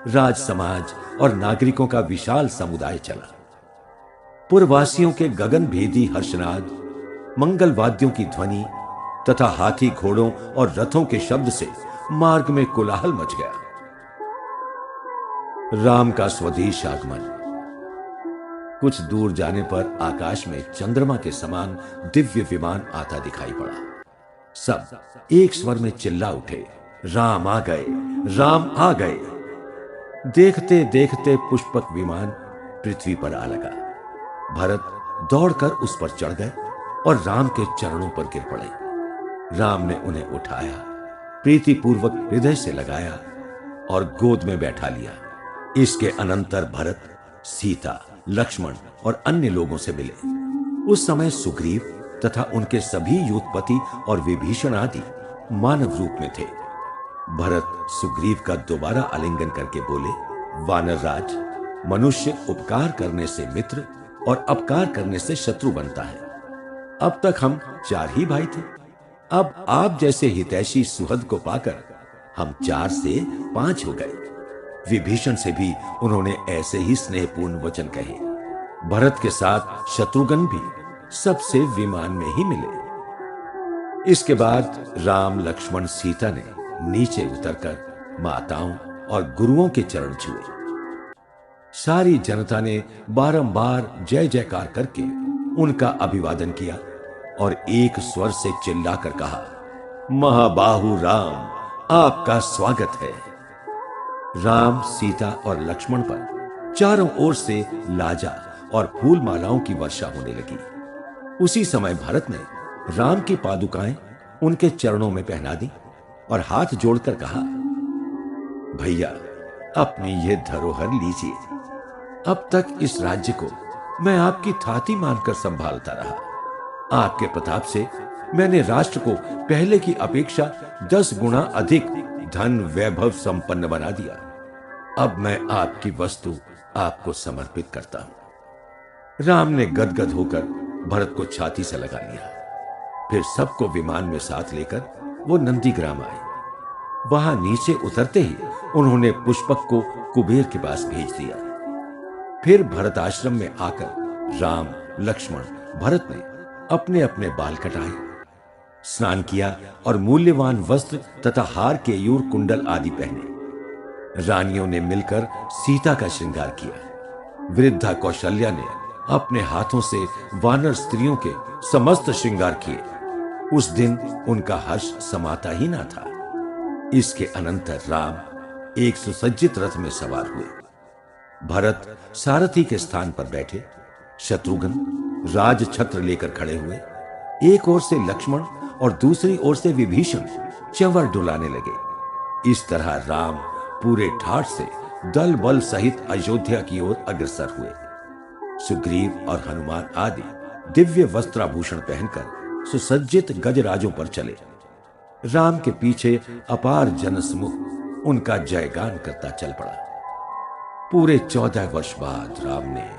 राज समाज और नागरिकों का विशाल समुदाय चला। पुरवासियों के गगन भेदी हर्षनाद, मंगल वाद्यों की ध्वनि तथा हाथी, घोड़ों और रथों के शब्द से मार्ग में कोलाहल मच गया। राम का स्वदेश आगमन। कुछ दूर जाने पर आकाश में चंद्रमा के समान दिव्य विमान आता दिखाई पड़ा। सब एक स्वर में चिल्ला उठे, राम आ गए, राम आ गए। देखते देखते पुष्पक विमान पृथ्वी पर आ लगा। भरत दौड़कर उस पर चढ़ गए और राम के चरणों पर गिर पड़े। राम ने उन्हें उठाया, प्रीतिपूर्वक हृदय से लगाया और गोद में बैठा लिया। इसके अनंतर भरत, सीता, लक्ष्मण और अन्य लोगों से मिले। उस समय सुग्रीव तथा उनके सभी यूथपति और विभीषण आदि मानव रूप में थे। भरत सुग्रीव का दोबारा आलिंगन करके बोले, वानर राज, मनुष्य उपकार करने से मित्र और अपकार करने से शत्रु बनता है। अब तक हम 4 ही भाई थे, अब आप जैसे हितैषी सुहृद को पाकर हम 4 से 5 हो गए। विभीषण से भी उन्होंने ऐसे ही स्नेहपूर्ण वचन कहे। भरत के साथ शत्रुघ्न भी सबसे विमान में ही मिले। इसके बाद राम, लक्ष्मण, सीता ने नीचे उतरकर माताओं और गुरुओं के चरण छुए। सारी जनता ने बारंबार जय जयकार करके उनका अभिवादन किया और एक स्वर से चिल्लाकर कहा, महाबाहु राम, आपका स्वागत है। राम, सीता और लक्ष्मण पर चारों ओर से लाजा और फूल मालाओं की वर्षा होने लगी। उसी समय भरत ने राम की पादुकाएं उनके चरणों में पहना दी और हाथ जोड़कर कहा, भैया, अपनी ये धरोहर लीजिए। अब तक इस राज्य को मैं आपकी थाती मानकर संभालता रहा। आपके प्रताप से मैंने राष्ट्र को पहले की अपेक्षा 10 गुना अधिक धन वैभव संपन्न बना दिया। अब मैं आपकी वस्तु आपको समर्पित करता हूं। राम ने गदगद होकर भरत को छाती से लगा लिया। फिर सबको विमान में साथ लेकर वो नंदीग्राम आए। वहां नीचे उतरते ही उन्होंने पुष्पक को कुबेर के पास भेज दिया। फिर भरत आश्रम में आकर राम, लक्ष्मण, भरत ने अपने अपने बाल कटाए, स्नान किया और मूल्यवान वस्त्र तथा हार, केयूर, कुंडल आदि पहने। रानियों ने मिलकर सीता का श्रृंगार किया। वृद्धा कौशल्या ने अपने हाथों से वानर स्त्रियों के समस्त श्रृंगार किए। उस दिन उनका हर्ष समाता ही ना था। इसके अनंतर राम एक सुसज्जित रथ में सवार हुए। भरत सारथी के स्थान पर बैठे। शत्रुघ्न राज छत्र लेकर खड़े हुए। एक ओर से लक्ष्मण और दूसरी ओर से विभीषण चंवर डुलाने लगे। इस तरह राम पूरे ठाठ से दल बल सहित अयोध्या की ओर अग्रसर हुए। सुग्रीव और हनुमान आदि दिव्य वस्त्राभूषण पहनकर सुसज्जित गजराजों पर चले। राम के पीछे अपार जनसमूह उनका जयगान करता चल पड़ा। पूरे 14 वर्ष बाद राम ने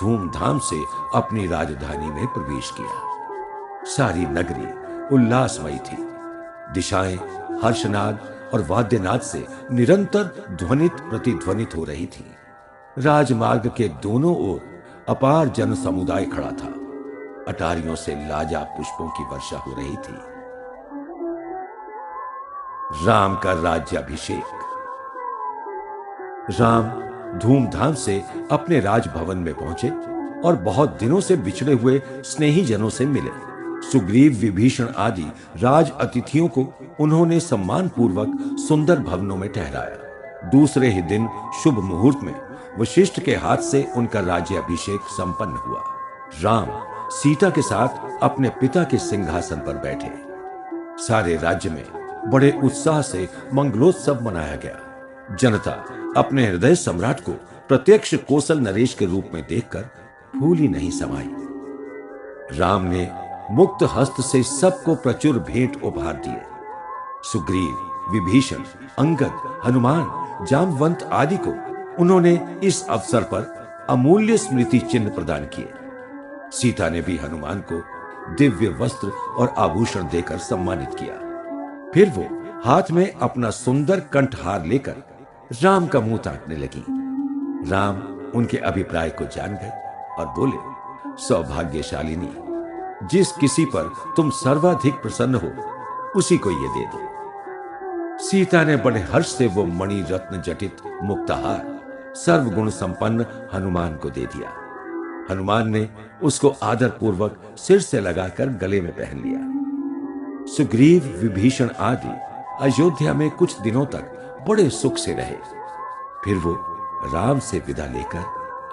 धूमधाम से अपनी राजधानी में प्रवेश किया। सारी नगरी उल्लासमयी थी। दिशाएं हर्षनाद और वाद्यनाद से निरंतर ध्वनित प्रतिध्वनित हो रही थी। राजमार्ग के दोनों ओर अपार जन समुदाय खड़ा था। अटारियों से लाजवाब पुष्पों की वर्षा हो रही थी। राम का राज्याभिषेक। राम धूमधाम से अपने राजभवन में पहुंचे और बहुत दिनों से बिछड़े हुए स्नेही जनों से मिले। सुग्रीव, विभीषण आदि राज अतिथियों को उन्होंने सम्मान पूर्वक सुंदर भवनों में ठहराया। दूसरे ही दिन शुभ मुहूर्त में वशिष्ठ के हाथ से उनका राज्याभिषेक संपन्न हुआ। राम सीता के साथ अपने पिता के सिंहासन पर बैठे। सारे राज्य में बड़े उत्साह से मंगलोत्सव मनाया गया। जनता अपने हृदय सम्राट को प्रत्यक्ष कौशल नरेश के रूप में देखकर फूल ही नहीं समाई। राम ने मुक्त हस्त से सबको प्रचुर भेंट उपहार दिए। सुग्रीव, विभीषण, अंगद, हनुमान, जामवंत आदि को उन्होंने इस अवसर पर अमूल्य स्मृति चिन्ह प्रदान किए। सीता ने भी हनुमान को दिव्य वस्त्र और आभूषण देकर सम्मानित किया। फिर वो हाथ में अपना सुंदर कंठहार लेकर राम का मुंह ताकने लगी। राम उनके अभिप्राय को जान गए और बोले, सौभाग्यशालिनी, जिस किसी पर तुम सर्वाधिक प्रसन्न हो उसी को ये दे दो। सीता ने बड़े हर्ष से वो मणि रत्न जटित मुक्ताहार सर्वगुण संपन्न हनुमान को दे दिया। हनुमान ने उसको आदर पूर्वक सिर से लगाकर गले में पहन लिया। सुग्रीव, विभीषण आदि अयोध्या में कुछ दिनों तक बड़े सुख से रहे। फिर वो राम से विदा लेकर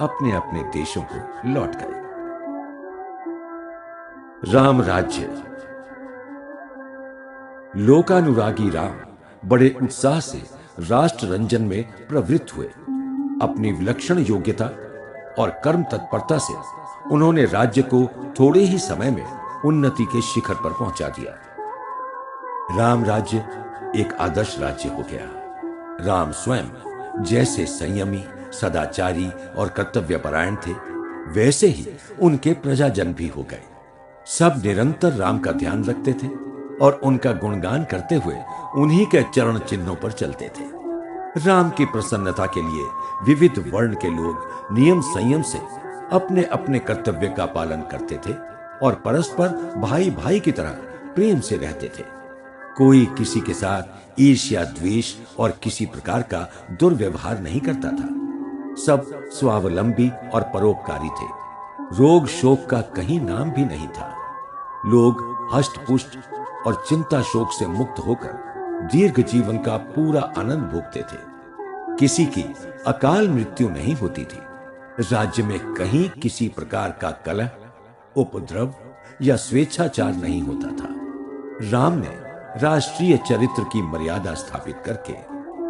अपने अपने देशों को लौट गए। राम राज्य। लोकानुरागी राम बड़े उत्साह से राष्ट्र रंजन में प्रवृत्त हुए। अपनी विलक्षण योग्यता और कर्म तत्परता से उन्होंने राज्य को थोड़े ही समय में उन्नति के शिखर पर पहुंचा दिया। राम राज्य एक आदर्श राज्य हो गया। राम स्वयं जैसे संयमी, सदाचारी और कर्तव्यपरायण थे, वैसे ही उनके प्रजाजन भी हो गए। सब निरंतर राम का ध्यान रखते थे और उनका गुणगान करते हुए उन्हीं के चरण चिन्हों पर चलते थे। राम की प्रसन्नता के लिए विविध वर्ण के लोग नियम संयम से अपने अपने कर्तव्य का पालन करते थे और परस्पर भाई भाई की तरह प्रेम से रहते थे। कोई किसी के साथ ईर्ष्या, द्वेष और किसी प्रकार का दुर्व्यवहार नहीं करता था। सब स्वावलंबी और परोपकारी थे। रोग शोक का कहीं नाम भी नहीं था। लोग हष्ट पुष्ट और चिंता शोक से मुक्त होकर दीर्घ जीवन का पूरा आनंद भोगते थे। किसी की अकाल मृत्यु नहीं होती थी। राज्य में कहीं किसी प्रकार का कलह, उपद्रव या स्वेच्छाचार नहीं होता था। राम ने राष्ट्रीय चरित्र की मर्यादा स्थापित करके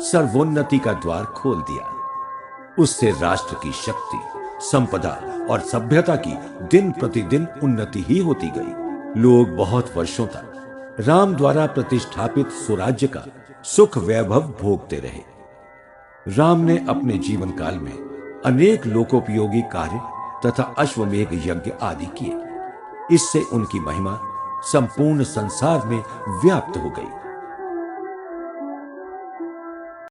सर्वोन्नति का द्वार खोल दिया। उससे राष्ट्र की शक्ति, संपदा और सभ्यता की दिन प्रतिदिन उन्नति ही होती गई। लोग बहुत वर्षों तक राम द्वारा प्रतिष्ठापित स्वराज्य का सुख वैभव भोगते रहे। राम ने अपने जीवन काल में अनेक लोकोपयोगी कार्य तथा अश्वमेघ यज्ञ आदि किए। इससे उनकी महिमा संपूर्ण संसार में व्याप्त हो गई।